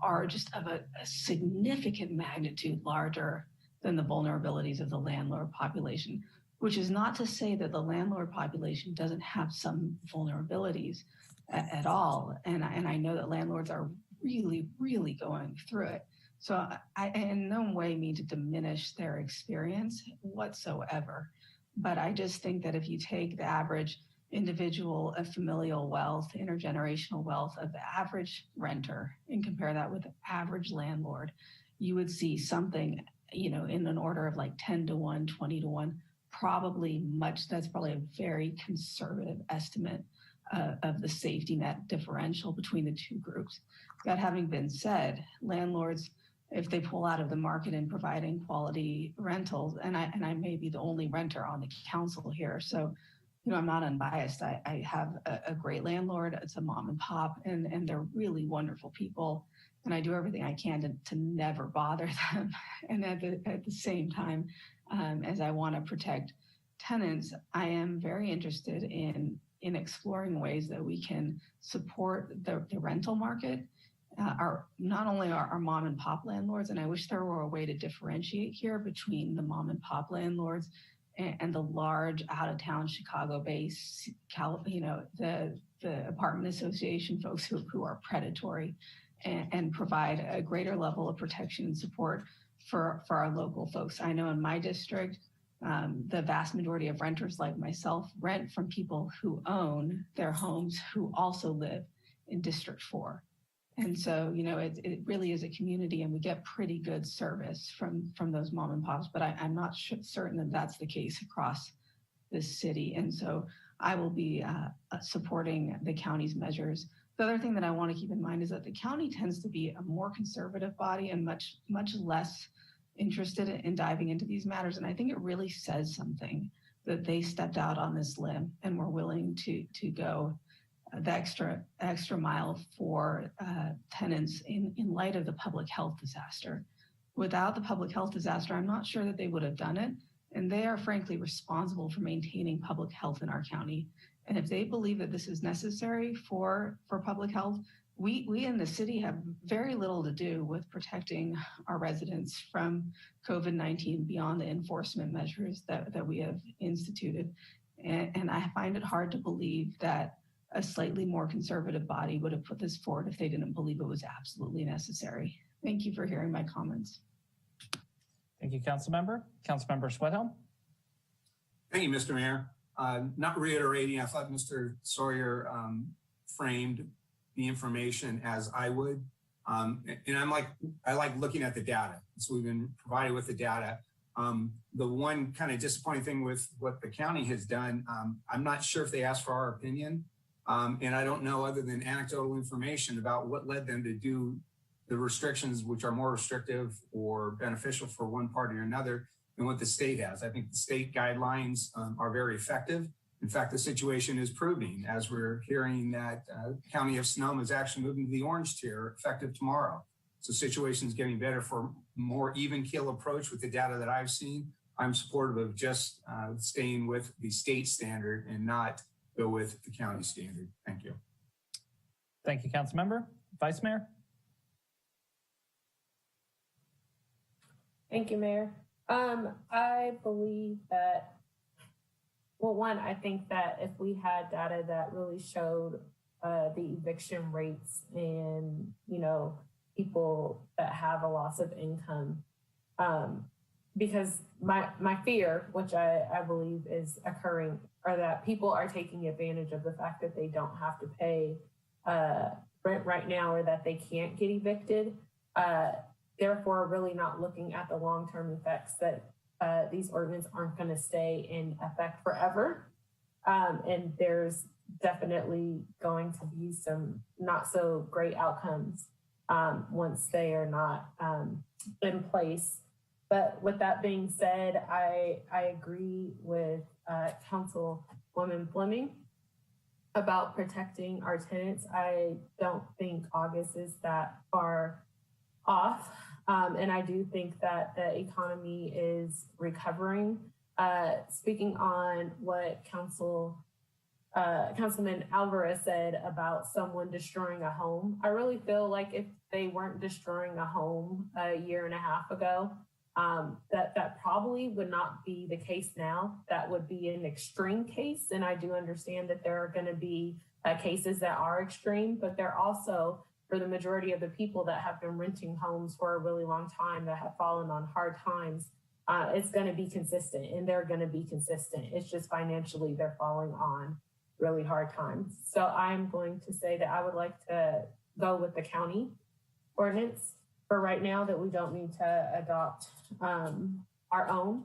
are just of a significant magnitude larger than the vulnerabilities of the landlord population, which is not to say that the landlord population doesn't have some vulnerabilities at all. And I know that landlords are really, really going through it. So I in no way mean to diminish their experience whatsoever. But I just think that if you take the average individual familial wealth, intergenerational wealth of the average renter and compare that with the average landlord, you would see something, in an order of like 10 to 1, 20 to 1, that's probably a very conservative estimate of the safety net differential between the two groups. That having been said, landlords, if they pull out of the market in providing quality rentals, and I may be the only renter on the council here, so I'm not unbiased. I have a great landlord. It's a mom and pop, and they're really wonderful people. And I do everything I can to never bother them. And at the same time, as I want to protect tenants, I am very interested in exploring ways that we can support the rental market. Not only our mom and pop landlords, and I wish there were a way to differentiate here between the mom and pop landlords and the large out-of-town Chicago-based, the apartment association folks who are predatory and provide a greater level of protection and support for our local folks. I know in my district, the vast majority of renters like myself rent from people who own their homes who also live in District 4. And so, it really is a community, and we get pretty good service from those mom and pops, but I'm not certain that that's the case across this city. And so I will be supporting the county's measures. The other thing that I want to keep in mind is that the county tends to be a more conservative body and much, much less interested in diving into these matters. And I think it really says something that they stepped out on this limb and were willing to go the extra mile for tenants in light of the public health disaster. Without the public health disaster, I'm not sure that they would have done it. And they are frankly responsible for maintaining public health in our county. And if they believe that this is necessary for public health, we in the city have very little to do with protecting our residents from COVID-19 beyond the enforcement measures that we have instituted. And I find it hard to believe that a slightly more conservative body would have put this forward if they didn't believe it was absolutely necessary. Thank you for hearing my comments. Thank you, Councilmember. Councilmember Sweathelm. Thank you, Mr. Mayor. Not reiterating, I thought Mr. Sawyer framed the information as I would. And I like looking at the data. So we've been provided with the data. The one kind of disappointing thing with what the county has done, I'm not sure if they asked for our opinion. And I don't know, other than anecdotal information, about what led them to do the restrictions, which are more restrictive or beneficial for one party or another than what the state has. I think the state guidelines are very effective. In fact, the situation is proving, as we're hearing, that County of Sonoma is actually moving to the orange tier effective tomorrow. So the situation is getting better for more even keel approach with the data that I've seen. I'm supportive of just staying with the state standard and not go with the county standard. Thank you. Thank you, Councilmember. Vice Mayor. Thank you, Mayor. I believe that, well, one, I think that if we had data that really showed the eviction rates and, people that have a loss of income, because my fear, which I believe is occurring, are that people are taking advantage of the fact that they don't have to pay rent right now, or that they can't get evicted. Therefore, really not looking at the long-term effects that these ordinances aren't going to stay in effect forever. And there's definitely going to be some not so great outcomes once they are not in place. But with that being said, I agree with Councilwoman Fleming about protecting our tenants. I don't think August is that far off. And I do think that the economy is recovering. Speaking on what Councilman Alvarez said about someone destroying a home, I really feel like if they weren't destroying a home a year and a half ago, that probably would not be the case now. That would be an extreme case. And I do understand that there are going to be cases that are extreme, but they're also, for the majority of the people that have been renting homes for a really long time, that have fallen on hard times, it's going to be consistent, and they're going to be consistent. It's just financially they're falling on really hard times. So I'm going to say that I would like to go with the county ordinance for right now, that we don't need to adopt our own,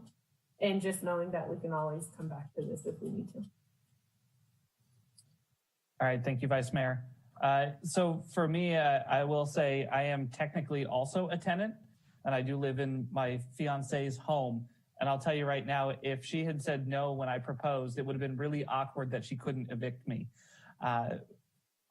and just knowing that we can always come back to this if we need to. All right, thank you, Vice Mayor. So for me, I will say I am technically also a tenant, and I do live in my fiance's home. And I'll tell you right now, if she had said no when I proposed, it would have been really awkward that she couldn't evict me.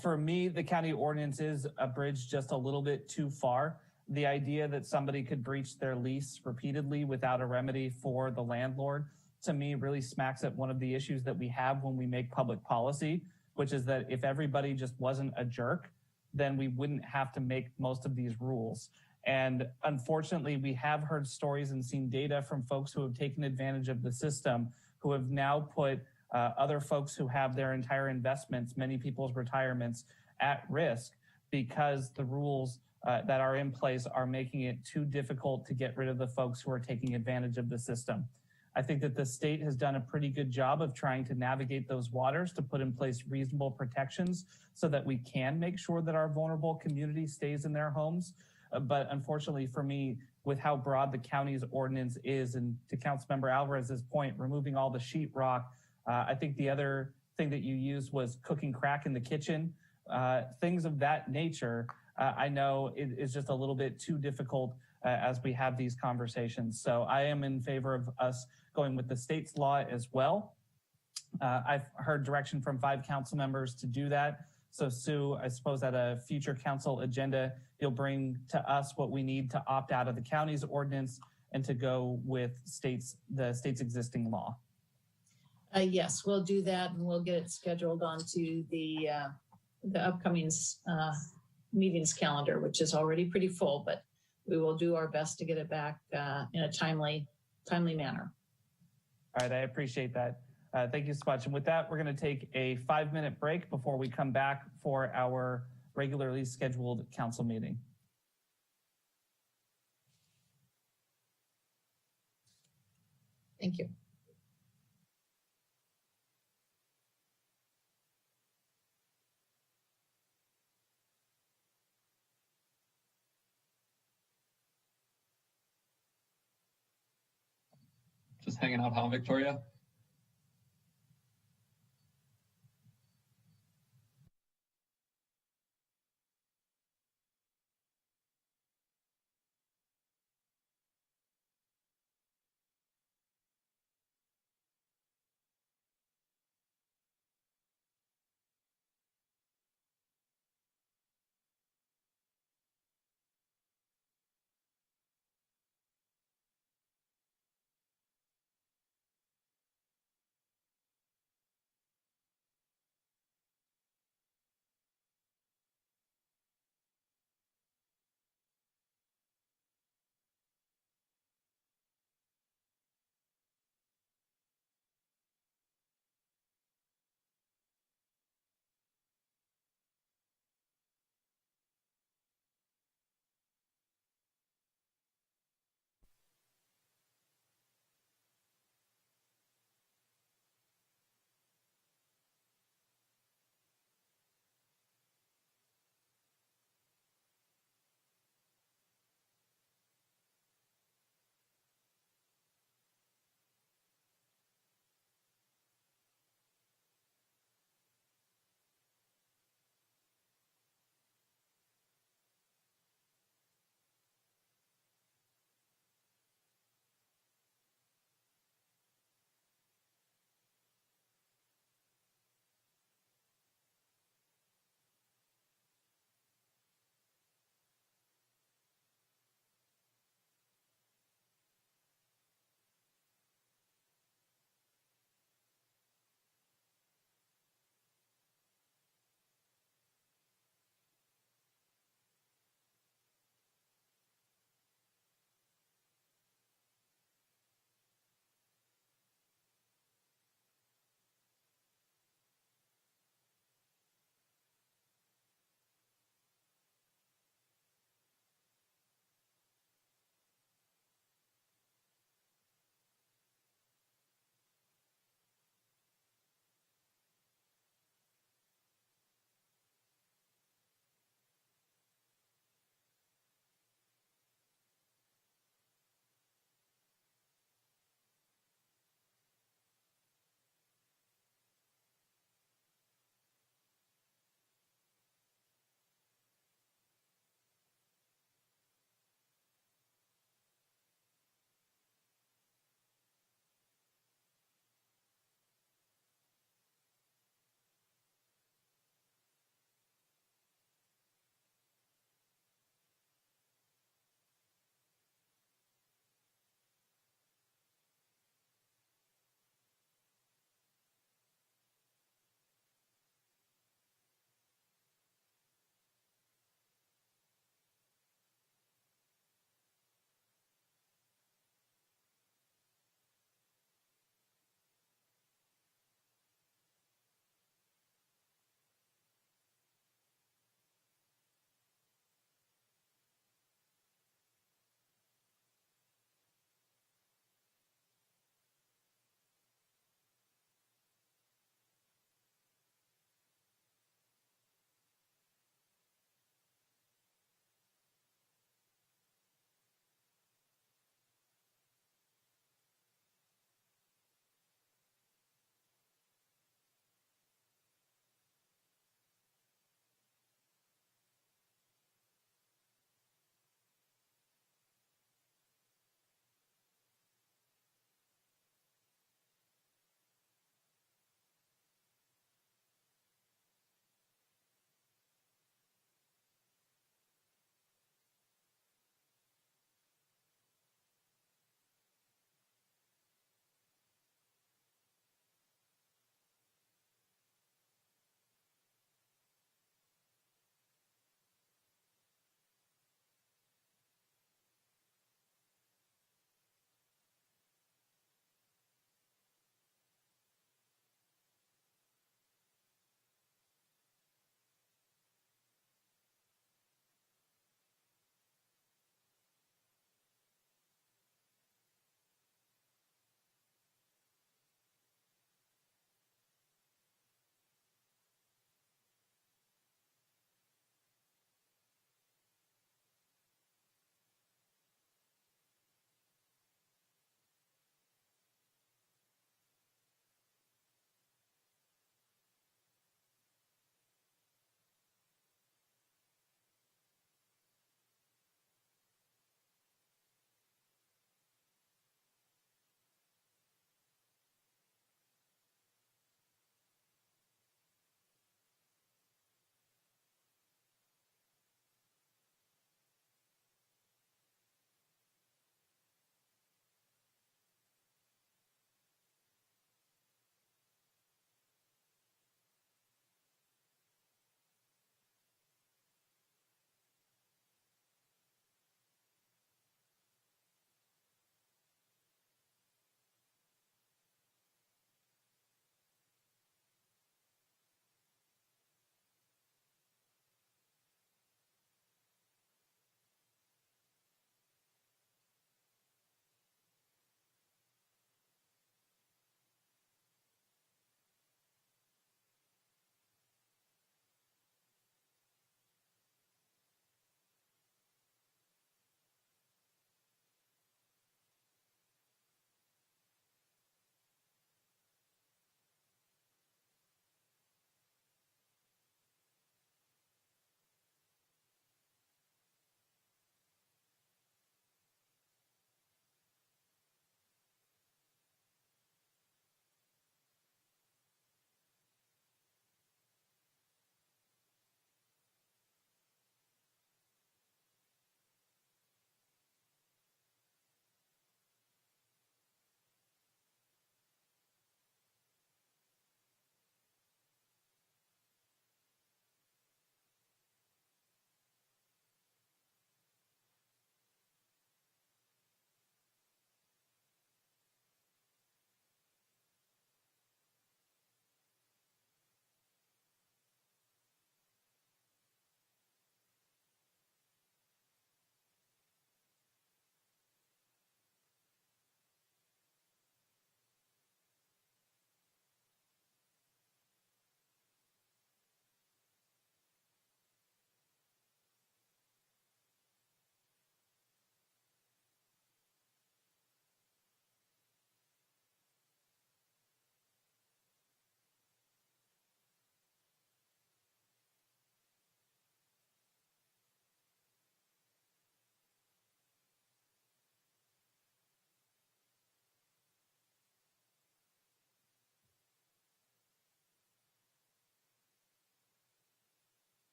For me, the county ordinance is a bridge just a little bit too far. The idea that somebody could breach their lease repeatedly without a remedy for the landlord, to me, really smacks at one of the issues that we have when we make public policy, which is that if everybody just wasn't a jerk, then we wouldn't have to make most of these rules. And unfortunately, we have heard stories and seen data from folks who have taken advantage of the system, who have now put other folks who have their entire investments, many people's retirements, at risk because the rules that are in place are making it too difficult to get rid of the folks who are taking advantage of the system. I think that the state has done a pretty good job of trying to navigate those waters to put in place reasonable protections so that we can make sure that our vulnerable community stays in their homes. But unfortunately for me, with how broad the county's ordinance is, and to Councilmember Alvarez's point, removing all the sheetrock, I think the other thing that you used was cooking crack in the kitchen. Things of that nature, I know it is just a little bit too difficult as we have these conversations. So I am in favor of us going with the state's law as well. I've heard direction from 5 council members to do that. So Sue, I suppose at a future council agenda, you'll bring to us what we need to opt out of the county's ordinance and to go with the state's existing law. Yes, we'll do that, and we'll get it scheduled onto the upcoming meetings calendar, which is already pretty full, but we will do our best to get it back in a timely manner. All right, I appreciate that. Thank you so much. And with that, we're going to take a 5-minute break before we come back for our regularly scheduled council meeting. Thank you. Just hanging out, huh, Victoria?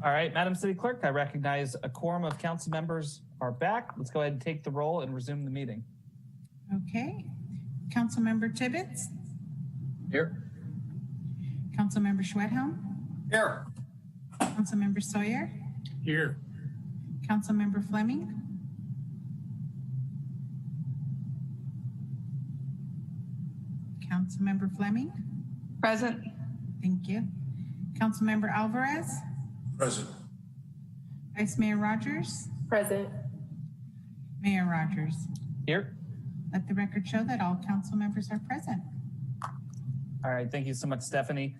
All right, Madam City Clerk, I recognize a quorum of council members are back. Let's go ahead and take the roll and resume the meeting. Okay. Councilmember Tibbetts? Here. Councilmember Schwedhelm? Here. Councilmember Sawyer? Here. Councilmember Fleming? Councilmember Fleming? Present. Thank you. Councilmember Alvarez? Present. Vice Mayor Rogers? Present. Mayor Rogers? Here. Let the record show that all council members are present. All right, thank you so much, Stephanie.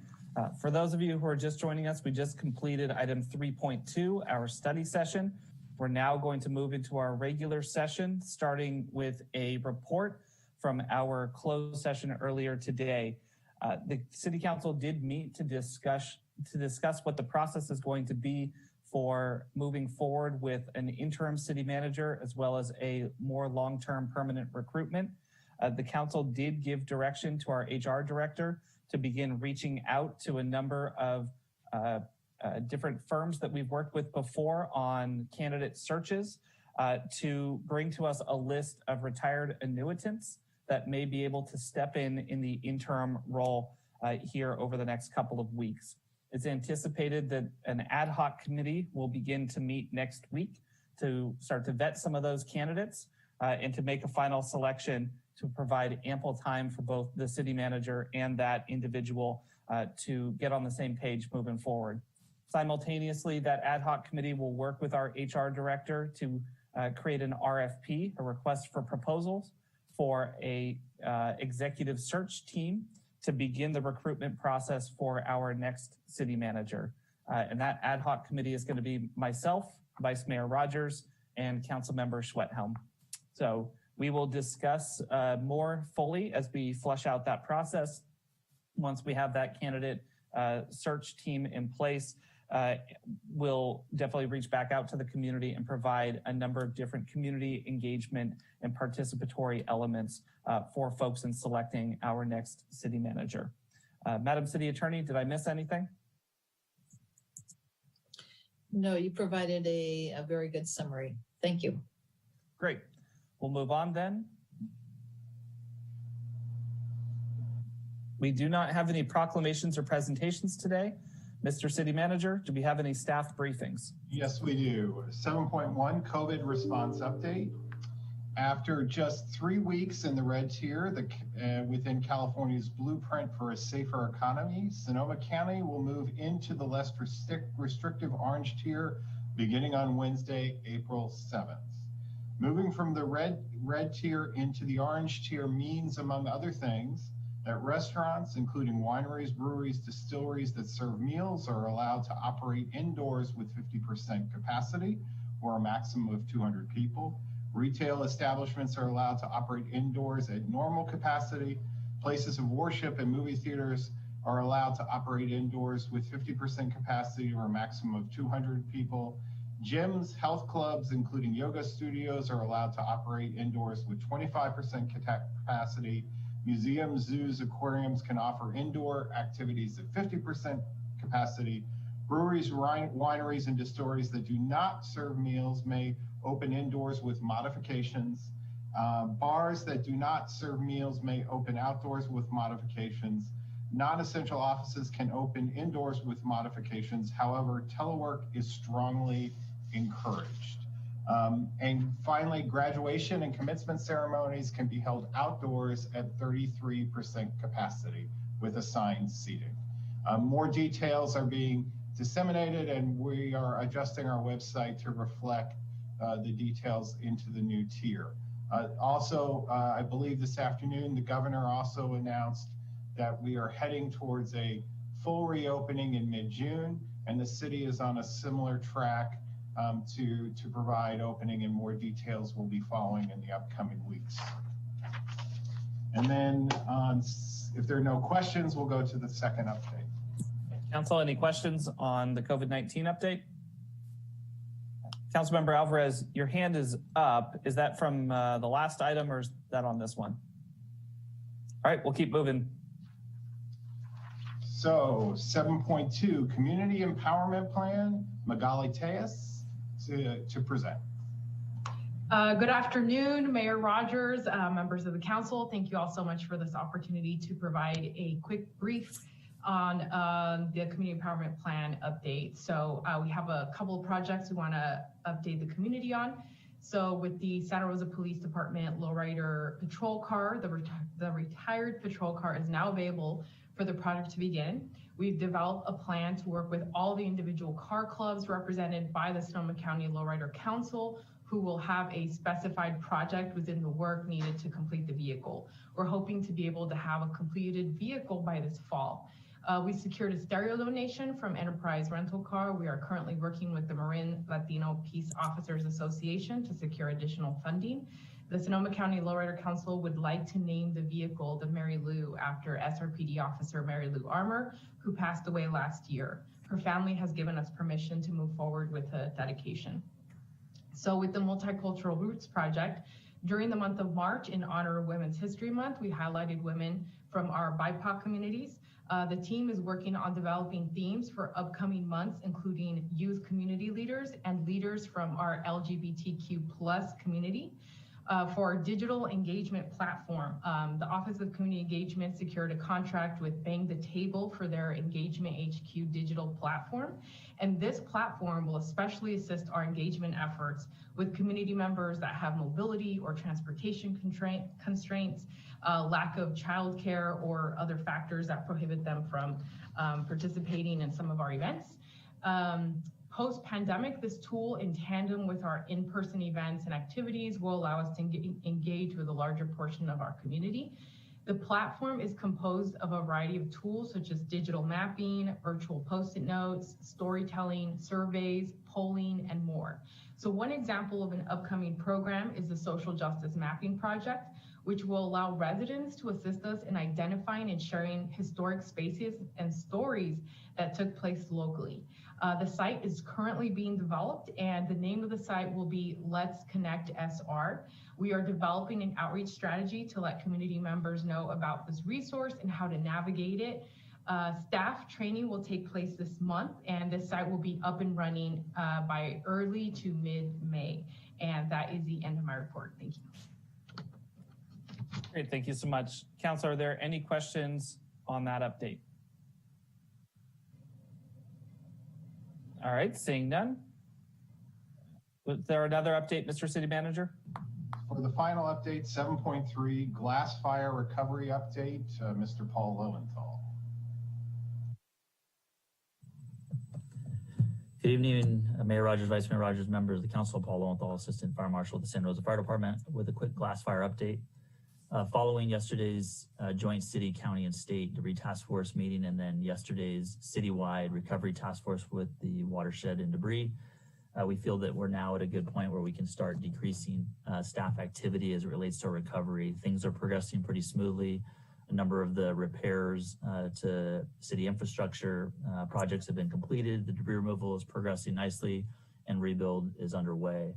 For those of you who are just joining us, we just completed item 3.2, our study session. We're now going to move into our regular session, starting with a report from our closed session earlier today. The City Council did meet to discuss what the process is going to be for moving forward with an interim city manager, as well as a more long-term permanent recruitment. The council did give direction to our HR director to begin reaching out to a number of different firms that we've worked with before on candidate searches to bring to us a list of retired annuitants that may be able to step in the interim role here over the next couple of weeks. It's anticipated that an ad hoc committee will begin to meet next week to start to vet some of those candidates and to make a final selection to provide ample time for both the city manager and that individual to get on the same page moving forward. Simultaneously, that ad hoc committee will work with our HR director to create an RFP, a request for proposals, for a executive search team to begin the recruitment process for our next city manager. And that ad hoc committee is going to be myself, Vice Mayor Rogers, and Councilmember Schwedhelm. So we will discuss more fully as we flesh out that process. Once we have that candidate search team in place, we'll definitely reach back out to the community and provide a number of different community engagement and participatory elements for folks in selecting our next city manager. Madam City Attorney, did I miss anything? No, you provided a very good summary. Thank you. Great. We'll move on then. We do not have any proclamations or presentations today. Mr. City Manager, do we have any staff briefings? Yes, we do. 7.1 COVID response update. After just 3 weeks in the red tier within California's blueprint for a safer economy, Sonoma County will move into the less restrictive orange tier beginning on Wednesday, April 7th. Moving from the red tier into the orange tier means, among other things, that restaurants, including wineries, breweries, distilleries that serve meals, are allowed to operate indoors with 50% capacity or a maximum of 200 people. Retail establishments are allowed to operate indoors at normal capacity. Places of worship and movie theaters are allowed to operate indoors with 50% capacity or a maximum of 200 people. Gyms, health clubs, including yoga studios, are allowed to operate indoors with 25% capacity. Museums, zoos, aquariums can offer indoor activities at 50% capacity. Breweries, wineries, and distilleries that do not serve meals may open indoors with modifications. Bars that do not serve meals may open outdoors with modifications. Non-essential offices can open indoors with modifications. However, telework is strongly encouraged. And finally, graduation and commencement ceremonies can be held outdoors at 33% capacity with assigned seating. More details are being disseminated, and we are adjusting our website to reflect the details into the new tier. Also, I believe this afternoon, the governor also announced that we are heading towards a full reopening in mid-June, and the city is on a similar track to provide opening, and more details will be following in the upcoming weeks. And then if there are no questions, we'll go to the second update. Council, any questions on the COVID-19 update? Councilmember Alvarez, your hand is up. Is that from the last item, or is that on this one? All right, we'll keep moving. So 7.2, Community Empowerment Plan, Magali Tejas to present. Good afternoon, Mayor Rogers, members of the council. Thank you all so much for this opportunity to provide a quick brief on the Community Empowerment Plan update. So we have a couple of projects we want to update the community on. So with the Santa Rosa Police Department lowrider patrol car, the retired patrol car is now available for the project to begin. We've developed a plan to work with all the individual car clubs represented by the Sonoma County Lowrider Council, who will have a specified project within the work needed to complete the vehicle. We're hoping to be able to have a completed vehicle by this fall. We secured a stereo donation from Enterprise Rental Car. We are currently working with the Marin Latino Peace Officers Association to secure additional funding. The Sonoma County Lowrider Council would like to name the vehicle the Mary Lou after SRPD officer Mary Lou Armour, who passed away last year. Her family has given us permission to move forward with a dedication. So with the Multicultural Roots Project, during the month of March, in honor of Women's History Month, we highlighted women from our BIPOC communities. The team is working on developing themes for upcoming months, including youth community leaders and leaders from our LGBTQ+ community. For our digital engagement platform, the Office of Community Engagement secured a contract with Bang the Table for their Engagement HQ digital platform. And this platform will especially assist our engagement efforts with community members that have mobility or transportation constraints, lack of childcare, or other factors that prohibit them from participating in some of our events. Post-pandemic, this tool, in tandem with our in-person events and activities, will allow us to engage with a larger portion of our community. The platform is composed of a variety of tools such as digital mapping, virtual post-it notes, storytelling, surveys, polling, and more. So one example of an upcoming program is the Social Justice Mapping Project, which will allow residents to assist us in identifying and sharing historic spaces and stories that took place locally. The site is currently being developed, and the name of the site will be Let's Connect SR. We are developing an outreach strategy to let community members know about this resource and how to navigate it. Staff training will take place this month, and this site will be up and running by early to mid-May. And that is the end of my report. Thank you. Great, thank you so much. Council, are there any questions on that update? All right, seeing none. Was there another update, Mr. City Manager? For the final update, 7.3, glass fire recovery update, Mr. Paul Lowenthal. Good evening, Mayor Rogers, Vice Mayor Rogers, members of the council. Paul Lowenthal, Assistant Fire Marshal at the Santa Rosa Fire Department, with a quick glass fire update. Following yesterday's joint city, county, and state debris task force meeting, and then yesterday's citywide recovery task force with the watershed and debris, we feel that we're now at a good point where we can start decreasing staff activity as it relates to recovery. Things are progressing pretty smoothly. A number of the repairs to city infrastructure projects have been completed. The debris removal is progressing nicely, and rebuild is underway.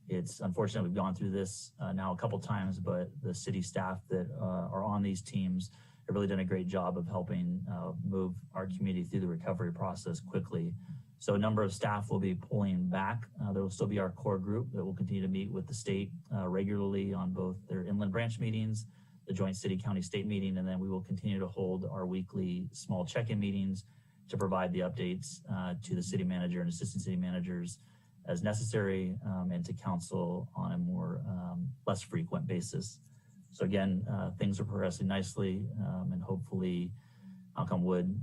It's unfortunate we've gone through this now a couple times, but the city staff that are on these teams have really done a great job of helping move our community through the recovery process quickly. So a number of staff will be pulling back. There will still be our core group that will continue to meet with the state regularly on both their inland branch meetings, the joint city, county, state meeting, and then we will continue to hold our weekly small check-in meetings to provide the updates to the city manager and assistant city managers as necessary, and to council on a more less frequent basis. So again, things are progressing nicely, and hopefully, knock on wood,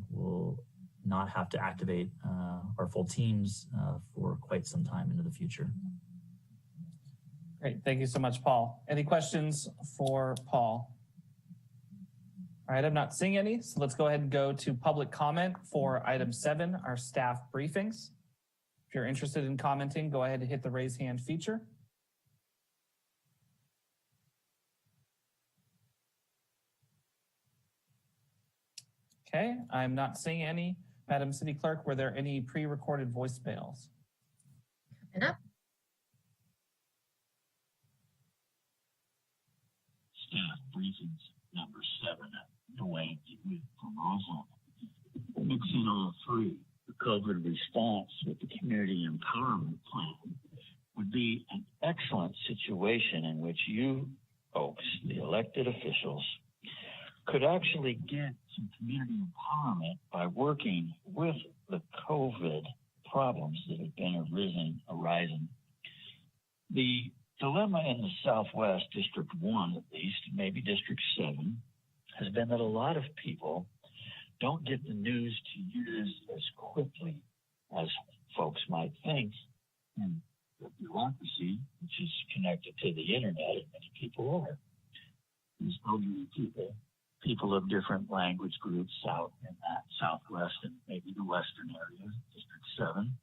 we'll not have to activate our full teams for quite some time into the future. Great, thank you so much, Paul. Any questions for Paul? All right, I'm not seeing any, so let's go ahead and go to public comment for item 7, our staff briefings. If you're interested in commenting, go ahead and hit the raise hand feature. Okay, I'm not seeing any. Madam City Clerk, were there any pre-recorded voicemails? Coming up. Staff briefings number 7. Dwayne from Rosa. Mixing 03, the COVID response with the community empowerment plan would be an excellent situation in which you folks, the elected officials, could actually get some community empowerment by working with the COVID problems that have been arising. The dilemma in the Southwest, District 1 at least, maybe District 7, has been that a lot of people don't get the news to use as quickly as folks might think. And the bureaucracy, which is connected to the internet, and many people are, these elderly people of different language groups out in that Southwest and maybe the Western areas, District 7,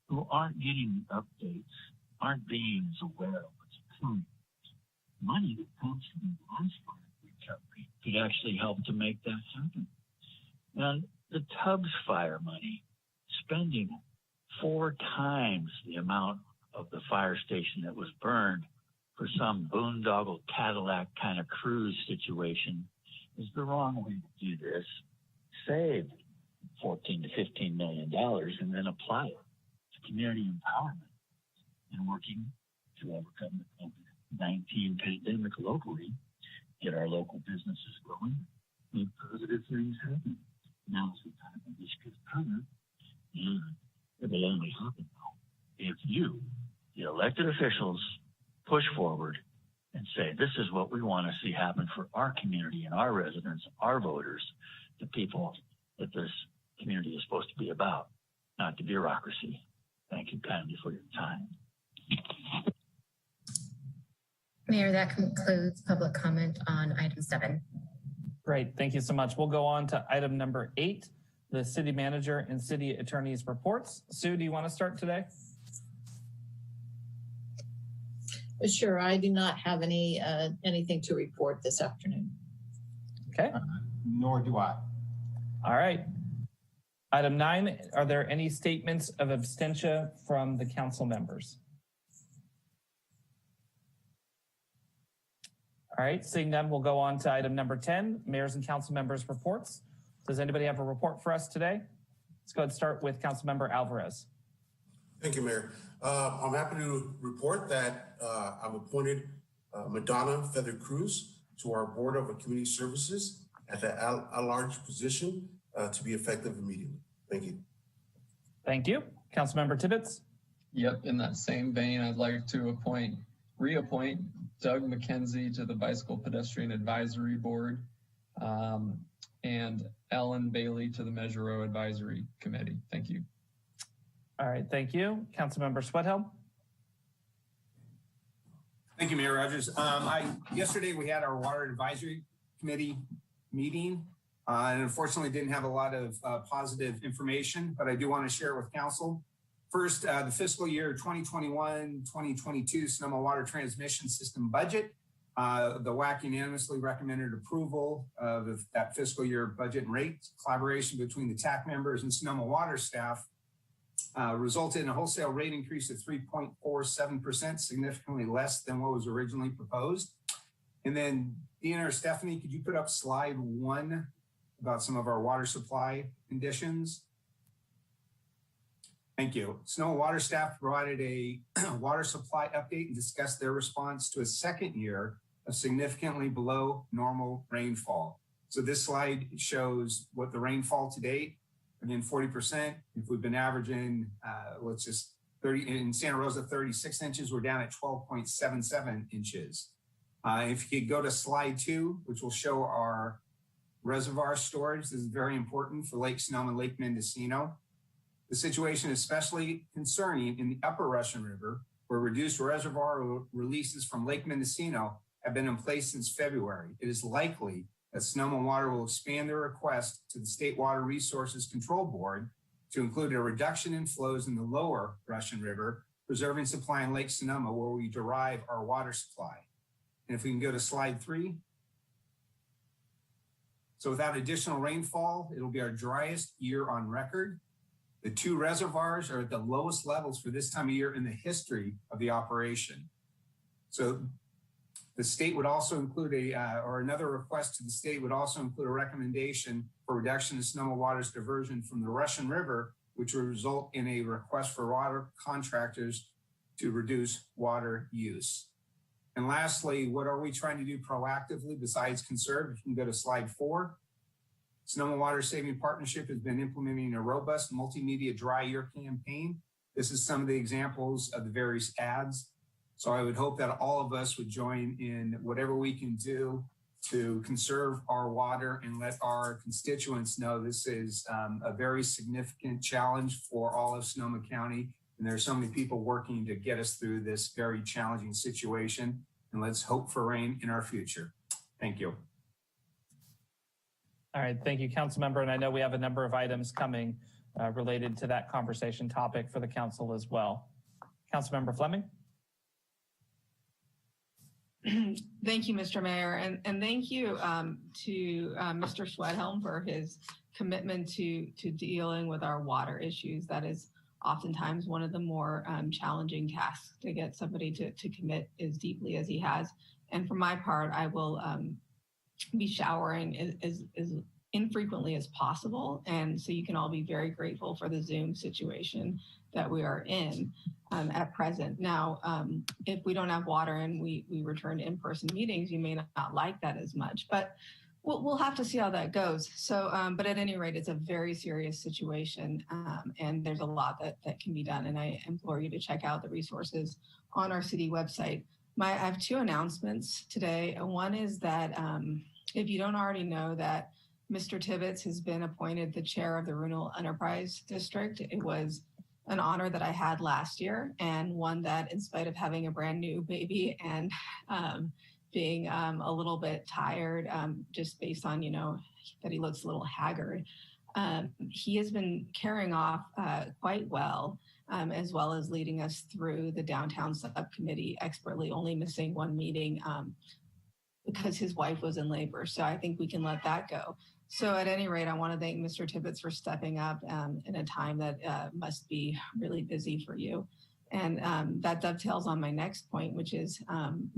who aren't getting the updates, aren't being as aware of what's occurring. Money that comes from the last recovery could actually help to make that happen. And the Tubbs fire money, spending 4 times the amount of the fire station that was burned for some boondoggle Cadillac kind of cruise situation is the wrong way to do this. Save $14 to $15 million and then apply it to community empowerment and working to overcome the COVID-19 pandemic locally, get our local businesses growing, make positive things happen. Now's the time when this gets covered, and it will only happen now if you, the elected officials, push forward and say, this is what we want to see happen for our community and our residents, our voters, the people that this community is supposed to be about, not the bureaucracy. Thank you kindly for your time. Mayor, that concludes public comment on item 7. Great, thank you so much. We'll go on to item number 8, the city manager and city attorney's reports. Sue, do you want to start today? Sure, I do not have anything to report this afternoon. Okay. Nor do I. All right. Item 9, are there any statements of abstention from the council members? All right, seeing none, we'll go on to item number 10, mayors and council members reports. Does anybody have a report for us today? Let's go ahead and start with Councilmember Alvarez. Thank you, Mayor. I'm happy to report that I've appointed Madonna Feather Cruz to our Board of Community Services at the at-large position to be effective immediately. Thank you. Thank you. Councilmember Tibbetts. Yep, in that same vein, I'd like to reappoint Doug McKenzie to the Bicycle Pedestrian Advisory Board and Ellen Bailey to the Measure O Advisory Committee. Thank you. All right, thank you. Councilmember Sweathelm. Thank you, Mayor Rogers. Yesterday we had our Water Advisory Committee meeting, and unfortunately didn't have a lot of positive information, but I do want to share it with council. First, the fiscal year 2021-2022 Sonoma Water Transmission System budget. The WAC unanimously recommended approval of that fiscal year budget and rate. Collaboration between the TAC members and Sonoma Water staff resulted in a wholesale rate increase of 3.47%, significantly less than what was originally proposed. And then Deanna or Stephanie, could you put up slide 1 about some of our water supply conditions? Thank you. Sonoma Water staff provided a water supply update and discussed their response to a second year of significantly below normal rainfall. So this slide shows what the rainfall to date, again, 40%. If we've been averaging, let's just 30 in Santa Rosa, 36 inches, we're down at 12.77 inches. If you could go to slide 2, which will show our reservoir storage. This is very important for Lake Sonoma and Lake Mendocino. The situation is especially concerning in the upper Russian River, where reduced reservoir releases from Lake Mendocino have been in place since February. It is likely that Sonoma Water will expand their request to the State Water Resources Control Board to include a reduction in flows in the lower Russian River, preserving supply in Lake Sonoma, where we derive our water supply. And if we can go to slide 3. So without additional rainfall, it'll be our driest year on record. The 2 reservoirs are at the lowest levels for this time of year in the history of the operation. So The state would also include another request to the state would also include a recommendation for reduction of Sonoma Water's diversion from the Russian River, which would result in a request for water contractors to reduce water use. And lastly, what are we trying to do proactively besides conserve? If you can go to slide 4. Sonoma Water Saving Partnership has been implementing a robust multimedia dry year campaign. This is some of the examples of the various ads. So I would hope that all of us would join in whatever we can do to conserve our water and let our constituents know this is a very significant challenge for all of Sonoma County. And there are so many people working to get us through this very challenging situation. And let's hope for rain in our future. Thank you. All right, thank you, Councilmember. And I know we have a number of items coming related to that conversation topic for the council as well. Councilmember Fleming. Thank you, Mr. Mayor, and thank you to Mr. Schwedhelm for his commitment to dealing with our water issues. That is oftentimes one of the more challenging tasks to get somebody to commit as deeply as he has. And for my part, I will be showering as infrequently as possible. And so you can all be very grateful for the Zoom situation that we are in at present. Now, if we don't have water and we return to in-person meetings, you may not like that as much, but we'll have to see how that goes. So, but at any rate, it's a very serious situation and there's a lot that can be done. And I implore you to check out the resources on our city website. I have 2 announcements today. One is that if you don't already know that Mr. Tibbetts has been appointed the chair of the Rationale Enterprise District. It was an honor that I had last year, and one that, in spite of having a brand new baby and being a little bit tired, just based on, that he looks a little haggard, he has been carrying off quite well, as well as leading us through the downtown subcommittee expertly, only missing one meeting because his wife was in labor. So I think we can let that go. So at any rate, I want to thank Mr. Tibbetts for stepping up in a time that must be really busy for you. And that dovetails on my next point, which is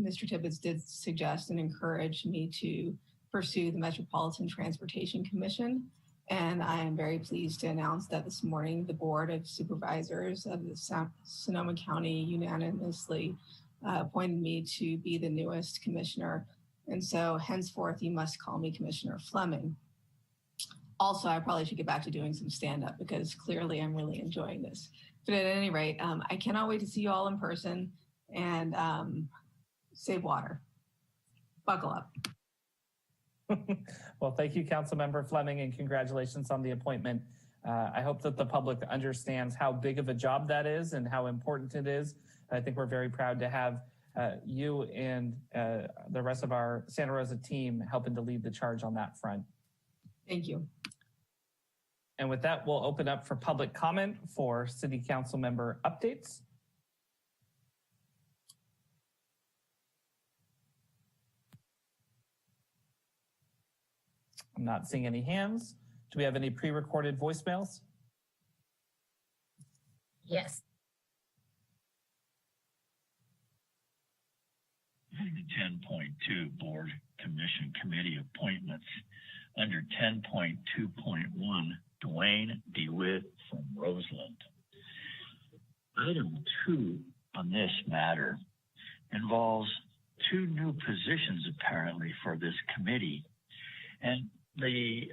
Mr. Tibbetts did suggest and encourage me to pursue the Metropolitan Transportation Commission. And I am very pleased to announce that this morning, the Board of Supervisors of the Sonoma County unanimously appointed me to be the newest commissioner. And so henceforth, you must call me Commissioner Fleming. Also, I probably should get back to doing some stand-up because clearly I'm really enjoying this. But at any rate, I cannot wait to see you all in person and save water. Buckle up. Well, thank you, Councilmember Fleming, and congratulations on the appointment. I hope that the public understands how big of a job that is and how important it is. I think we're very proud to have you and the rest of our Santa Rosa team helping to lead the charge on that front. Thank you. And with that, we'll open up for public comment for City Council member updates. I'm not seeing any hands. Do we have any pre-recorded voicemails? Yes. Item 10.2 Board Commission Committee Appointments. Under 10.2.1, Dwayne DeWitt from Roseland. Item 2 on this matter involves 2 new positions apparently for this committee. And the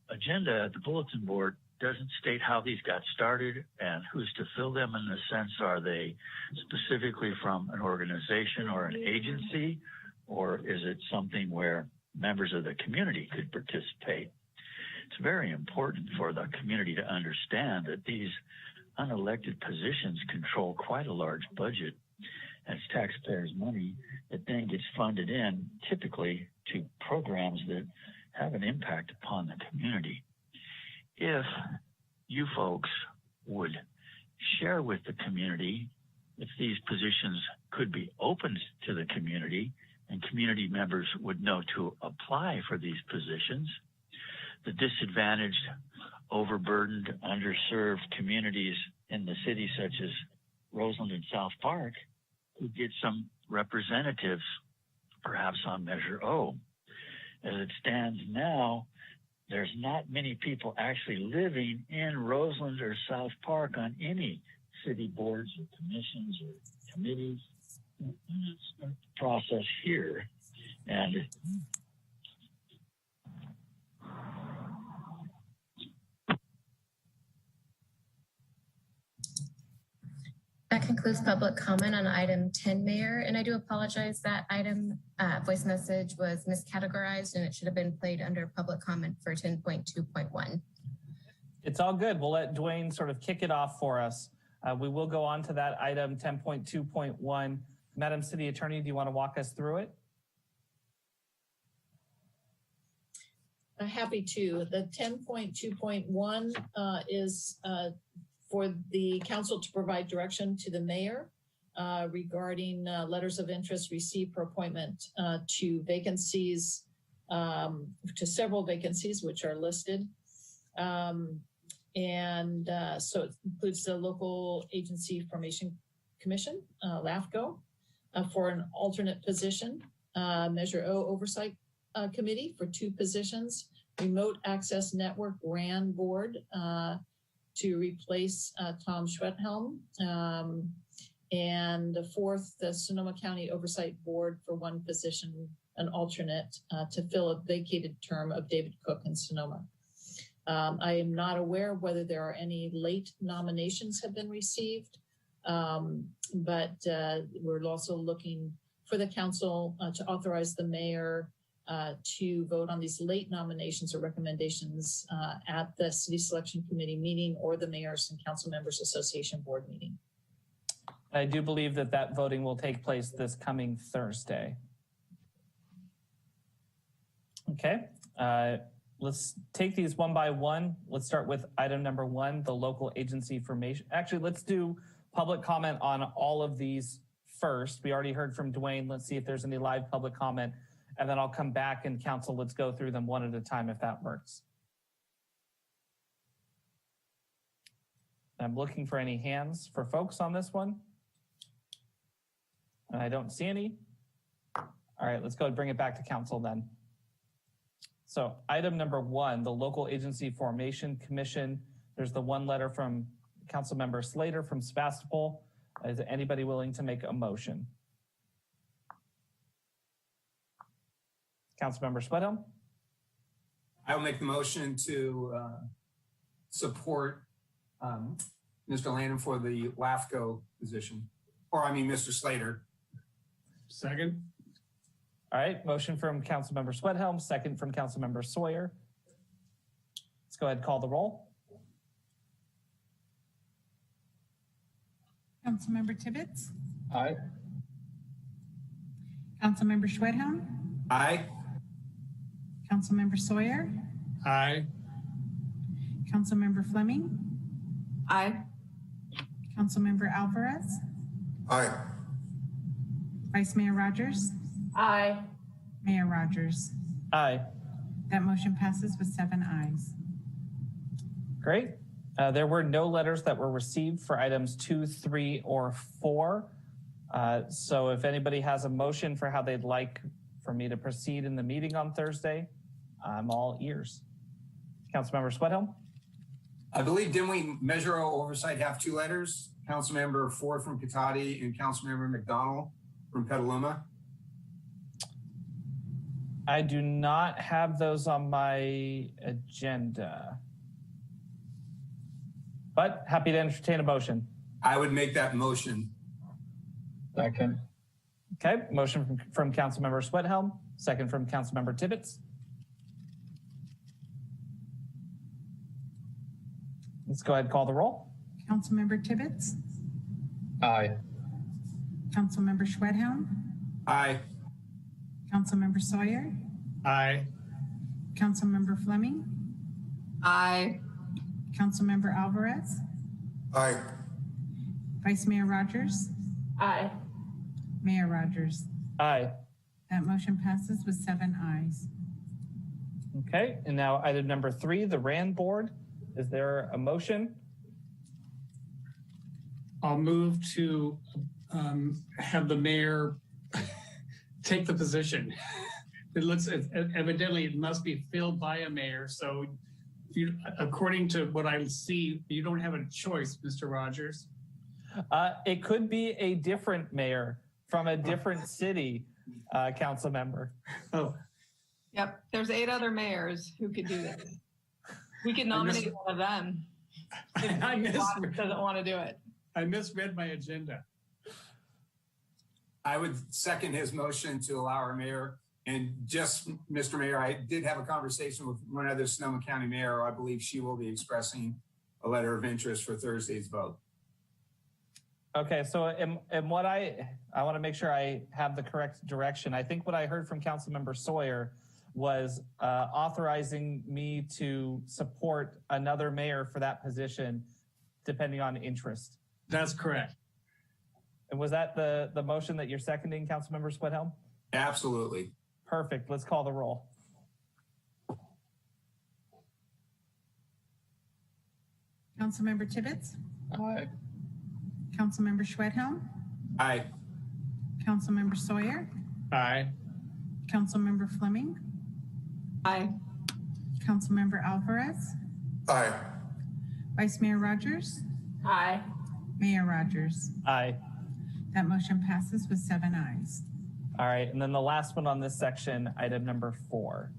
agenda at the bulletin board doesn't state how these got started and who's to fill them. In the sense, are they specifically from an organization or an agency, or is it something where members of the community could participate? It's very important for the community to understand that these unelected positions control quite a large budget as taxpayers' money that then gets funded in typically to programs that have an impact upon the community. If you folks would share with the community if these positions could be opened to the community and community members would know to apply for these positions, the disadvantaged, overburdened, underserved communities in the city such as Roseland and South Park could get some representatives perhaps on Measure O. As it stands now, there's not many people actually living in Roseland or South Park on any city boards or commissions or committees. Let's start the process here. And that concludes public comment on item 10, Mayor. And I do apologize that item voice message was miscategorized and it should have been played under public comment for 10.2.1. It's all good. We'll let Dwayne sort of kick it off for us. We will go on to that item 10.2.1. Madam City Attorney, do you want to walk us through it? Happy to. The 10.2.1 is for the council to provide direction to the mayor regarding letters of interest received for appointment to vacancies, to several vacancies which are listed. So it includes the Local Agency Formation Commission, LAFCO, for an alternate position, Measure O Oversight Committee for 2 positions, Remote Access Network RAN Board to replace Tom Schwedhelm, and the 4th, the Sonoma County Oversight Board for 1 position, an alternate to fill a vacated term of David Cook in Sonoma. I am not aware of whether there are any late nominations have been received, but we're also looking for the council to authorize the mayor to vote on these late nominations or recommendations at the City Selection Committee meeting or the Mayors and Council Members Association Board meeting. I do believe that that voting will take place this coming Thursday. Okay, let's take these one by one. Let's start with item number 1, the local agency formation. Actually, let's do public comment on all of these first. We already heard from Dwayne. Let's see if there's any live public comment, and then I'll come back and council, let's go through them one at a time if that works. I'm looking for any hands for folks on this one. And I don't see any. All right, let's go and bring it back to council then. So item number 1, the Local Agency Formation Commission. There's the 1 letter from Councilmember Slater from Sebastopol. Is anybody willing to make a motion? Councilmember Schwedhelm? I will make the motion to support Mr. Landon for the LAFCO position, or I mean, Mr. Slater. Second. All right, motion from Councilmember Schwedhelm, second from Councilmember Sawyer. Let's go ahead and call the roll. Councilmember Tibbetts? Aye. Councilmember Schwedhelm? Aye. Councilmember Sawyer? Aye. Councilmember Fleming? Aye. Councilmember Alvarez? Aye. Vice Mayor Rogers? Aye. Mayor Rogers? Aye. That motion passes with 7 ayes. Great. There were no letters that were received for items 2, 3, or 4. So if anybody has a motion for how they'd like for me to proceed in the meeting on Thursday, I'm all ears. Councilmember Schwedhelm? I believe, didn't we Measure O Oversight have 2 letters? Councilmember Ford from Cotati and Councilmember McDonald from Petaluma. I do not have those on my agenda, but happy to entertain a motion. I would make that motion. Second. Okay, motion from Councilmember Schwedhelm, second from Councilmember Tibbetts. Let's go ahead and call the roll. Councilmember Tibbetts? Aye. Councilmember Schwedhelm? Aye. Councilmember Sawyer? Aye. Councilmember Fleming? Aye. Councilmember Alvarez? Aye. Vice Mayor Rogers? Aye. Mayor Rogers? Aye. That motion passes with 7 ayes. Okay, and now item number 3, the RAND board. Is there a motion? I'll move to have the mayor take the position. It looks, evidently it must be filled by a mayor. So you, according to what I see, you don't have a choice, Mr. Rogers. It could be a different mayor from a different city, council member. Oh. Yep, there's 8 other mayors who could do this. We could nominate one of them if Bob doesn't want to do it. I misread my agenda. I would second his motion to allow our mayor. And just, Mr. Mayor, I did have a conversation with one other Sonoma County mayor. I believe she will be expressing a letter of interest for Thursday's vote. Okay, so and what I want to make sure I have the correct direction. I think what I heard from Councilmember Sawyer was authorizing me to support another mayor for that position, depending on interest. That's correct. And was that the motion that you're seconding, Councilmember Sweathelm? Absolutely. Perfect. Let's call the roll. Councilmember Tibbetts? Aye. Councilmember Schwedhelm? Aye. Councilmember Sawyer? Aye. Councilmember Fleming? Aye. Councilmember Alvarez? Aye. Vice Mayor Rogers? Aye. Mayor Rogers? Aye. That motion passes with 7 ayes. All right, and then the last one on this section, item number 4.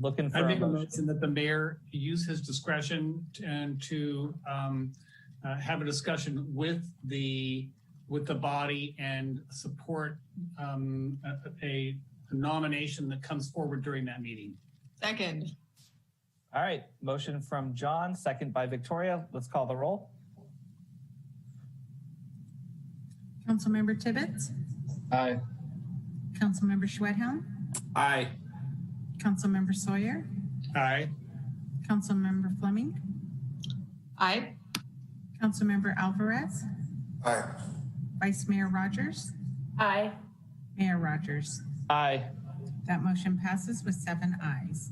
Looking for I make a motion that the mayor use his discretion and to have a discussion with the body and support a nomination that comes forward during that meeting. Second. All right, motion from John, second by Victoria. Let's call the roll. Councilmember Tibbetts? Aye. Councilmember Schwedhelm? Aye. Councilmember Sawyer? Aye. Councilmember Fleming? Aye. Councilmember Alvarez? Aye. Vice Mayor Rogers? Aye. Mayor Rogers? Aye. That motion passes with 7 ayes.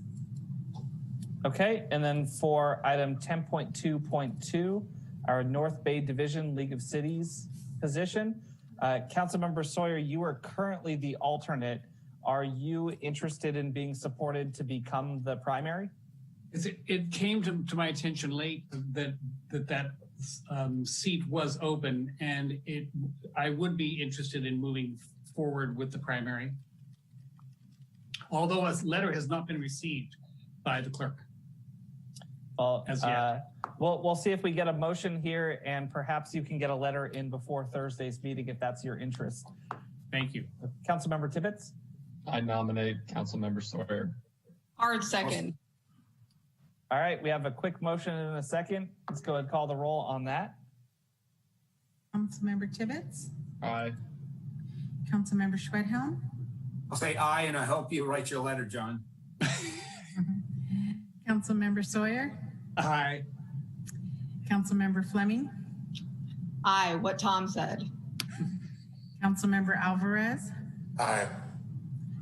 Okay, and then for item 10.2.2, our North Bay Division League of Cities position, Councilmember Sawyer, you are currently the alternate. Are you interested in being supported to become the primary? It came to my attention late that seat was open, and I would be interested in moving forward with the primary. Although a letter has not been received by the clerk. Well, as yet. We'll see if we get a motion here, and perhaps you can get a letter in before Thursday's meeting if that's your interest. Thank you. Councilmember Tibbetts? I nominate Councilmember Sawyer. Hard second. All right, we have a quick motion and a second. Let's go ahead and call the roll on that. Councilmember Tibbetts? Aye. Councilmember Schwedhelm? I'll say aye, and I hope you write your letter, John. Councilmember Sawyer? Aye. Councilmember Fleming? Aye, what Tom said. Councilmember Alvarez? Aye.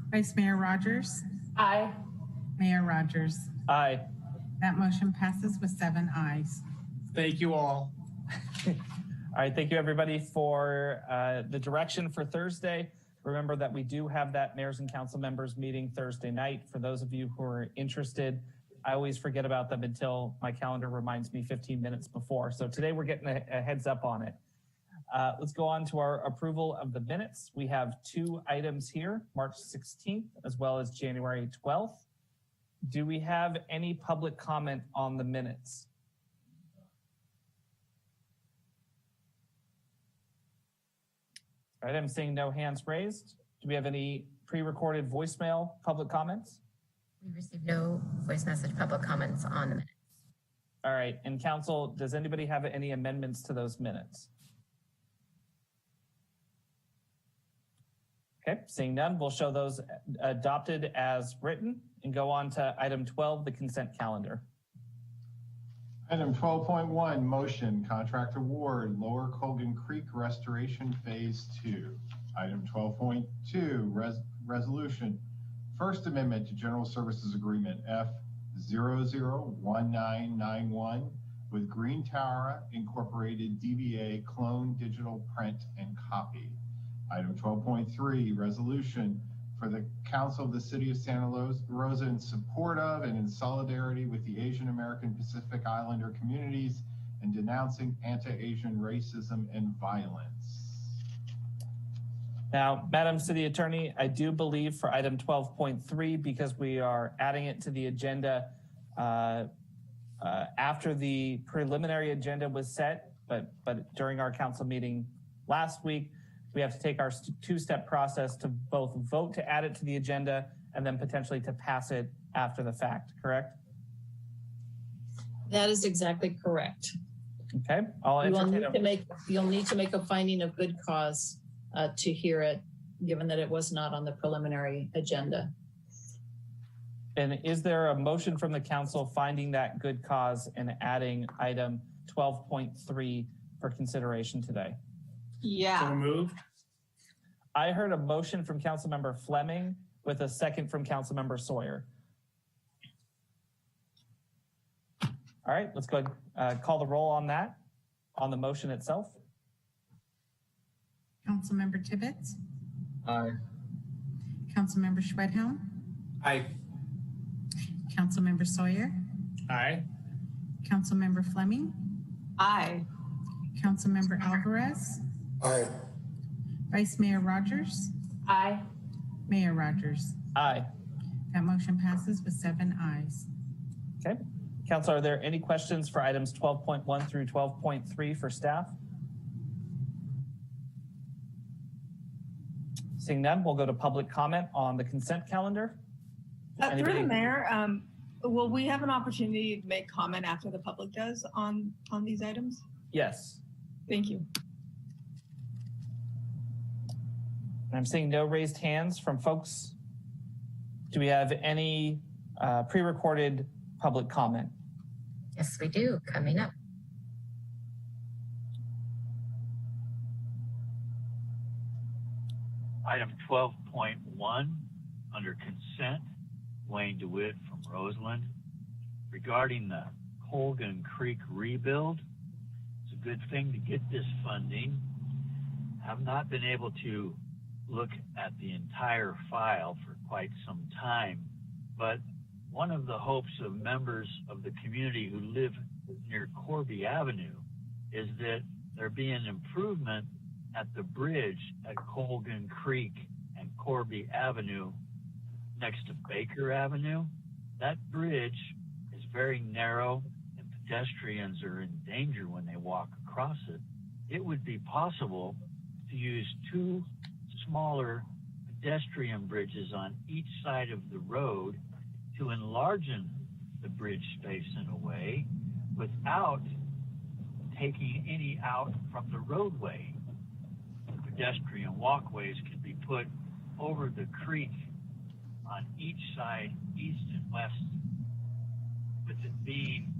Vice Mayor Rogers? Aye. Mayor Rogers? Aye. That motion passes with 7 ayes. Thank you all. All right, thank you everybody for the direction for Thursday. Remember that we do have that mayors and council members meeting Thursday night. For those of you who are interested, I always forget about them until my calendar reminds me 15 minutes before. So today we're getting a heads up on it. Let's go on to our approval of the minutes. We have 2 items here, March 16th, as well as January 12th. Do we have any public comment on the minutes? All right, I'm seeing no hands raised. Do we have any pre-recorded voicemail public comments? We received no voice message public comments on the minutes. All right, and council, does anybody have any amendments to those minutes? Okay, seeing none, we'll show those adopted as written and go on to item 12, the consent calendar. Item 12.1, motion, contract award, Lower Colgan Creek Restoration Phase 2. Item 12.2, resolution, First Amendment to General Services Agreement F001991 with Green Tower Incorporated DBA Clone Digital Print and Copy. Item 12.3, resolution for the Council of the City of Santa Rosa in support of and in solidarity with the Asian American Pacific Islander communities and denouncing anti-Asian racism and violence. Now, Madam City Attorney, I do believe for item 12.3, because we are adding it to the agenda after the preliminary agenda was set, but during our council meeting last week, we have to take our two-step process to both vote to add it to the agenda and then potentially to pass it after the fact, correct? That is exactly correct. Okay, you'll need to make a finding of good cause to hear it, given that it was not on the preliminary agenda. And is there a motion from the council finding that good cause and adding item 12.3 for consideration today? Yeah. So moved. I heard a motion from Councilmember Fleming with a second from Councilmember Sawyer. All right, let's go ahead, call the roll on that, on the motion itself. Councilmember Tibbetts. Aye. Councilmember Schwedhelm. Aye. Councilmember Sawyer. Aye. Councilmember Fleming. Aye. Councilmember Alvarez. Aye. Vice Mayor Rogers. Aye. Mayor Rogers. Aye. That motion passes with 7 ayes. Okay. Council, are there any questions for items 12.1 through 12.3 for staff? Seeing none, we'll go to public comment on the consent calendar. Through the mayor, will we have an opportunity to make comment after the public does on these items? Yes. Thank you. I'm seeing no raised hands from folks. Do we have any pre-recorded public comment? Yes, we do, coming up. Item 12.1 under consent, Wayne DeWitt from Roseland. Regarding the Colgan Creek rebuild, it's a good thing to get this funding. I've not been able to look at the entire file for quite some time, but one of the hopes of members of the community who live near Corby Avenue is that there be an improvement at the bridge at Colgan Creek and Corby Avenue next to Baker Avenue. That bridge is very narrow and pedestrians are in danger when they walk across it. It would be possible to use 2 smaller pedestrian bridges on each side of the road to enlarge the bridge space in a way without taking any out from the roadway. The pedestrian walkways can be put over the creek on each side, east and west, with it being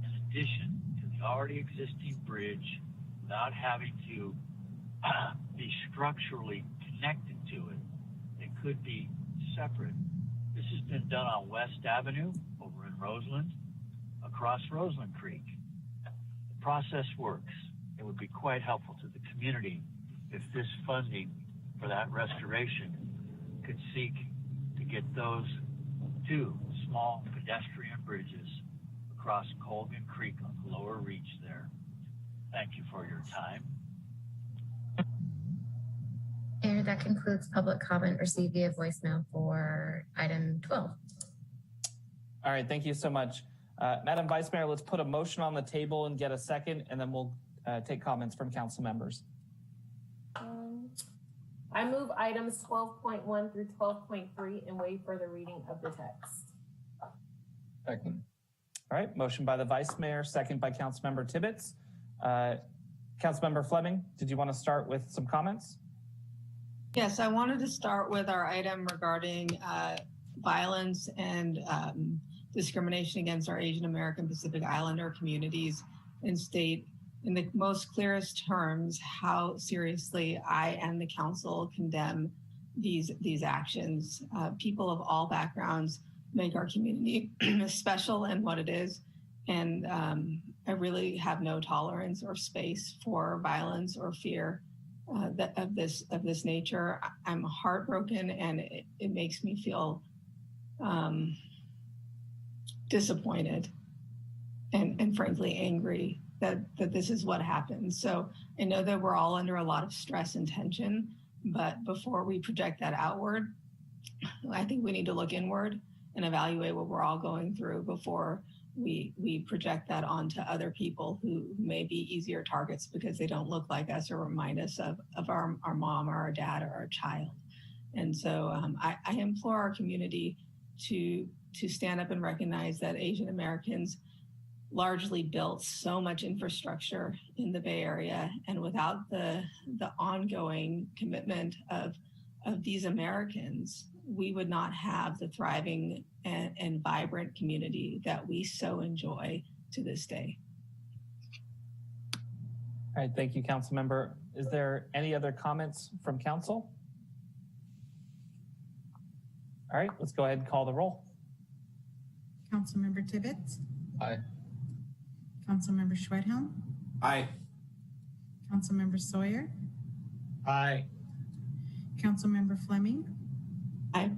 an addition to the already existing bridge without having to be structurally connected to it. It could be separate. This has been done on West Avenue over in Roseland, across Roseland Creek. The process works. It would be quite helpful to the community if this funding for that restoration could seek to get those 2 small pedestrian bridges across Colgan Creek on the lower reach there. Thank you for your time. And that concludes public comment received via voicemail for item 12. All right, thank you so much. Madam Vice Mayor, let's put a motion on the table and get a second, and then we'll take comments from council members. I move items 12.1 through 12.3 and waive further reading of the text. Second. All right, motion by the Vice Mayor, second by Councilmember Tibbetts. Councilmember Fleming, did you want to start with some comments? Yes, I wanted to start with our item regarding violence and discrimination against our Asian American Pacific Islander communities and state in the most clearest terms how seriously I and the council condemn these actions. People of all backgrounds make our community special and what it is. And I really have no tolerance or space for violence or fear of this nature. I'm heartbroken, and it makes me feel disappointed and frankly angry that this is what happened. So I know that we're all under a lot of stress and tension, but before we project that outward, I think we need to look inward and evaluate what we're all going through before we project that onto other people who may be easier targets because they don't look like us or remind us of our mom or our dad or our child. And so I implore our community to stand up and recognize that Asian Americans largely built so much infrastructure in the Bay Area, and without the ongoing commitment of these Americans, we would not have the thriving and vibrant community that we so enjoy to this day. All right, thank you, Council Member. Is there any other comments from Council? All right, let's go ahead and call the roll. Councilmember Tibbetts. Aye. Councilmember Schwedhelm. Aye. Councilmember Sawyer. Aye. Councilmember Fleming. Aye.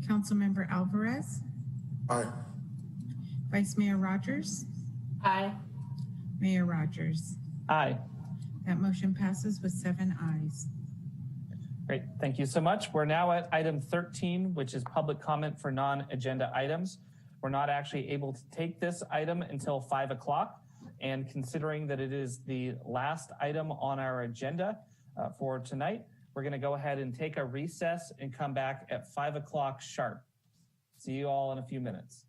Councilmember Alvarez. Aye. Vice Mayor Rogers. Aye. Mayor Rogers. Aye. That motion passes with 7 ayes. Great, thank you so much. We're now at item 13, which is public comment for non-agenda items. We're not actually able to take this item until 5 o'clock. And considering that it is the last item on our agenda for tonight, we're gonna go ahead and take a recess and come back at 5 o'clock sharp. See you all in a few minutes.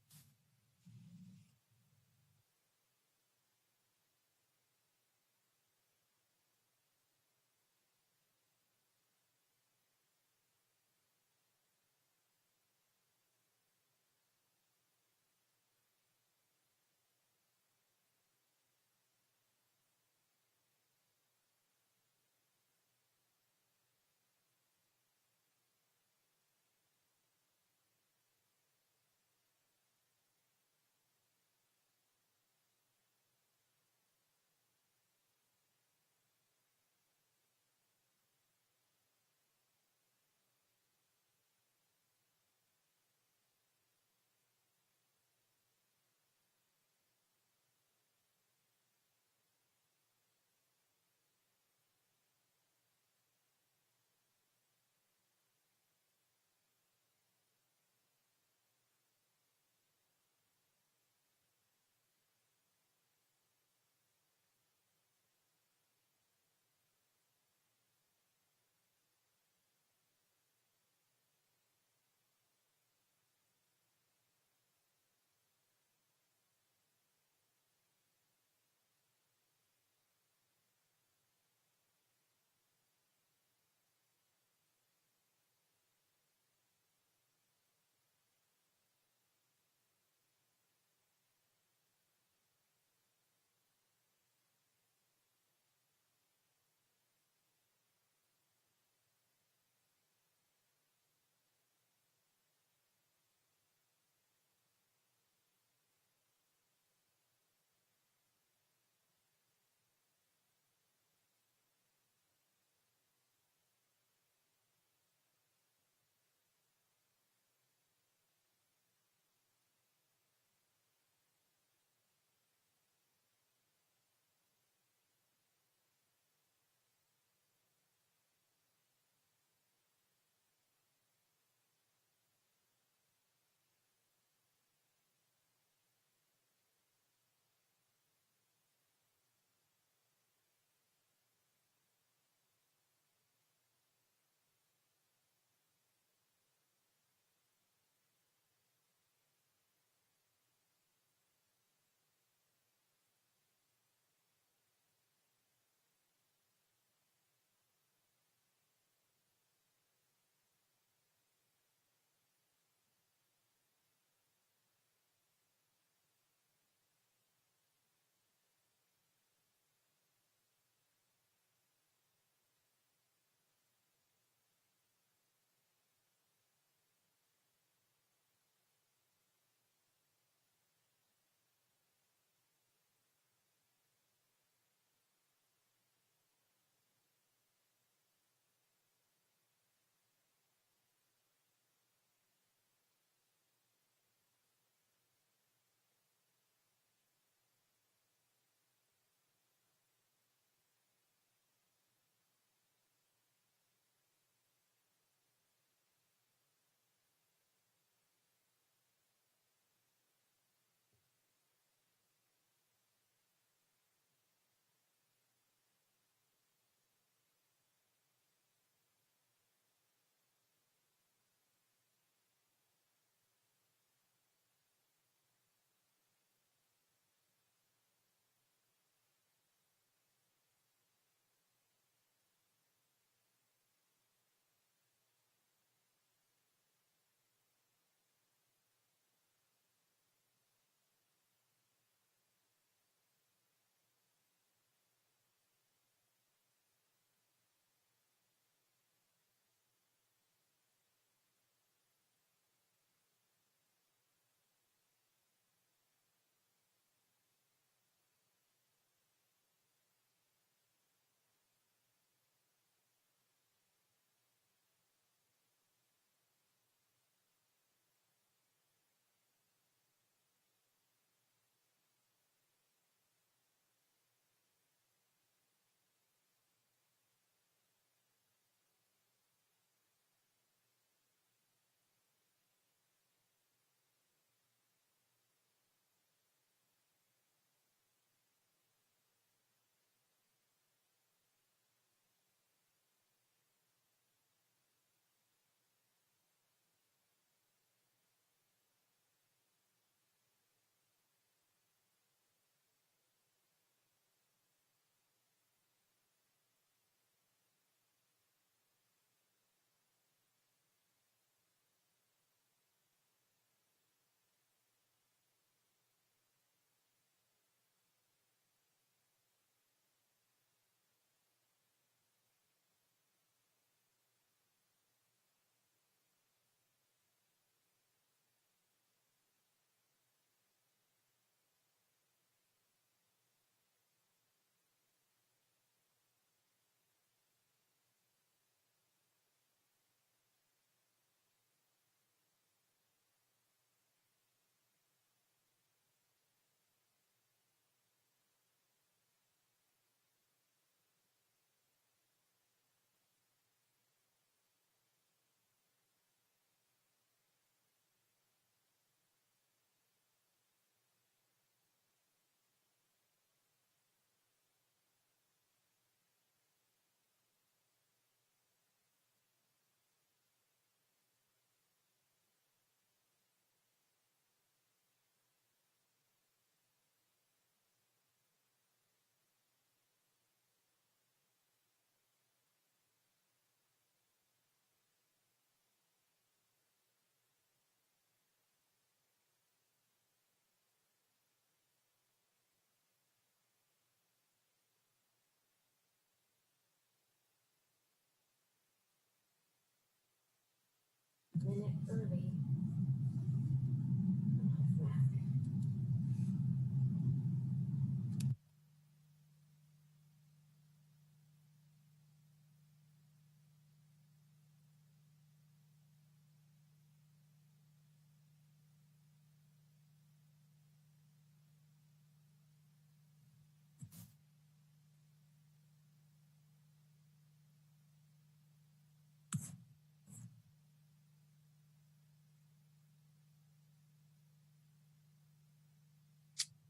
minute early.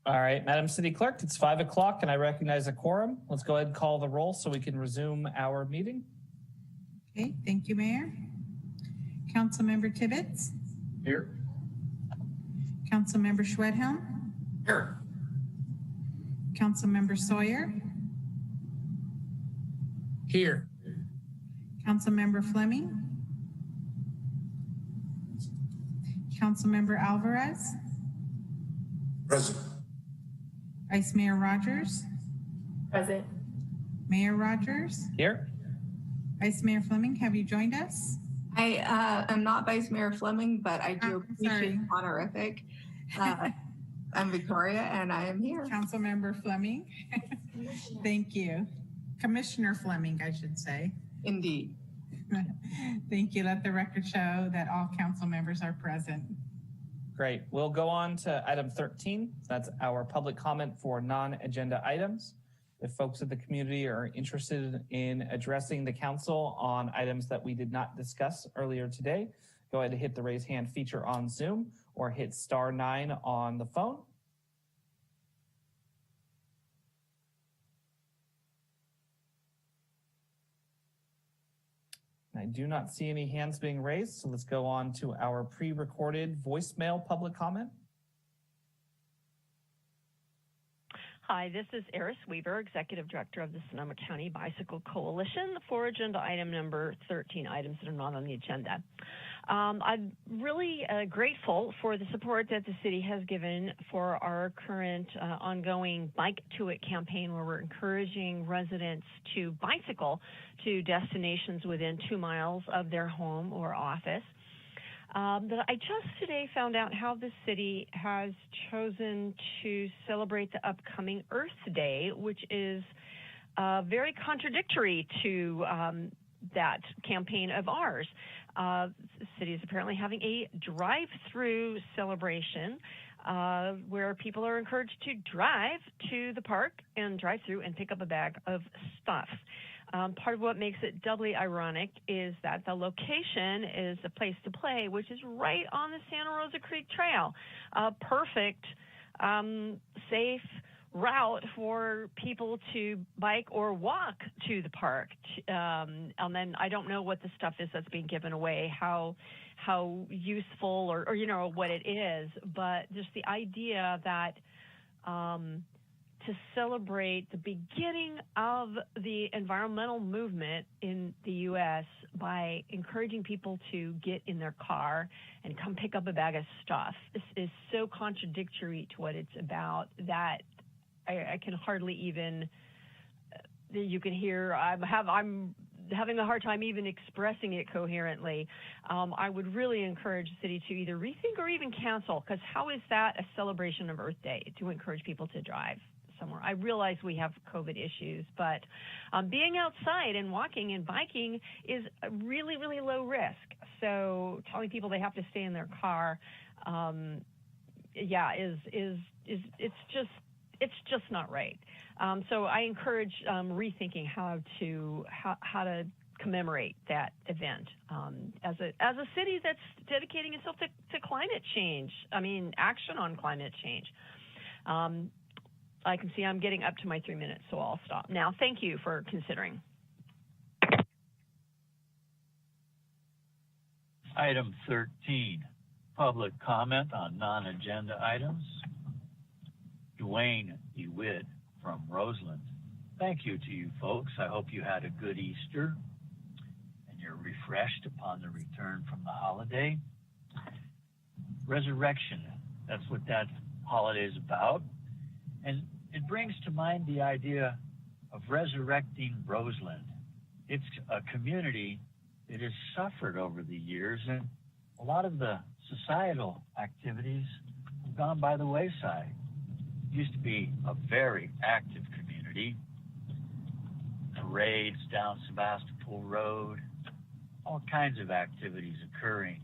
All right, Madam City Clerk, it's 5 o'clock and I recognize a quorum. Let's go ahead and call the roll so we can resume our meeting. Okay, thank you, Mayor. Councilmember Tibbetts? Here. Councilmember Schwedhelm? Here. Councilmember Sawyer? Here. Councilmember Fleming? Councilmember Alvarez? Present. Vice Mayor Rogers? Present. Mayor Rogers? Here. Vice Mayor Fleming, have you joined us? I am not Vice Mayor Fleming, but I do appreciate sorry. honorific. I'm Victoria, and I am here. Councilmember Fleming? Thank you. Commissioner Fleming, I should say. Indeed. Thank you. Let the record show that all council members are present. Great. We'll go on to item 13. That's our public comment for non-agenda items. If folks of the community are interested in addressing the council on items that we did not discuss earlier today, go ahead and hit the raise hand feature on Zoom or hit *9 on the phone. I do not see any hands being raised, so let's go on to our pre-recorded voicemail public comment. Hi, this is Eris Weaver, Executive Director of the Sonoma County Bicycle Coalition for agenda item number 13, items that are not on the agenda. I'm really grateful for the support that the city has given for our current ongoing Bike to It campaign, where we're encouraging residents to bicycle to destinations within 2 miles of their home or office. That I just today found out how the city has chosen to celebrate the upcoming Earth Day, which is very contradictory to that campaign of ours. The city is apparently having a drive-through celebration where people are encouraged to drive to the park and drive through and pick up a bag of stuff. Part of what makes it doubly ironic is that the location is a place to play, which is right on the Santa Rosa Creek Trail. A perfect, safe route for people to bike or walk to the park. And then I don't know what the stuff is that's being given away, how useful or you know what it is, but just the idea that to celebrate the beginning of the environmental movement in the U.S. by encouraging people to get in their car and come pick up a bag of stuff. This is so contradictory to what it's about that I can hardly even, you can hear, I'm having a hard time even expressing it coherently. I would really encourage the city to either rethink or even cancel, because how is that a celebration of Earth Day to encourage people to drive somewhere? I realize we have COVID issues, but being outside and walking and biking is a really, really low risk. So telling people they have to stay in their car, it's just not right. So I encourage rethinking how to commemorate that event as a city that's dedicating itself to climate change. I mean, action on climate change. I can see I'm getting up to my 3 minutes, so I'll stop now. Thank you for considering. Item 13, public comment on non-agenda items. Dwayne DeWitt from Roseland. Thank you to you folks. I hope you had a good Easter and you're refreshed upon the return from the holiday. Resurrection, that's what that holiday is about. And it brings to mind the idea of resurrecting Roseland. It's a community that has suffered over the years, and a lot of the societal activities have gone by the wayside. It used to be a very active community. Parades down Sebastopol Road, all kinds of activities occurring.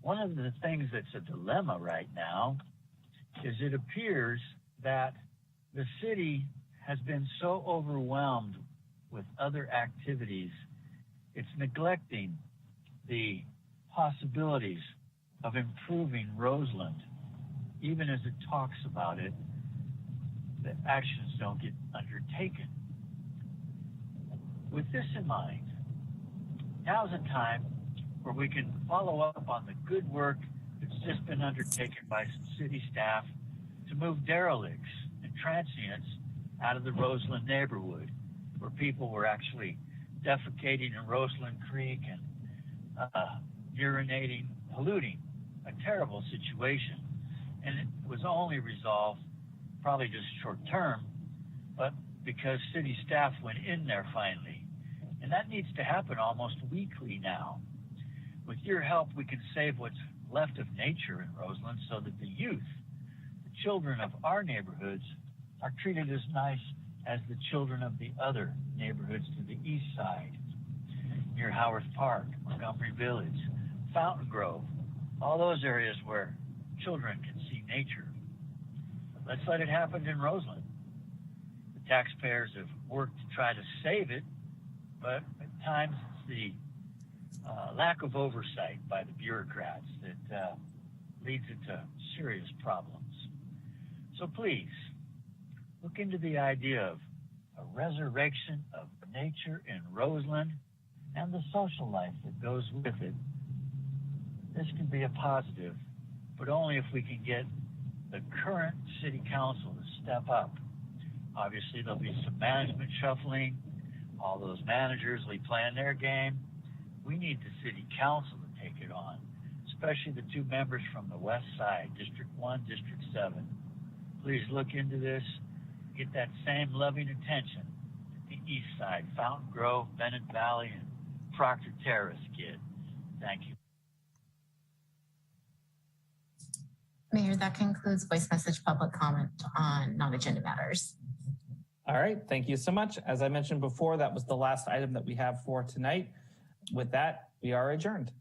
One of the things that's a dilemma right now is it appears that the city has been so overwhelmed with other activities, it's neglecting the possibilities of improving Roseland. Even as it talks about it, the actions don't get undertaken. With this in mind, now's a time where we can follow up on the good work that's just been undertaken by some city staff to move derelicts and transients out of the Roseland neighborhood, where people were actually defecating in Roseland Creek and urinating, polluting, a terrible situation. And it was only resolved probably just short term, but because city staff went in there finally. And that needs to happen almost weekly now. With your help, we can save what's left of nature in Roseland so that the youth, the children of our neighborhoods, are treated as nice as the children of the other neighborhoods to the east side, near Howard Park, Montgomery Village, Fountain Grove, all those areas where children can see nature. Let's let it happen in Roseland. The taxpayers have worked to try to save it, but at times it's the lack of oversight by the bureaucrats that leads it to serious problems. So please, look into the idea of a resurrection of nature in Roseland and the social life that goes with it. This can be a positive, but only if we can get the current city council to step up. Obviously, there'll be some management shuffling. All those managers will plan their game. We need the city council to take it on, especially the two members from the west side, District 1, District 7. Please look into this. Get that same loving attention that the east side, Fountain Grove, Bennett Valley, and Proctor Terrace get. Thank you. Mayor, that concludes voice message public comment on non-agenda matters. All right, thank you so much. As I mentioned before, that was the last item that we have for tonight. With that, we are adjourned.